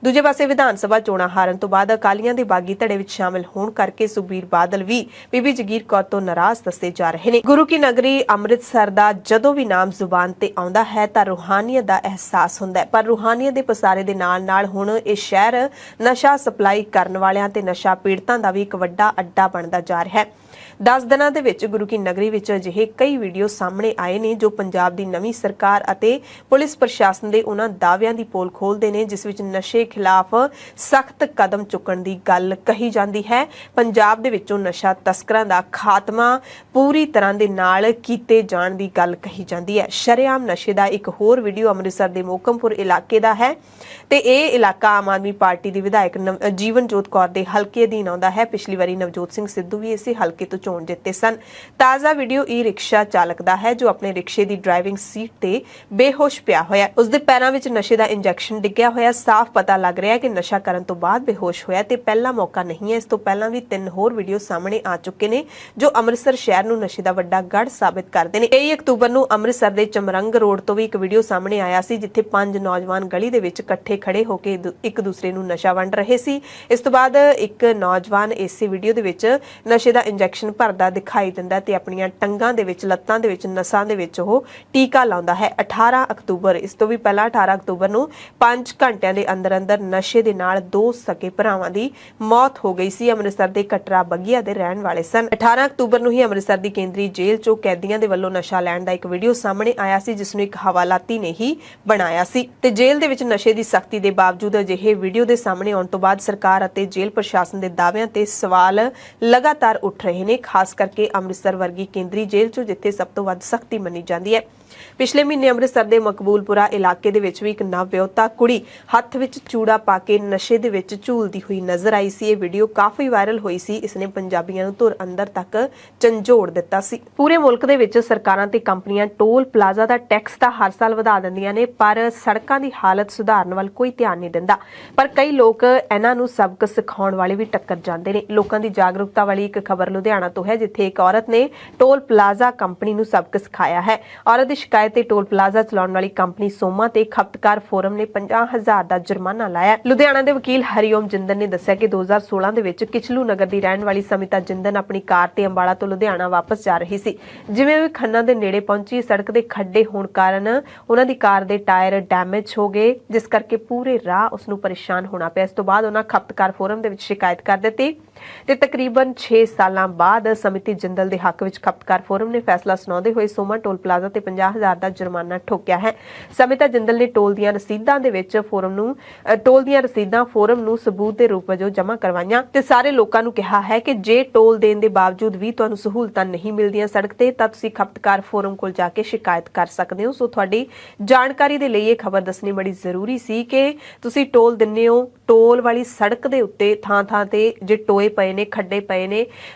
ਦੂਜੇ ਪਾਸੇ ਵਿਧਾਨ ਸਭਾ ਚੋਣਾਂ ਹਾਰਨ ਤੋਂ ਬਾਅਦ ਅਕਾਲੀਆਂ ਦੇ ਬਾਗੀ ਧੜੇ ਵਿੱਚ ਸ਼ਾਮਿਲ ਹੋਣ ਕਰਕੇ ਸੁਖਬੀਰ ਬਾਦਲ ਵੀ ਬੀਬੀ ਜਗੀਰ ਕੌਰ ਤੋਂ ਨਾਰਾਜ਼ ਦੱਸੇ ਜਾ ਰਹੇ ਨੇ। ਗੁਰੂ ਕੀ ਨਗਰੀ ਅੰਮ੍ਰਿਤਸਰ ਦਾ ਜਦੋਂ ਵੀ ਨਾਮ ਜ਼ੁਬਾਨ ਤੇ ਆਉਂਦਾ ਹੈ ਤਾਂ ਰੂਹਾਨੀਅਤ ਦਾ ਅਹਿਸਾਸ ਹੁੰਦਾ ਹੈ, ਪਰ ਰੂਹਾਨੀਅਤ ਦੇ ਪਸਾਰੇ ਦੇ ਨਾਲ-ਨਾਲ ਹੁਣ ਇਹ ਸ਼ਹਿਰ ਨਸ਼ਾ ਸਪਲਾਈ ਕਰਨ ਵਾਲਿਆਂ ਤੇ ਨਸ਼ਾ ਪੀੜਤਾਂ ਦਾ ਵੀ ਇੱਕ ਵੱਡਾ ਅੱਡਾ ਬਣਦਾ ਜਾ ਰਿਹਾ ਹੈ। 10 ਦਿਨਾਂ ਦੇ ਵਿੱਚ ਗੁਰੂ ਕੀ ਨਗਰੀ ਵਿੱਚ ਅਜਿਹੇ ਕਈ ਵੀਡੀਓ ਸਾਹਮਣੇ ਆਏ ਨੇ ਜੋ ਪੰਜਾਬ ਦੀ ਨਵੀਂ ਸਰਕਾਰ ਅਤੇ ਪੁਲਿਸ ਪ੍ਰਸ਼ਾਸਨ ਦੇ ਉਹਨਾਂ ਦਾਅਵਿਆਂ ਦੀ ਪੋਲ ਖੋਲਦੇ ਨੇ ਜਿਸ ਵਿੱਚ ਨਸ਼ੇ ਖਿਲਾਫ ਸਖਤ ਕਦਮ ਚੁੱਕਣ ਦੀ ਗੱਲ ਕਹੀ ਜਾਂਦੀ ਹੈ। ਪੰਜਾਬ ਦੇ ਵਿੱਚੋਂ ਨਸ਼ਾ ਤਸਕਰਾਂ ਦਾ ਖਾਤਮਾ ਪੂਰੀ ਤਰ੍ਹਾਂ ਦੇ ਨਾਲ ਕੀਤੇ ਜਾਣ ਦੀ ਗੱਲ ਕਹੀ ਜਾਂਦੀ ਹੈ। ਸ਼ਰੇਆਮ ਨਸ਼ੇ ਦਾ ਇੱਕ ਹੋਰ ਵੀਡੀਓ ਅੰਮ੍ਰਿਤਸਰ ਦੇ ਮੋਕਮਪੁਰ ਇਲਾਕੇ ਦਾ ਹੈ ਤੇ ਇਹ ਇਲਾਕਾ ਆਮ ਆਦਮੀ ਪਾਰਟੀ ਦੀ ਵਿਧਾਇਕ ਜੀਵਨਜੋਤ ਕੌਰ ਦੇ ਹਲਕੇ ਅਧੀਨ ਆਉਂਦਾ ਹੈ। ਪਿਛਲੀ ਵਾਰੀ ਨਵਜੋਤ ਸਿੰਘ ਸਿੱਧੂ ਵੀ ਇਸੇ ਹਲਕੇ ਤੋਂ ਚੋਣ ਜਿੱਤੇ ਸਨ। ਤਾਜ਼ਾ ਵੀਡੀਓ ਈ ਰਿਕਸ਼ਾ ਚਾਲਕ ਦਾ ਹੈ ਜੋ ਆਪਣੇ ਰਿਕਸ਼ੇ ਦੀ ਡਰਾਈਵਿੰਗ ਸੀਟ ਤੇ ਬੇਹੋਸ਼ ਪਿਆ ਹੋਇਆ। ਉਸਦੇ ਪੈਰਾਂ ਵਿੱਚ ਨਸ਼ੇ ਦਾ ਇੰਜੈਕਸ਼ਨ ਡਿੱਗਿਆ ਹੋਇਆ। ਸਾਫ਼ ਪਤਾ ਲੱਗ ਰਿਹਾ ਹੈ ਕਿ ਨਸ਼ਾ ਕਰਨ ਤੋਂ ਬਾਅਦ ਬੇਹੋਸ਼ ਹੋਇਆ ਤੇ ਪਹਿਲਾ ਮੌਕਾ ਨਹੀਂ ਹੈ। ਇਸ ਤੋਂ ਪਹਿਲਾਂ ਵੀ 3 ਹੋਰ ਵੀਡੀਓ ਸਾਹਮਣੇ ਆ ਚੁੱਕੇ ਨੇ ਜੋ ਅੰਮ੍ਰਿਤਸਰ ਸ਼ਹਿਰ ਨੂੰ ਨਸ਼ੇ ਦਾ ਵੱਡਾ ਗੜ੍ਹ ਸਾਬਿਤ ਕਰਦੇ ਨੇ। 23 ਅਕਤੂਬਰ ਨੂੰ ਅੰਮ੍ਰਿਤਸਰ ਦੇ ਚਮਰੰਗ ਰੋਡ ਤੋਂ ਵੀ ਇੱਕ ਵੀਡੀਓ ਸਾਹਮਣੇ ਆਇਆ ਸੀ ਜਿੱਥੇ 5 ਨੌਜਵਾਨ ਗਲੀ ਦੇ ਵਿੱਚ ਇਕੱਠੇ ਖੜੇ ਹੋ ਕੇ ਇੱਕ ਦੂਸਰੇ ਨੂੰ ਨਸ਼ਾ ਵੰਡ ਰਹੇ ਸੀ। ਇਸ ਤੋਂ ਬਾਅਦ ਇੱਕ ਨੌਜਵਾਨ ਇਸੇ ਵੀਡੀਓ ਦੇ ਵਿੱਚ ਨਸ਼ੇ ਦਾ ਇੰਜੈਕਸ਼ਨ ਭਰਦਾ ਦਿਖਾਈ ਦਿੰਦਾ ਤੇ ਆਪਣੀਆਂ ਟੰਗਾਂ ਦੇ ਵਿੱਚ, ਲੱਤਾਂ ਦੇ ਵਿੱਚ, ਨਸਾਂ ਦੇ ਵਿੱਚ ਉਹ ਟੀਕਾ ਲਾਉਂਦਾ ਹੈ। 18 ਅਕਤੂਬਰ ਇਸ ਤੋਂ ਵੀ ਪਹਿਲਾਂ 18 ਅਕਤੂਬਰ ਨੂੰ 5 ਘੰਟਿਆਂ ਦੇ ਅੰਦਰ ਨਸ਼ੇ ਦੇ ਨਾਲ 2 ਸਕੇ ਭਰਾਵਾਂ ਦੀ ਮੌਤ ਹੋ ਗਈ ਸੀ। ਅੰਮ੍ਰਿਤਸਰ ਦੇ ਕਟਰਾ ਬੱਗੀਆ ਦੇ ਰਹਿਣ ਵਾਲੇ ਸਨ। 18 ਅਕਤੂਬਰ ਨੂੰ ਹੀ ਅੰਮ੍ਰਿਤਸਰ ਦੀ ਕੇਂਦਰੀ ਜੇਲ੍ਹ ਚੋਂ ਕੈਦੀਆਂ ਦੇ ਵੱਲੋਂ ਨਸ਼ਾ ਲੈਣ ਦਾ ਇੱਕ ਵੀਡੀਓ ਸਾਹਮਣੇ ਆਇਆ ਸੀ ਜਿਸ ਨੂੰ ਇੱਕ ਹਵਾਲਾਤੀ ਨੇ ਹੀ ਬਣਾਇਆ ਸੀ ਤੇ ਜੇਲ੍ਹ ਦੇ ਵਿੱਚ ਨਸ਼ੇ ਦੀ ਸਖਤੀ ਦੇ ਬਾਵਜੂਦ ਅਜਿਹੇ ਵੀਡੀਓ ਦੇ ਸਾਹਮਣੇ ਆਉਣ ਤੋਂ ਬਾਅਦ ਸਰਕਾਰ ਅਤੇ ਜੇਲ੍ਹ ਪ੍ਰਸ਼ਾਸਨ ਦੇ ਦਾਅਵਿਆਂ ਤੇ ਸਵਾਲ ਲਗਾਤਾਰ ਉੱਠ ਰਹੇ ਨੇ, ਖਾਸ ਕਰਕੇ ਅੰਮ੍ਰਿਤਸਰ ਵਰਗੀ ਕੇਂਦਰੀ ਜੇਲ੍ਹ ਚੋਂ ਜਿੱਥੇ ਸਭ ਤੋਂ ਵੱਧ ਸਖਤੀ ਮੰਨੀ ਜਾਂਦੀ ਹੈ। ਪਿਛਲੇ ਮਹੀਨੇ ਅੰਮ੍ਰਿਤਸਰ ਦੇ ਮਕਬੂਲਪੁਰਾ ਇਲਾਕੇ ਦੇ ਵਿੱਚ ਵੀ ਇੱਕ ਨਵਵਿਆਹੁਤਾ ਕੁੜੀ ਹੱਥ ਵਿੱਚ ਚੂੜਾ ਪਾ ਕੇ ਨਸ਼ੇ ਦੇ ਵਿੱਚ ਝੂਲਦੀ ਹੋਈ ਨਜ਼ਰ ਆਈ ਸੀ। ਇਹ ਵੀਡੀਓ ਕਾਫੀ ਵਾਇਰਲ ਹੋਈ ਸੀ। ਇਸਨੇ ਪੰਜਾਬੀਆਂ ਨੂੰ ਧੁਰ ਅੰਦਰ ਤੱਕ ਝੰਜੋੜ ਦਿੱਤਾ ਸੀ। ਪੂਰੇ ਮੁਲਕ ਦੇ ਵਿੱਚ ਸਰਕਾਰਾਂ ਤੇ ਕੰਪਨੀਆਂ ਟੋਲ ਪਲਾਜ਼ਾ ਦਾ ਟੈਕਸ ਤਾਂ ਹਰ ਸਾਲ ਵਧਾ ਦਿੰਦੀਆਂ ਨੇ ਪਰ ਸੜਕਾਂ ਦੀ ਹਾਲਤ ਸੁਧਾਰਨ ਵੱਲ ਕੋਈ ਧਿਆਨ ਨਹੀਂ ਦਿੰਦਾ। ਪਰ ਕਈ ਲੋਕ ਇਹਨਾਂ ਨੂੰ ਸਬਕ ਸਿਖਾਉਣ ਵਾਲੇ ਵੀ ਟੱਕਰ ਜਾਂਦੇ ਨੇ। ਲੋਕਾਂ ਦੀ ਜਾਗਰੂਕਤਾ ਵਾਲੀ ਇੱਕ ਖਬਰ ਲੁਧਿਆਣਾ ਤੋਂ ਹੈ, ਜਿੱਥੇ ਇੱਕ ਔਰਤ ਨੇ ਟੋਲ ਪਲਾਜ਼ਾ ਕੰਪਨੀ ਨੂੰ ਸਬਕ ਸਿਖਾਇਆ ਹੈ। ਔਰਤ ਦੀ ਸ਼ਿਕਾਇਤ ਤੇ ਟੋਲ ਪਲਾਜ਼ਾ ਚਲਾਉਣ ਵਾਲੀ ਕੰਪਨੀ ਸੋਮਾ ਤੇ ਖਪਤਕਾਰ ਫੋਰਮ ਨੇ 50,000 ਦਾ ਜੁਰਮਾਨਾ ਲਾਇਆ। ਲੁਧਿਆਣਾ ਦੇ ਵਕੀਲ ਹਰੀਓਮ ਜਿੰਦਲ ਨੇ ਦੱਸਿਆ ਕਿ 2016 ਦੇ ਵਿੱਚ ਕਿਚਲੂ ਨਗਰ ਦੀ ਰਹਿਣ ਵਾਲੀ ਸਮਿਤਾ ਜਿੰਦਲ ਆਪਣੀ ਕਾਰ ਤੇ ਅੰਬਾਲਾ ਤੋਂ ਲੁਧਿਆਣਾ ਵਾਪਸ ਜਾ ਰਹੀ ਸੀ। ਜਿਵੇਂ ਵੀ ਖੰਨਾ ਦੇ ਨੇੜੇ ਪਹੁੰਚੀ, ਸੜਕ ਦੇ ਖੱਡੇ ਹੋਣ ਕਾਰਨ ਉਹਨਾਂ ਦੀ ਕਾਰ ਦੇ ਟਾਇਰ ਡੈਮੇਜ ਹੋ ਗਏ, ਜਿਸ ਕਰਕੇ ਪੂਰੇ ਰਾਹ ਉਸ ਨੂੰ ਪਰੇਸ਼ਾਨ ਹੋਣਾ ਪਿਆ। ਇਸ ਤੋਂ ਬਾਅਦ ਉਹਨਾਂ ਖਪਤਕਾਰ ਫੋਰਮ ਦੇ ਵਿੱਚ ਸ਼ਿਕਾਇਤ ਕਰ ਦਿੱਤੀ ਤੇ ਤਕਰੀਬਨ 6 ਸਾਲਾਂ ਬਾਅਦ ਸਮਿਤੀ ਜਿੰਦਲ ਦੇ ਹੱਕ ਵਿੱਚ ਖਪਤਕਾਰ ਫੋਰਮ ਨੇ ਫੈਸਲਾ ਸੁਣਾਉਂਦੇ ਹੋਏ ਸੋਮਾ ਟੋਲ ਪਲਾਜ਼ਾ ਤੇ 50,000 ਦਾ ਜੁਰਮਾਨਾ ਠੋਕਿਆ ਹੈ। ਸਮਿਤਾ ਜਿੰਦਲ ਨੇ ਟੋਲ ਦੀਆਂ ਰਸੀਦਾਂ ਫੋਰਮ ਨੂੰ ਸਬੂਤ ਦੇ ਰੂਪ ਵਜੋਂ ਜਮ੍ਹਾਂ ਕਰਵਾਈਆਂ ਤੇ ਸਾਰੇ ਲੋਕਾਂ ਨੂੰ ਕਿਹਾ ਹੈ ਕਿ ਜੇ ਟੋਲ ਦੇਣ ਦੇ ਬਾਵਜੂਦ ਵੀ ਤੁਹਾਨੂੰ ਸਹੂਲਤਾਂ ਨਹੀਂ ਮਿਲਦੀਆਂ ਸੜਕ ਤੇ, ਤਾਂ ਤੁਸੀਂ ਖਪਤਕਾਰ ਫੋਰਮ ਕੋਲ ਜਾ ਕੇ ਸ਼ਿਕਾਇਤ ਕਰ ਸਕਦੇ ਹੋ। ਸੋ ਤੁਹਾਡੀ ਜਾਣਕਾਰੀ ਦੇ ਲਈ ਇਹ ਖਬਰ ਦੱਸਣੀ ਬੜੀ ਜ਼ਰੂਰੀ ਸੀ ਕਿ ਤੁਸੀਂ ਟੋਲ ਦਿੰਦੇ ਹੋ, ਟੋਲ ਵਾਲੀ ਸੜਕ ਦੇ ਉੱਤੇ ਥਾਂ ਤੇ ਜੇ ਟੋਏ ਪਏ ਨੇ, ਖੱਡੇ ਪਏ ਨੇ,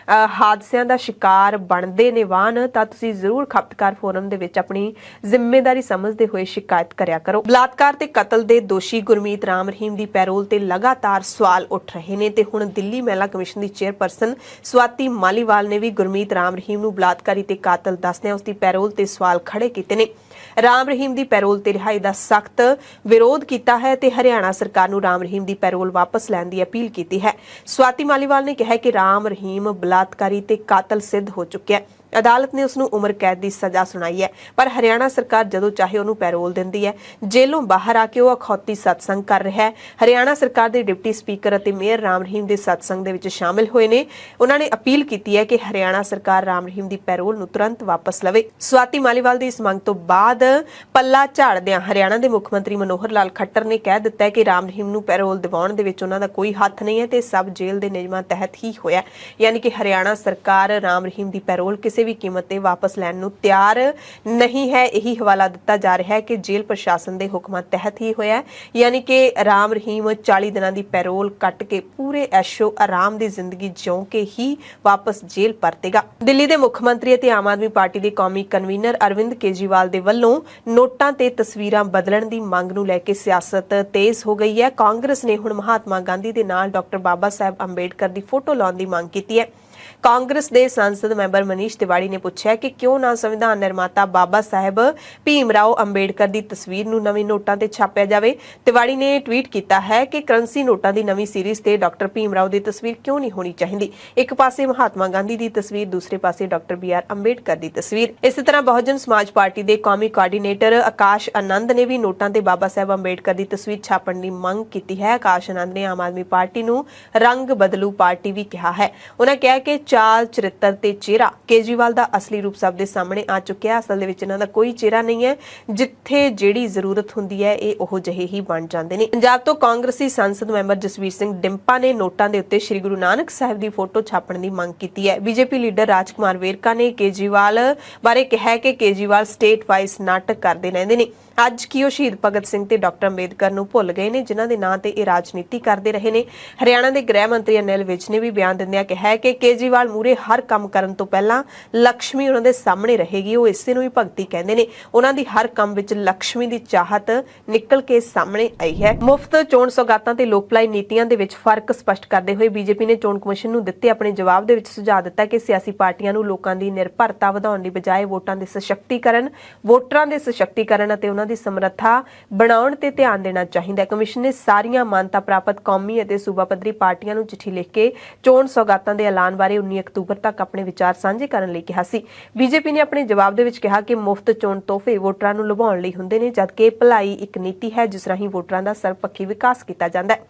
ਹਾਦਸਿਆਂ ਦਾ ਸ਼ਿਕਾਰ ਬਣਦੇ ਨੇ ਵਾਹਨ, ਤਾਂ ਤੁਸੀਂ ਜ਼ਰੂਰ ਖਪਤਕਾਰ ਫੋਰਮ ਦੇ ਵਿੱਚ ਆਪਣੀ ਜ਼ਿੰਮੇਵਾਰੀ ਸਮਝਦੇ ਹੋਏ ਸ਼ਿਕਾਇਤ ਕਰਿਆ ਕਰੋ। ਬਲਾਤਕਾਰ ਤੇ ਕਤਲ ਦੇ ਦੋਸ਼ੀ ਗੁਰਮੀਤ ਰਾਮ ਰਹੀਮ ਦੀ ਪੈਰੋਲ ਤੇ ਲਗਾਤਾਰ ਸਵਾਲ ਉੱਠ ਰਹੇ ਨੇ ਤੇ ਹੁਣ ਦਿੱਲੀ ਮਹਿਲਾ ਕਮਿਸ਼ਨ ਦੀ ਚੇਅਰਪਰਸਨ ਸਵਾਤੀ ਮਾਲੀਵਾਲ ਨੇ ਵੀ ਗੁਰਮੀਤ ਰਾਮ ਰਹੀਮ ਨੂੰ ਬਲਾਤਕਾਰੀ ਤੇ ਕਾਤਲ ਦੱਸਦਿਆਂ ਉਸ ਦੀ ਪੈਰੋਲ ਤੇ ਸਵਾਲ ਖੜੇ ਕੀਤੇ ਨੇ। ਰਾਮ ਰਹੀਮ ਦੀ ਪੈਰੋਲ ਤੇ ਰਿਹਾਈ ਦਾ ਸਖਤ ਵਿਰੋਧ ਕੀਤਾ ਹੈ ਤੇ ਹਰਿਆਣਾ ਸਰਕਾਰ ਨੂੰ ਰਾਮ ਰਹੀਮ ਦੀ ਪੈਰੋਲ ਵਾਪਸ ਲੈਣ ਦੀ ਅਪੀਲ ਕੀਤੀ ਹੈ। ਸਵਾਤੀ ਮਾਲੀਵਾਲ ਨੇ ਕਿਹਾ ਕਿ ਰਾਮ ਰਹੀਮ ਬਲਾਤਕਾਰੀ ਤੇ ਕਾਤਲ ਸਿੱਧ ਹੋ ਚੁੱਕਿਆ ਹੈ। ਅਦਾਲਤ ਨੇ ਉਸ ਨੂੰ ਉਮਰ ਕੈਦ ਦੀ ਸਜ਼ਾ ਸੁਣਾਈ ਹੈ, ਪਰ ਹਰਿਆਣਾ ਸਰਕਾਰ ਜਦੋਂ ਚਾਹੇ ਉਹਨੂੰ ਪੈਰੋਲ ਦਿੰਦੀ ਹੈ। ਜੇਲੋਂ ਬਾਹਰ ਆ ਕੇ ਉਹ ਅਖੌਤੀ ਸਤਸੰਗ ਕਰ ਰਿਹਾ ਹੈ। ਹਰਿਆਣਾ ਸਰਕਾਰ ਦੇ ਡਿਪਟੀ ਸਪੀਕਰ ਅਤੇ ਮੇਅਰ ਰਾਮ ਰਹੀਮ ਦੇ ਸਤਸੰਗ ਦੇ ਵਿੱਚ ਸ਼ਾਮਿਲ ਹੋਏ ਨੇ। ਉਹਨਾਂ ਨੇ ਅਪੀਲ ਕੀਤੀ ਹੈ ਕਿ ਹਰਿਆਣਾ ਸਰਕਾਰ ਰਾਮ ਰਹੀਮ ਦੀ ਪੈਰੋਲ ਨੂੰ ਤੁਰੰਤ ਵਾਪਸ ਲਵੇ। ਸਵਾਤੀ ਮਾਲੀਵਾਲ ਦੀ ਇਸ ਮੰਗ ਤੋਂ ਬਾਅਦ ਪੱਲਾ ਝਾੜਦਿਆਂ ਹਰਿਆਣਾ ਦੇ ਮੁੱਖ ਮੰਤਰੀ ਮਨੋਹਰ ਲਾਲ ਖੱਟਰ ਨੇ ਕਹਿ ਦਿੱਤਾ ਹੈ ਕਿ ਰਾਮ ਰਹੀਮ ਨੂੰ ਪੈਰੋਲ ਦਿਵਾਉਣ ਦੇ ਵਿੱਚ ਉਹਨਾਂ ਦਾ ਕੋਈ ਹੱਥ ਨਹੀਂ ਹੈ ਤੇ ਸਭ ਜੇਲ੍ਹ ਦੇ ਨਿਯਮਾਂ ਤਹਿਤ ਹੀ ਹੋਇਆ। ਯਾਨੀ ਕਿ ਹਰਿਆਣਾ ਸਰਕਾਰ ਰਾਮ ਰਹੀਮ ਦੀ ਪੈਰੋਲ ਕਿਸੇ ਵੀ ਕੀਮਤ ਤੇ ਵਾਪਸ ਲੈਣ ਨੂੰ ਤਿਆਰ ਨਹੀਂ ਹੈ। ਇਹੀ ਹਵਾਲਾ ਦਿੱਤਾ ਜਾ ਰਿਹਾ ਹੈ ਕਿ ਜੇਲ੍ਹ ਪ੍ਰਸ਼ਾਸਨ ਦੇ ਹੁਕਮਾਂ ਤਹਿਤ ਹੀ ਹੋਇਆ। ਯਾਨੀ ਕਿ ਰਾਮ ਰਹੀਮ 40 ਦਿਨਾਂ ਦੀ ਪੈਰੋਲ ਕੱਟ ਕੇ ਪੂਰੇ ਐਸ਼ੋ ਆਰਾਮ ਦੀ ਜ਼ਿੰਦਗੀ ਜਿਉਂ ਕੇ ਹੀ ਵਾਪਸ ਜੇਲ੍ਹ ਪਰਤੇਗਾ। ਦਿੱਲੀ ਦੇ ਮੁੱਖ ਮੰਤਰੀ ਅਤੇ ਆਮ ਆਦਮੀ ਪਾਰਟੀ ਦੇ ਕੌਮੀ ਕਨਵੀਨਰ ਅਰਵਿੰਦ ਕੇਜਰੀਵਾਲ ਦੇ ਵੱਲੋਂ ਨੋਟਾਂ ਤੇ ਤਸਵੀਰਾਂ ਬਦਲਣ ਦੀ ਮੰਗ ਨੂੰ ਲੈ ਕੇ ਸਿਆਸਤ ਤੇਜ਼ ਹੋ ਗਈ ਹੈ। ਕਾਂਗਰਸ ਨੇ ਹੁਣ ਮਹਾਤਮਾ ਗਾਂਧੀ ਦੇ ਨਾਲ ਡਾਕਟਰ ਬਾਬਾ ਸਾਹਿਬ ਅੰਬੇਡਕਰ ਦੀ ਫੋਟੋ ਲਾਉਣ ਦੀ ਮੰਗ ਕੀਤੀ ਹੈ। ਕਾਂਗਰਸ ਦੇ ਸੰਸਦ ਮੈਂਬਰ ਮਨੀਸ਼ ਤਿਵਾੜੀ ਨੇ ਪੁੱਛਿਆ ਕਿ ਕਿਉਂ ਨਾ ਸੰਵਿਧਾਨ ਨਿਰਮਾਤਾ ਬਾਬਾ ਸਾਹਿਬ ਭੀਮ ਰਾਓ ਅੰਬੇਡਕਰ ਦੀ ਤਸਵੀਰ ਨੂੰ ਨਵੇਂ ਨੋਟਾਂ ਤੇ ਛਾਪਿਆ ਜਾਵੇ। ਤਿਵਾੜੀ ਨੇ ਟਵੀਟ ਕੀਤਾ ਹੈ ਕਿ ਕਰੰਸੀ ਨੋਟਾਂ ਦੀ ਨਵੀਂ ਸੀਰੀਜ਼ ਤੇ ਡਾਕਟਰ ਭੀਮ ਰਾਓ ਦੀ ਤਸਵੀਰ ਕਿਉਂ ਨਹੀਂ ਹੋਣੀ ਚਾਹੀਦੀ। ਇੱਕ ਪਾਸੇ ਮਹਾਤਮਾ ਗਾਂਧੀ ਦੀ ਤਸਵੀਰ, ਦੂਸਰੇ ਪਾਸੇ ਡਾਕਟਰ BR ਅੰਬੇਡਕਰ ਦੀ ਤਸਵੀਰ। ਇਸੇ ਤਰ੍ਹਾਂ ਬਹੁਜਨ ਸਮਾਜ ਪਾਰਟੀ ਦੇ ਕੌਮੀ ਕੋਆਰਡੀਨੇਟਰ ਆਕਾਸ਼ ਆਨੰਦ ਨੇ ਵੀ ਨੋਟਾਂ ਤੇ ਬਾਬਾ ਸਾਹਿਬ ਅੰਬੇਡਕਰ ਦੀ ਤਸਵੀਰ ਛਾਪਣ ਦੀ ਮੰਗ ਕੀਤੀ ਹੈ। ਆਕਾਸ਼ ਆਨੰਦ ਨੇ ਆਮ ਆਦਮੀ ਪਾਰਟੀ ਨੂੰ ਰੰਗ ਬਦਲੂ ਪਾਰਟੀ ਵੀ ਕਿਹਾ ਹੈ। ਉਹਨਾਂ ਕਿਹਾ ਕਿ ਚਾਲ, ਚਰਿੱਤਰ ਤੇ ਚਿਹਰਾ ਕੇਜਰੀਵਾਲ ਦਾ ਅਸਲੀ ਰੂਪ ਸਭ ਦੇ ਸਾਹਮਣੇ ਆ ਚੁੱਕਿਆ। ਅਸਲ ਦੇ ਵਿੱਚ ਇਹਨਾਂ ਦਾ ਕੋਈ ਚਿਹਰਾ ਨਹੀਂ ਹੈ। ਜਿੱਥੇ ਜਿਹੜੀ ਜ਼ਰੂਰਤ ਹੁੰਦੀ ਹੈ ਇਹ ਉਹ ਜਿਹੇ ਹੀ ਬਣ ਜਾਂਦੇ ਨੇ। ਪੰਜਾਬ ਤੋਂ ਕਾਂਗਰਸੀ ਸੰਸਦ ਮੈਂਬਰ ਜਸਵੀਰ ਸਿੰਘ ਡਿੰਪਾ ਨੇ ਨੋਟਾਂ ਦੇ ਉੱਤੇ ਸ੍ਰੀ ਗੁਰੂ ਨਾਨਕ ਸਾਹਿਬ ਦੀ ਫੋਟੋ ਛਾਪਣ ਦੀ ਮੰਗ ਕੀਤੀ ਹੈ। ਬੀਜੇਪੀ ਲੀਡਰ ਰਾਜਕੁਮਾਰ ਵੇਰਕਾ ਨੇ ਕੇਜਰੀਵਾਲ ਬਾਰੇ ਕਿਹਾ ਕਿ ਕੇਜਰੀਵਾਲ ਸਟੇਟ ਵਾਈਜ਼ ਨਾਟਕ ਕਰਦੇ ਰਹਿੰਦੇ ਨੇ। ਅੱਜ ਕੀ ਉਹ ਸ਼ਹੀਦ ਭਗਤ ਸਿੰਘ ਤੇ ਡਾਕਟਰ ਅੰਬੇਦਕਰ ਨੂੰ ਭੁੱਲ ਗਏ ਨੇ, ਜਿਨ੍ਹਾਂ ਦੇ ਨਾਂ ਤੇ ਇਹ ਰਾਜਨੀਤੀ ਕਰਦੇ ਰਹੇ ਨੇ। ਹਰਿਆਣਾ ਦੇ ਗ੍ਰਹਿ ਮੰਤਰੀ ਅਨਿਲ ਵਿਜ ਨੇ ਵੀ ਬਿਆਨ ਦਿੰਦਿਆਂ ਕਿਹਾ ਕਿ ਕੇਜਰੀਵਾਲ ਮੂਰੇ ਹਰ ਕੰਮ ਕਰਨ ਤੋਂ ਪਹਿਲਾਂ ਲక్ష్ਮੀ ਉਹਨਾਂ ਦੇ ਸਾਹਮਣੇ ਰਹੇਗੀ। ਉਹ ਇਸੇ ਨੂੰ ਹੀ ਭਗਤੀ ਕਹਿੰਦੇ ਨੇ। ਉਹਨਾਂ ਦੀ ਹਰ ਕੰਮ ਵਿੱਚ ਲక్ష్ਮੀ ਦੀ ਚਾਹਤ ਨਿਕਲ ਕੇ ਸਾਹਮਣੇ ਆਈ ਹੈ। ਮੁਫਤ ਚੋਣ ਸੌਗਾਤਾਂ ਤੇ ਲੋਕ ਭਲਾਈ ਨੀਤੀਆਂ ਦੇ ਵਿੱਚ ਫਰਕ ਸਪਸ਼ਟ ਕਰਦੇ ਹੋਏ ਬੀਜੇਪੀ ਨੇ ਚੋਣ ਕਮਿਸ਼ਨ ਨੂੰ ਦਿੱਤੇ ਆਪਣੇ ਜਵਾਬ ਦੇ ਵਿੱਚ ਸੁਝਾਅ ਦਿੱਤਾ ਕਿ ਸਿਆਸੀ ਪਾਰਟੀਆਂ ਨੂੰ ਲੋਕਾਂ ਦੀ ਨਿਰਭਰਤਾ ਵਧਾਉਣ ਦੀ ਬਜਾਏ ਵੋਟਰਾਂ ਦੇ ਸਸ਼ਕਤੀਕਰਨ ਅਤੇ ਉਹਨਾਂ ਦੀ ਸਮਰੱਥਾ ਬਣਾਉਣ ਤੇ ਧਿਆਨ ਦੇਣਾ ਚਾਹੀਦਾ ਹੈ। ਕਮਿਸ਼ਨ ਨੇ ਸਾਰੀਆਂ ਮਾਨਤਾ ਪ੍ਰਾਪਤ ਕੌਮੀ ਅਤੇ ਸੂਬਾ ਪੱਧਰੀ ਪਾਰਟੀਆਂ ਨੂੰ ਚਿੱਠੀ ਲਿਖ ਕੇ ਚੋਣ ਸੌਗਾਤਾਂ ਦੇ ਐਲਾਨ ਬਾਰੇ 19 ਅਕਤੂਬਰ ਤੱਕ ਆਪਣੇ ਵਿਚਾਰ ਸਾਂਝੇ ਕਰਨ ਲਈ ਕਿਹਾ ਸੀ। ਬੀਜੇਪੀ ਨੇ ਆਪਣੇ ਜਵਾਬ ਦੇ ਵਿੱਚ ਕਿਹਾ ਕਿ ਮੁਫਤ ਚੋਣ ਤੋਹਫੇ ਵੋਟਰਾਂ ਨੂੰ ਲੁਭਾਉਣ ਲਈ ਹੁੰਦੇ ਨੇ, ਜਦਕਿ ਭਲਾਈ ਇੱਕ ਨੀਤੀ ਹੈ ਜਿਸ ਰਾਹੀਂ ਵੋਟਰਾਂ ਦਾ ਸਰਬਪੱਖੀ ਵਿਕਾਸ ਕੀਤਾ ਜਾਂਦਾ ਹੈ।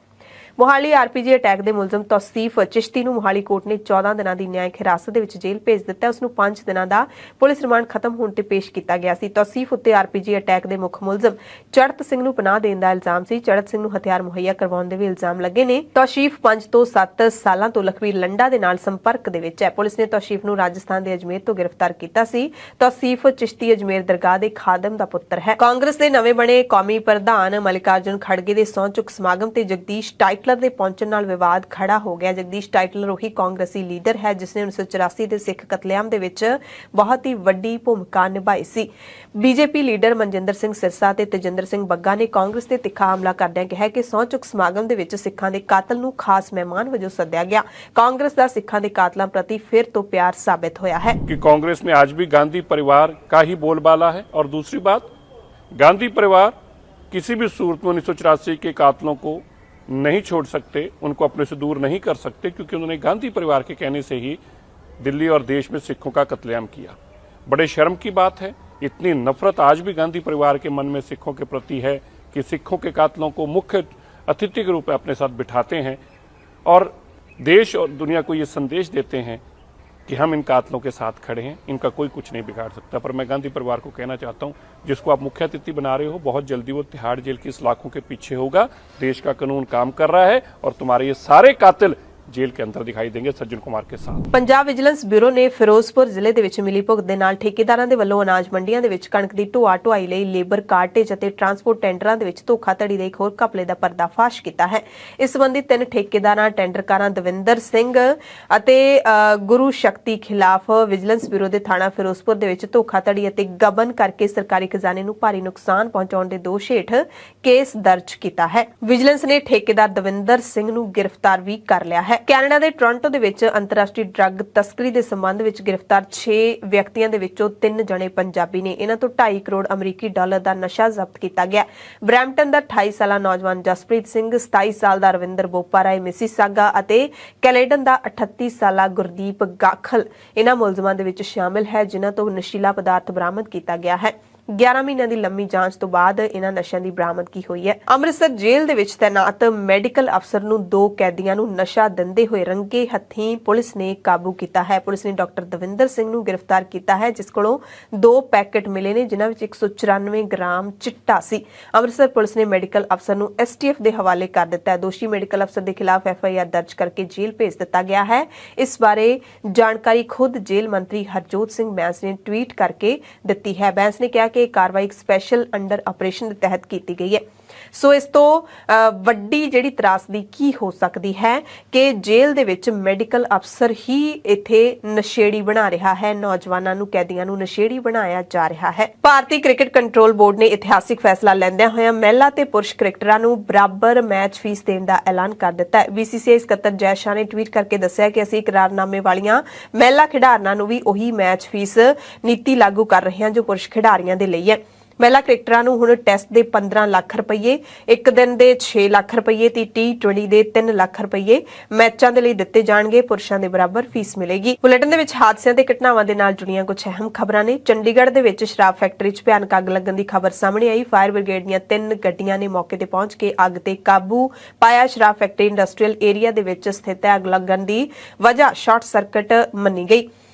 ਮੋਹਾਲੀ ਆਰਪੀਜੀ ਅਟੈਕ ਦੇ ਮੁਲਜ਼ਮ ਤੌਸੀਫ ਚਿਸ਼ਤੀ ਨੂੰ ਮੋਹਾਲੀ ਕੋਰਟ ਨੇ 14 ਦਿਨਾਂ ਦੀ ਨਿਆਇਕ ਹਿਰਾਸਤ ਦੇ ਵਿੱਚ ਜੇਲ੍ਹ ਭੇਜ ਦਿੱਤਾ। ਉਸ ਨੂੰ 5 ਦਿਨਾਂ ਦਾ ਪੁਲਿਸ ਰਿਮਾਂਡ ਖਤਮ ਹੋਣ ਤੇ ਪੇਸ਼ ਕੀਤਾ ਗਿਆ ਸੀ। ਤੌਸੀਫ ਉੱਤੇ ਆਰਪੀਜੀ ਅਟੈਕ ਦੇ ਮੁੱਖ ਮੁਲਜ਼ਮ ਚੜਤ ਸਿੰਘ ਨੂੰ ਪਨਾਹ ਦੇਣ ਦਾ ਇਲਜ਼ਾਮ ਸੀ। ਚੜਤ ਸਿੰਘ ਨੂੰ ਹਥਿਆਰ ਮੁਹੱਈਆ ਕਰਵਾਉਣ ਦੇ ਵੀ ਇਲਜ਼ਾਮ ਲੱਗੇ ਨੇ। ਤੌਸੀਫ 5 ਤੋਂ 7 ਸਾਲਾਂ ਤੋਂ ਲਖਵੀਰ ਲੰਡਾ ਦੇ ਨਾਲ ਸੰਪਰਕ ਦੇ ਵਿੱਚ ਹੈ। ਪੁਲਿਸ ਨੇ ਤੌਸੀਫ ਨੂੰ ਰਾਜਸਥਾਨ ਦੇ ਅਜਮੇਰ ਤੋਂ ਗ੍ਰਿਫਤਾਰ ਕੀਤਾ ਸੀ। ਤੌਸੀਫ ਚਿਸ਼ਤੀ ਅਜਮੇਰ ਦਰਗਾਹ ਦੇ ਖਾਦਮ ਦਾ ਪੁੱਤਰ ਹੈ। ਕਾਂਗਰਸ ਦੇ ਨਵੇਂ ਬਣੇ ਕੌਮੀ ਪ੍ਰਧਾਨ ਮਲਿਕਾਰਜੁਨ ਖੜਗੇ ਦੇ ਸਹੁੰ ਚੁੱਕ ਸਮਾਗਮ ਤੇ ਜਗਦੀਸ਼ ਟਾਈਟਲ ਟਾਈਟਲਰ ਦੇ ਪਹੁੰਚਣ ਨਾਲ ਵਿਵਾਦ ਖੜਾ ਹੋ ਗਿਆ। ਜਗਦੀਸ਼ ਟਾਈਟਲਰ ਉਹੀ ਕਾਂਗਰਸੀ ਲੀਡਰ ਹੈ ਜਿਸ ਨੇ 1984 ਦੇ ਸਿੱਖ ਕਤਲੇਆਮ ਦੇ ਵਿੱਚ ਬਹੁਤ ਹੀ ਵੱਡੀ ਭੂਮਿਕਾ ਨਿਭਾਈ ਸੀ। ਬੀਜੇਪੀ ਲੀਡਰ ਮਨਜਿੰਦਰ ਸਿੰਘ ਸਿਰਸਾ ਤੇ ਤੇਜਿੰਦਰ ਸਿੰਘ ਬੱਗਾ ਨੇ ਕਾਂਗਰਸ ਤੇ ਤਿੱਖਾ ਹਮਲਾ ਕਰਦਿਆਂ ਕਿਹਾ ਕਿ ਸਹੁੰ ਚੁੱਕ ਸਮਾਗਮ ਦੇ ਵਿੱਚ ਸਿੱਖਾਂ ਦੇ ਕਾਤਲ ਨੂੰ ਖਾਸ ਮਹਿਮਾਨ ਵਜੋਂ ਸੱਦਿਆ ਗਿਆ। ਕਾਂਗਰਸ ਦਾ ਸਿੱਖਾਂ ਦੇ ਕਾਤਲਾਂ ਪ੍ਰति फिर तो प्यार साबित होया है कि कांग्रेस में आज भी गांधी परिवार का ही बोलबाला है। और दूसरी बात, गांधी परिवार किसी भी सूरत में 1984 के कातलों को नहीं छोड़ सकते, उनको अपने से दूर नहीं कर सकते, क्योंकि उन्होंने गांधी परिवार के कहने से ही दिल्ली और देश में सिखों का कत्लेआम किया। बड़े शर्म की बात है, इतनी नफरत आज भी गांधी परिवार के मन में सिखों के प्रति है कि सिखों के कातलों को मुख्य अतिथि के रूप में अपने साथ बिठाते हैं और देश और दुनिया को ये संदेश देते हैं कि हम इन कातलों के साथ खड़े हैं, इनका कोई कुछ नहीं बिगाड़ सकता। पर मैं गांधी परिवार को कहना चाहता हूं, जिसको आप मुख्य अतिथि बना रहे हो, बहुत जल्दी वो तिहाड़ जेल की सलाखों के पीछे होगा। देश का कानून काम कर रहा है और तुम्हारे ये सारे कातिल जेल के अंदर दिखाई देंगे सज्जन कुमार के साथ। पंजाब विजिलेंस ब्यूरो ने फिरोजपुर जिले ਦੇ ਵਿੱਚ ਮਿਲੀ ਭੁਗਤ ਦੇ ਨਾਲ ਠੇਕੇਦਾਰਾਂ ਦੇ ਵੱਲੋਂ ਅਨਾਜ ਮੰਡੀਆਂ ਦੇ ਵਿੱਚ ਕਣਕ ਦੀ ਢੋਆ ਢੁਆਈ ਲਈ ਲੇਬਰ ਕਾਰਟੇਜ ਅਤੇ ਟਰਾਂਸਪੋਰਟ ਟੈਂਡਰਾਂ ਦੇ ਵਿੱਚ ਧੋਖਾਧੜੀ ਦੇ ਇੱਕ ਹੋਰ ਘਪਲੇ ਦਾ ਪਰਦਾਫਾਸ਼ ਕੀਤਾ ਹੈ। ਇਸ ਸੰਬੰਧੀ 3 ਠੇਕੇਦਾਰਾਂ ਟੈਂਡਰਕਾਰਾਂ ਦਵਿੰਦਰ ਸਿੰਘ ਅਤੇ ਗੁਰੂ ਸ਼ਕਤੀ ਖਿਲਾਫ ਵਿਜੀਲੈਂਸ ਬਿਊਰੋ ਦੇ ਥਾਣਾ ਫਿਰੋਜ਼ਪੁਰ ਦੇ ਵਿੱਚ ਧੋਖਾਧੜੀ ਅਤੇ ਗਬਨ ਕਰਕੇ ਸਰਕਾਰੀ ਖਜ਼ਾਨੇ ਨੂੰ ਭਾਰੀ ਨੁਕਸਾਨ ਪਹੁੰਚਾਉਣ ਦੇ ਦੋਸ਼ ਹੇਠ ਕੇਸ ਦਰਜ ਕੀਤਾ ਹੈ। ਵਿਜੀਲੈਂਸ ਨੇ ਠੇਕੇਦਾਰ ਦਵਿੰਦਰ ਸਿੰਘ ਨੂੰ ਗ੍ਰਿਫਤਾਰ ਵੀ ਕਰ ਲਿਆ ਹੈ। ਕੈਨੇਡਾ ਦੇ ਟੋਰਾਂਟੋ ਦੇ ਵਿੱਚ ਅੰਤਰਰਾਸ਼ਟਰੀ ਡਰੱਗ ਤਸਕਰੀ ਦੇ ਸੰਬੰਧ ਵਿੱਚ ਗ੍ਰਿਫਤਾਰ 6 ਵਿਅਕਤੀਆਂ ਦੇ ਵਿੱਚੋਂ 3 ਜਣੇ ਪੰਜਾਬੀ ਨੇ। ਇਹਨਾਂ ਤੋਂ 2.5 ਕਰੋੜ ਅਮਰੀਕੀ ਡਾਲਰ ਦਾ ਨਸ਼ਾ ਜ਼ਬਤ ਕੀਤਾ ਗਿਆ। ਬਰੈਂਪਟਨ ਦਾ 28 ਸਾਲਾ ਨੌਜਵਾਨ ਜਸਪ੍ਰੀਤ ਸਿੰਘ, 27 ਸਾਲ ਦਾ ਰਵਿੰਦਰ ਬੋਪਾ ਰਾਏ ਮਿਸੀਸਾਗਾ ਅਤੇ ਕੈਲੇਡਨ ਦਾ 38 ਸਾਲਾ ਗੁਰਦੀਪ ਗਾਖਲ ਇਹਨਾਂ ਮੁਲਜ਼ਮਾਂ ਦੇ ਵਿੱਚ ਸ਼ਾਮਿਲ ਹੈ, ਜਿਨ੍ਹਾਂ ਤੋਂ ਨਸ਼ੀਲਾ ਪਦਾਰਥ ਬਰਾਮਦ ਕੀਤਾ ਗਿਆ ਹੈ। 11 ਮਹੀਨਿਆਂ ਦੀ ਲੰਮੀ ਜਾਂਚ ਤੋਂ ਬਾਅਦ ਇਹਨਾਂ ਨਸ਼ਿਆਂ ਦੀ ਬਰਾਮਦਗੀ ਹੋਈ ਹੈ। ਅੰਮ੍ਰਿਤਸਰ ਜੇਲ੍ਹ ਦੇ ਵਿੱਚ ਤੈਨਾਤ ਮੈਡੀਕਲ ਅਫਸਰ ਨੂੰ 2 ਕੈਦੀਆਂ ਨੂੰ ਨਸ਼ਾ ਦਿੰਦੇ ਹੋਏ ਰੰਗੇ ਹੱਥੀਂ ਪੁਲਿਸ ਨੇ ਕਾਬੂ ਕੀਤਾ ਹੈ। ਪੁਲਿਸ ਨੇ ਡਾਕਟਰ ਦਵਿੰਦਰ ਸਿੰਘ ਨੂੰ ਗ੍ਰਿਫਤਾਰ ਕੀਤਾ ਹੈ, ਜਿਸ ਕੋਲੋਂ 2 ਪੈਕੇਟ ਮਿਲੇ ਨੇ, ਜਿਨ੍ਹਾਂ ਵਿੱਚ 194 ਗ੍ਰਾਮ ਚਿੱਟਾ ਸੀ। ਅੰਮ੍ਰਿਤਸਰ ਪੁਲਿਸ ਨੇ ਮੈਡੀਕਲ ਅਫਸਰ ਨੂੰ STF ਦੇ ਹਵਾਲੇ ਕਰ ਦਿੱਤਾ ਹੈ। ਦੋਸ਼ੀ ਮੈਡੀਕਲ ਅਫਸਰ ਦੇ ਖਿਲਾਫ FIR ਦਰਜ ਕਰਕੇ ਜੇਲ੍ਹ ਭੇਜ ਦਿੱਤਾ ਗਿਆ ਹੈ। ਇਸ ਬਾਰੇ ਜਾਣਕਾਰੀ ਖੁਦ ਜੇਲ੍ਹ ਮੰਤਰੀ ਹਰਜੋਤ ਸਿੰਘ ਬੈਂਸ ਨੇ ਟਵੀਟ ਕਰਕੇ ਦਿੱਤੀ ਹੈ। ਬੈਂਸ ਨੇ ਕਿਹਾ ਕਿ ਕਾਰਵਾਈ ਸਪੈਸ਼ਲ ਅੰਡਰ ਆਪਰੇਸ਼ਨ ਦੇ ਤਹਿਤ ਕੀਤੀ ਗਈ ਹੈ। ਸੋ ਇਸ ਤੋਂ ਵੱਡੀ ਜਿਹੜੀ ਤਰਾਸਦੀ ਕੀ ਹੋ ਸਕਦੀ ਹੈ ਕਿ ਜੇਲ੍ਹ ਦੇ ਵਿੱਚ ਮੈਡੀਕਲ ਅਫਸਰ ਹੀ ਇੱਥੇ ਨਸ਼ੇੜੀ ਬਣਾ ਰਿਹਾ ਹੈ, ਨੌਜਵਾਨਾਂ ਨੂੰ, ਕੈਦੀਆਂ ਨੂੰ ਨਸ਼ੇੜੀ ਬਣਾਇਆ ਜਾ ਰਿਹਾ ਹੈ। ਭਾਰਤੀ ਕ੍ਰਿਕਟ ਕੰਟਰੋਲ ਬੋਰਡ ਨੇ ਇਤਿਹਾਸਿਕ ਫੈਸਲਾ ਲੈਂਦਿਆਂ ਹੋਇਆਂ ਮਹਿਲਾ ਤੇ ਪੁਰਸ਼ ਕ੍ਰਿਕਟਰਾਂ ਨੂੰ ਬਰਾਬਰ ਮੈਚ ਫੀਸ ਦੇਣ ਦਾ ਐਲਾਨ ਕਰ ਦਿੱਤਾ ਹੈ। BCCI ਸਕੱਤਰ ਜੈ ਸ਼ਾਹ ਨੇ ਟਵੀਟ ਕਰਕੇ ਦੱਸਿਆ ਕਿ ਅਸੀਂ ਇਕਰਾਰਨਾਮੇ ਵਾਲੀਆਂ ਮਹਿਲਾ ਖਿਡਾਰਨਾਂ ਨੂੰ ਵੀ ਉਹੀ ਮੈਚ ਫੀਸ ਨੀਤੀ ਲਾਗੂ ਕਰ ਰਹੇ ਹਾਂ ਜੋ ਪੁਰਸ਼ ਖਿਡਾਰੀਆਂ ਦੇ ਲਈ ਹੈ। ਮਹਿਲਾ ਕ੍ਰਿਕਟਰਾਂ ਨੂੰ ਹੁਣ ਟੈਸਟ ਦੇ 15 ਲੱਖ ਰੁਪਏ, ਇੱਕ ਦਿਨ ਦੇ 6 ਲੱਖ ਰੁਪਏ ਤੇ T20 ਦੇ 3 ਲੱਖ ਰੁਪਏ ਮੈਚਾਂ ਦੇ ਲਈ ਦਿੱਤੇ ਜਾਣਗੇ। ਪੁਰਸ਼ਾਂ ਦੇ ਬਰਾਬਰ ਫੀਸ ਮਿਲੇਗੀ। ਬੁਲੇਟਿਨ ਦੇ ਵਿੱਚ ਹਾਦਸਿਆਂ ਤੇ ਘਟਨਾਵਾਂ ਦੇ ਨਾਲ ਜੁੜੀਆਂ ਕੁਝ ਅਹਿਮ ਖਬਰਾਂ ਨੇ। ਚੰਡੀਗੜ੍ਹ ਦੇ ਵਿੱਚ ਸ਼ਰਾਬ ਫੈਕਟਰੀ 'ਚ ਭਿਆਨਕ ਅੱਗ ਲੱਗਣ ਦੀ ਖਬਰ ਸਾਹਮਣੇ ਆਈ। ਫਾਇਰ ਬ੍ਰਿਗੇਡ ਦੀਆਂ 3 ਗੱਡੀਆਂ ਨੇ ਮੌਕੇ ਤੇ ਪਹੁੰਚ ਕੇ ਅੱਗ ਤੇ ਕਾਬੂ ਪਾਇਆ। ਸ਼ਰਾਬ ਫੈਕਟਰੀ ਇੰਡਸਟਰੀਅਲ ਏਰੀਆ ਦੇ ਵਿੱਚ ਸਥਿਤ ਹੈ। ਅੱਗ ਲੱਗਣ ਦੀ ਵਜ੍ਹਾ ਸ਼ਾਰਟ ਸਰਕਟ ਮੰਨੀ ਗਈ।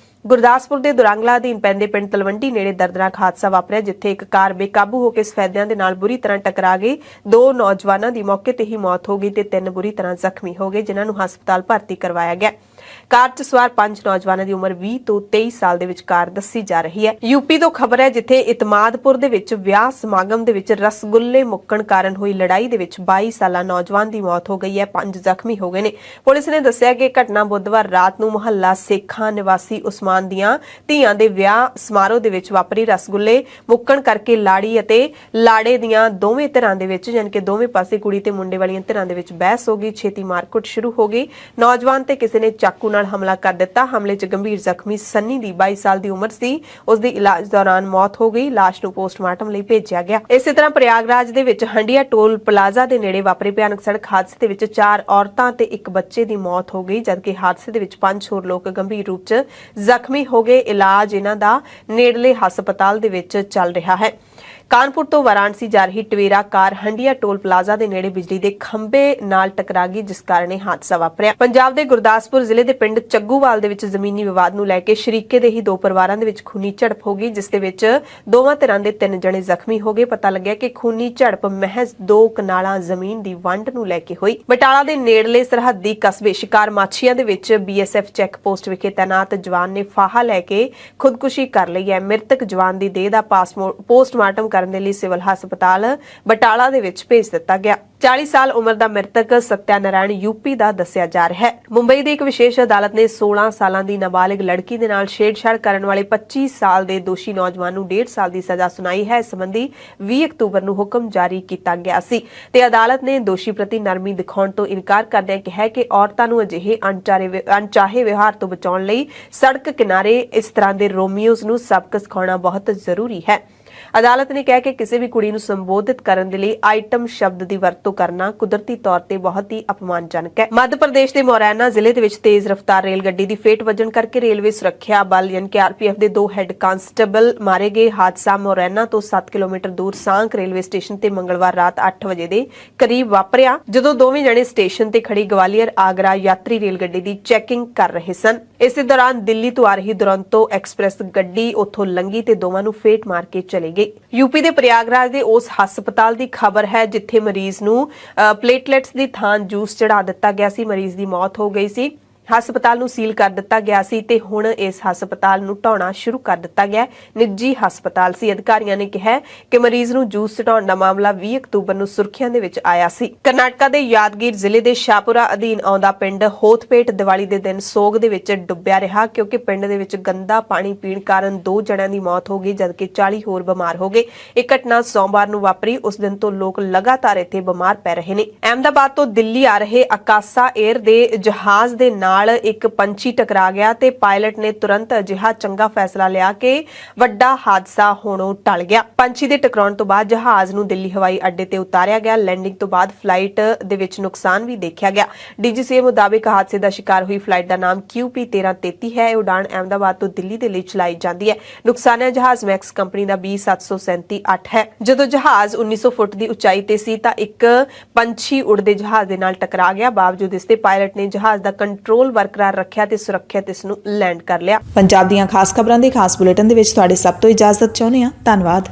ਗੁਰਦਾਸਪੁਰ ਦੇ ਦੁਰੰਗਲਾ ਅਧੀਨ ਪੈਂਦੇ ਪਿੰਡ ਤਲਵੰਡੀ ਨੇੜੇ ਦਰਦਨਾਕ ਹਾਦਸਾ ਵਾਪਰਿਆ, ਜਿੱਥੇ ਇੱਕ ਕਾਰ ਬੇਕਾਬੂ ਹੋ ਕੇ ਸਫੈਦਿਆਂ ਦੇ ਨਾਲ ਬੁਰੀ ਤਰ੍ਹਾਂ ਟਕਰਾ ਗਈ। 2 ਨੌਜਵਾਨਾਂ ਦੀ ਮੌਕੇ ਤੇ ਹੀ ਮੌਤ ਹੋ ਗਈ ਤੇ 3 ਬੁਰੀ ਤਰ੍ਹਾਂ ਜ਼ਖਮੀ ਹੋ ਗਏ, ਜਿਨ੍ਹਾਂ ਨੂੰ ਹਸਪਤਾਲ ਭਰਤੀ ਕਰਵਾਇਆ ਗਿਆ। ਕਾਰ 'ਚ ਸਵਾਰ 5 ਨੌਜਵਾਨਾਂ ਦੀ ਉਮਰ 20 ਤੋਂ 23 ਸਾਲ ਦੇ ਵਿਚਕਾਰ ਦੱਸੀ ਜਾ ਰਹੀ ਹੈ। ਯੂਪੀ ਤੋਂ ਖਬਰ ਹੈ, ਜਿੱਥੇ ਇਤਮਾਦਪੁਰ ਦੇ ਵਿੱਚ ਵਿਆਹ ਸਮਾਗਮ ਦੇ ਵਿੱਚ ਰਸਗੁੱਲੇ ਮੁੱਕਣ ਕਾਰਨ ਹੋਈ ਲੜਾਈ ਦੇ ਵਿੱਚ 22 ਸਾਲਾ ਨੌਜਵਾਨ ਦੀ ਮੌਤ ਹੋ ਗਈ ਹੈ। 5 ਜ਼ਖਮੀ ਹੋ ਗਏ ਨੇ। ਪੁਲਿਸ ਨੇ ਦੱਸਿਆ ਕਿ ਘਟਨਾ ਬੁੱਧਵਾਰ ਰਾਤ ਨੂੰ ਮੁਹੱਲਾ ਸੇਖਾਂ ਨਿਵਾਸੀ ਉਸਮਾਨ ਦੀਆਂ ਧੀਆਂ ਦੇ ਵਿਆਹ ਸਮਾਰੋਹ ਦੇ ਵਿੱਚ ਵਾਪਰੀ। ਰਸਗੁੱਲੇ ਮੁੱਕਣ ਕਰਕੇ ਲਾੜੀ ਅਤੇ ਲਾੜੇ ਦੀਆਂ ਦੋਵੇਂ ਧਿਰਾਂ ਦੇ ਵਿੱਚ, ਯਾਨੀ ਕਿ ਦੋਵੇਂ ਪਾਸੇ ਕੁੜੀ ਤੇ ਮੁੰਡੇ ਵਾਲੀਆਂ ਧਿਰਾਂ ਦੇ ਵਿੱਚ ਬਹਿਸ ਹੋ ਗਈ। ਛੇਤੀ ਮਾਰਕੁੱਟ ਸ਼ੁਰੂ ਹੋ ਗਈ। ਨੌਜਵਾਨ ਤੇ ਕਿਸੇ ਨੇ ਚਾਕੂ ਨਾਲ ਹਮਲਾ ਕਰ ਦਿੱਤਾ। ਹਮਲੇ 'ਚ ਗੰਭੀਰ ਜ਼ਖਮੀ ਸੰਨੀ ਦੀ 22 ਸਾਲ ਦੀ ਉਮਰ ਸੀ। ਉਸ ਦੀ ਇਲਾਜ ਦੌਰਾਨ ਮੌਤ ਹੋ ਗਈ। ਲਾਸ਼ ਨੂੰ ਪੋਸਟਮਾਰਟਮ ਲਈ ਭੇਜਿਆ ਗਿਆ। ਇਸੇ ਤਰ੍ਹਾਂ ਪ੍ਰਯਾਗਰਾਜ ਦੇ ਵਿੱਚ ਹੰਡਿਆ ਟੋਲ ਪਲਾਜ਼ਾ ਦੇ ਨੇੜੇ ਵਾਪਰੇ ਭਿਆਨਕ ਸੜਕ ਹਾਦਸੇ ਦੇ ਵਿੱਚ 4 ਔਰਤਾਂ ਤੇ 1 ਬੱਚੇ ਦੀ ਮੌਤ ਹੋ ਗਈ, ਜਦਕਿ ਹਾਦਸੇ ਦੇ ਵਿੱਚ 5 ਹੋਰ ਲੋਕ ਗੰਭੀਰ ਰੂਪ 'ਚ ਜ਼ਖਮੀ ਹੋ ਗਏ। ਇਲਾਜ ਇਹਨਾਂ ਦਾ ਨੇੜਲੇ ਹਸਪਤਾਲ ਦੇ ਵਿੱਚ ਚੱਲ ਰਿਹਾ ਹੈ। ਕਾਨਪੁਰ ਤੋਂ ਵਾਰਾਣਸੀ ਜਾ ਰਹੀ ਟਵੇਰਾ ਕਾਰ ਹੰਡਿਆ ਟੋਲ ਪਲਾਜ਼ਾ ਦੇ ਨੇੜੇ ਬਿਜਲੀ ਦੇ ਖੰਭੇ ਨਾਲ ਟਕਰਾ ਗਈ, ਜਿਸ ਕਾਰਨ ਇਹ ਹਾਦਸਾ ਵਾਪਰਿਆ। ਪੰਜਾਬ ਦੇ ਗੁਰਦਾਸਪੁਰ ਜ਼ਿਲ੍ਹੇ ਦੇ ਪਿੰਡ ਚੱਗੂਵਾਲ ਦੇ ਵਿੱਚ ਜ਼ਮੀਨੀ ਵਿਵਾਦ ਨੂੰ ਲੈ ਕੇ ਸ਼ਰੀਕੇ ਦੇ ਹੀ 2 ਪਰਿਵਾਰਾਂ ਦੇ ਵਿੱਚ ਖੂਨੀ ਝੜਪ ਹੋ ਗਈ, ਜਿਸ ਦੇ ਵਿੱਚ ਦੋਵਾਂ ਧਿਰਾਂ ਦੇ 3 ਜਣੇ ਜ਼ਖਮੀ ਹੋ ਗਏ। ਪਤਾ ਲੱਗਿਆ ਕਿ ਖੂਨੀ ਝੜਪ ਮਹਿਜ਼ 2 ਕਨਾਲਾਂ ਜ਼ਮੀਨ ਦੀ ਵੰਡ ਨੂੰ ਲੈ ਕੇ ਹੋਈ। ਬਟਾਲਾ ਦੇ ਨੇੜਲੇ ਸਰਹੱਦੀ ਕਸਬੇ ਸ਼ਿਕਾਰ ਮਾਛੀਆਂ ਦੇ ਵਿੱਚ BSF ਚੈੱਕ ਪੋਸਟ ਵਿਖੇ ਤੈਨਾਤ ਜਵਾਨ ਨੇ ਫਾਹਾ ਲੈ ਕੇ ਖੁਦਕੁਸ਼ੀ ਕਰ ਲਈ ਹੈ। ਮ੍ਰਿਤਕ ਜਵਾਨ ਦੀ ਦੇਹ ਦਾ ਪੋਸਟਮਾਰਟਮ ਕਰਨ ਦੇ ਲਈ ਸਿਵਲ ਹਸਪਤਾਲ ਬਟਾਲਾ ਦੇ ਵਿੱਚ ਭੇਜ ਦਿੱਤਾ ਗਿਆ। 40 ਸਾਲ ਉਮਰ ਦਾ ਮ੍ਰਿਤਕ ਸਤਿਆ ਨਾਰਾਇਣ ਯੂਪੀ ਦਾ ਦੱਸਿਆ ਜਾ ਰਿਹਾ ਹੈ। ਮੁੰਬਈ ਦੀ ਇੱਕ ਵਿਸ਼ੇਸ਼ ਅਦਾਲਤ ਨੇ 16 ਸਾਲਾਂ ਦੀ ਨਾਬਾਲਿਗ ਲੜਕੀ ਦੇ ਨਾਲ ਛੇੜਛਾੜ ਕਰਨ ਵਾਲੇ 25 ਸਾਲ ਦੇ ਦੋਸ਼ੀ ਨੌਜਵਾਨ ਨੂੰ 1.5 ਸਾਲ ਦੀ ਸਜ਼ਾ ਸੁਣਾਈ ਹੈ। ਇਸ ਸੰਬੰਧੀ 20 ਅਕਤੂਬਰ ਨੂੰ ਹੁਕਮ ਜਾਰੀ ਕੀਤਾ ਗਿਆ ਸੀ ਤੇ ਅਦਾਲਤ ਨੇ ਦੋਸ਼ੀ ਪ੍ਰਤੀ ਨਰਮੀ ਦਿਖਾਉਣ ਤੋਂ ਇਨਕਾਰ ਕਰਦਿਆਂ ਕਿਹਾ ਕਿ ਔਰਤਾਂ ਨੂੰ ਅਜਿਹੇ ਅਣਚਾਹੇ ਵਿਵਹਾਰ ਤੋਂ ਬਚਾਉਣ ਲਈ ਸੜਕ ਕਿਨਾਰੇ ਇਸ ਤਰ੍ਹਾਂ ਦੇ ਰੋਮੀਓਜ਼ ਨੂੰ ਸਬਕ ਸਿਖਾਉਣਾ ਬਹੁਤ ਜ਼ਰੂਰੀ ਹੈ। ਅਦਾਲਤ ਨੇ ਕਿਹਾ ਕਿ ਕਿਸੇ ਵੀ ਕੁੜੀ ਨੂੰ ਸੰਬੋਧਿਤ ਕਰਨ ਦੇ ਲਈ ਆਈਟਮ ਸ਼ਬਦ ਦੀ ਵਰਤੋਂ ਕਰਨਾ ਕੁਦਰਤੀ ਤੌਰ ਤੇ ਬਹੁਤ ਹੀ ਅਪਮਾਨਜਨਕ ਹੈ। ਮੱਧ ਪ੍ਰਦੇਸ਼ ਦੇ ਮੋਰੈਨਾ ਜ਼ਿਲ੍ਹੇ ਦੇ ਵਿੱਚ ਤੇਜ਼ ਰਫ਼ਤਾਰ ਰੇਲ ਗੱਡੀ ਦੀ ਫੇਟ ਵੱਜਣ ਕਰਕੇ ਰੇਲਵੇ ਸੁਰੱਖਿਆ ਬਲ ਯਾਨੀ ਕਿ ਆਰਪੀਐਫ ਦੇ 2 ਹੈੱਡ ਕਾਂਸਟੇਬਲ ਮਾਰੇ ਗਏ। ਹਾਦਸਾ ਮੋਰੈਨਾ ਤੋਂ 7 ਕਿਲੋਮੀਟਰ ਦੂਰ ਸਾਂਕ ਰੇਲਵੇ ਸਟੇਸ਼ਨ ਤੇ ਮੰਗਲਵਾਰ ਰਾਤ 8 ਵਜੇ ਦੇ ਕਰੀਬ ਵਾਪਰਿਆ, ਜਦੋਂ ਦੋਵੇਂ ਜਣੇ ਸਟੇਸ਼ਨ ਤੇ ਖੜੀ ਗਵਾਲੀਅਰ ਆਗਰਾ ਯਾਤਰੀ ਰੇਲ ਗੱਡੀ ਦੀ ਚੈਕਿੰਗ ਕਰ ਰਹੇ ਸਨ। ਇਸੇ ਦੌਰਾਨ ਦਿੱਲੀ ਤੋਂ ਆ ਰਹੀ ਦੁਰੰਤੋ ਐਕਸਪ੍ਰੈਸ ਗੱਡੀ ਉੱਥੋਂ ਲੰਘੀ ਤੇ ਦੋਵਾਂ ਨੂੰ ਫੇਟ ਮਾਰ ਕੇ ਚਲੇ ਗਈ। यूपी ਦੇ ਪ੍ਰਯਾਗਰਾਜ ਦੇ ਉਸ ਹਸਪਤਾਲ ਦੀ ਖਬਰ ਹੈ ਜਿੱਥੇ ਮਰੀਜ਼ ਨੂੰ ਪਲੇਟਲੈਟਸ ਦੀ ਥਾਂ ਜੂਸ ਚੜਾ ਦਿੱਤਾ ਗਿਆ ਸੀ। ਮਰੀਜ਼ ਦੀ ਮੌਤ ਹੋ ਗਈ ਸੀ। ਹਸਪਤਾਲ ਨੂੰ ਸੀਲ ਕਰ ਦਿੱਤਾ ਗਿਆ ਸੀ ਤੇ ਹੁਣ ਇਸ ਹਸਪਤਾਲ ਨੂੰ ਢਾਉਣਾ ਸ਼ੁਰੂ ਕਰ ਦਿੱਤਾ ਗਿਆ। ਨਿੱਜੀ ਹਸਪਤਾਲ ਸੀ। ਅਧਿਕਾਰੀਆਂ ਨੇ ਕਿਹਾ ਕਿ ਮਰੀਜ਼ ਨੂੰ ਜੂਸ ਚੜਾਉਣ ਦਾ ਮਾਮਲਾ 20 ਅਕਤੂਬਰ ਨੂੰ ਸੁਰਖੀਆਂ ਦੇ ਵਿੱਚ ਆਇਆ ਸੀ। ਕਰਨਾਟਕਾ ਦੇ ਯਾਦਗੀਰ ਜ਼ਿਲ੍ਹੇ ਦੇ ਸ਼ਾਹਪੁਰਾ ਅਧੀਨ ਆਉਂਦਾ ਪਿੰਡ ਹੋਤਪੇਟ ਦੀਵਾਲੀ ਦੇ ਦਿਨ ਸੋਗ ਦੇ ਵਿੱਚ ਡੁੱਬਿਆ ਰਿਹਾ ਕਿਉਂਕਿ ਪਿੰਡ ਦੇ ਵਿੱਚ ਗੰਦਾ ਪਾਣੀ ਪੀਣ ਕਾਰਨ 2 ਜਣਿਆਂ ਦੀ ਮੌਤ ਹੋ ਗਈ ਜਦਕਿ 40 ਹੋਰ ਬਿਮਾਰ ਹੋ ਗਏ। ਇਹ ਘਟਨਾ ਸੋਮਵਾਰ ਨੂੰ ਵਾਪਰੀ। ਉਸ ਦਿਨ ਤੋਂ ਲੋਕ ਲਗਾਤਾਰ ਇੱਥੇ ਬਿਮਾਰ ਪੈ ਰਹੇ ਨੇ। ਅਹਿਮਦਾਬਾਦ ਤੋਂ ਦਿੱਲੀ ਆ ਰਹੇ ਆਕਾਸਾ 에ਅਰ ਦੇ ਜਹਾਜ਼ ਦੇ ਨਾਲ ਇੱਕ ਪੰਛੀ ਟਕਰਾ ਗਿਆ ਤੇ ਪਾਇਲਟ ਨੇ ਤੁਰੰਤ ਅਜਿਹਾ ਚੰਗਾ ਫੈਸਲਾ ਲਿਆ ਕਿ ਵੱਡਾ ਹਾਦਸਾ ਹੋਣੋਂ ਟਲ ਗਿਆ। ਪੰਛੀ ਦੇ ਟਕਰਾਉਣ ਤੋਂ ਬਾਅਦ ਜਹਾਜ਼ ਨੂੰ ਦਿੱਲੀ ਹਵਾਈ ਅੱਡੇ ਤੇ ਉਤਾਰਿਆ ਗਿਆ। ਲੈਂਡਿੰਗ ਤੋਂ ਬਾਅਦ ਫਲਾਈਟ ਦੇ ਵਿੱਚ ਨੁਕਸਾਨ ਵੀ ਦੇਖਿਆ ਗਿਆ। ਡੀਜੀਸੀਏ ਮੁਤਾਬਿਕ ਹਾਦਸੇ ਦਾ ਸ਼ਿਕਾਰ ਹੋਈ ਫਲਾਈਟ ਦਾ ਨਾਮ QP1333 ਹੈ। ਇਹ ਉਡਾਣ ਅਹਿਮਦਾਬਾਦ ਤੋਂ ਦਿੱਲੀ ਦੇ ਲਈ ਚਲਾਈ ਜਾਂਦੀ ਹੈ। ਨੁਕਸਾਨਿਆ ਜਹਾਜ਼ ਮੈਕਸ ਕੰਪਨੀ ਦਾ B737-8 ਹੈ। ਜਦੋਂ ਜਹਾਜ਼ 1900 ਫੁੱਟ ਦੀ ਉਚਾਈ ਤੇ ਸੀ ਤਾਂ ਇੱਕ ਪੰਛੀ ਉੜਦੇ ਜਹਾਜ਼ ਦੇ ਨਾਲ ਟਕਰਾ ਗਿਆ। ਬਾਵਜੂਦ ਇਸ ਦੇ ਪਾਇਲਟ ਨੇ ਜਹਾਜ਼ ਦਾ ਕੰਟਰੋਲ ਬਰਕਰਾਰ ਰੱਖਿਆ ਤੇ ਸੁਰੱਖਿਅਤ ਇਸ ਨੂੰ ਲੈਂਡ ਕਰ ਲਿਆ। ਪੰਜਾਬ ਦੀਆਂ ਖਾਸ ਖਬਰਾਂ ਦੇ ਖਾਸ ਬੁਲੇਟਿਨ ਦੇ ਵਿੱਚ ਤੁਹਾਡੇ ਸਭ ਤੋਂ ਇਜਾਜ਼ਤ ਚਾਹੁੰਦੇ ਹਾਂ। ਧੰਨਵਾਦ।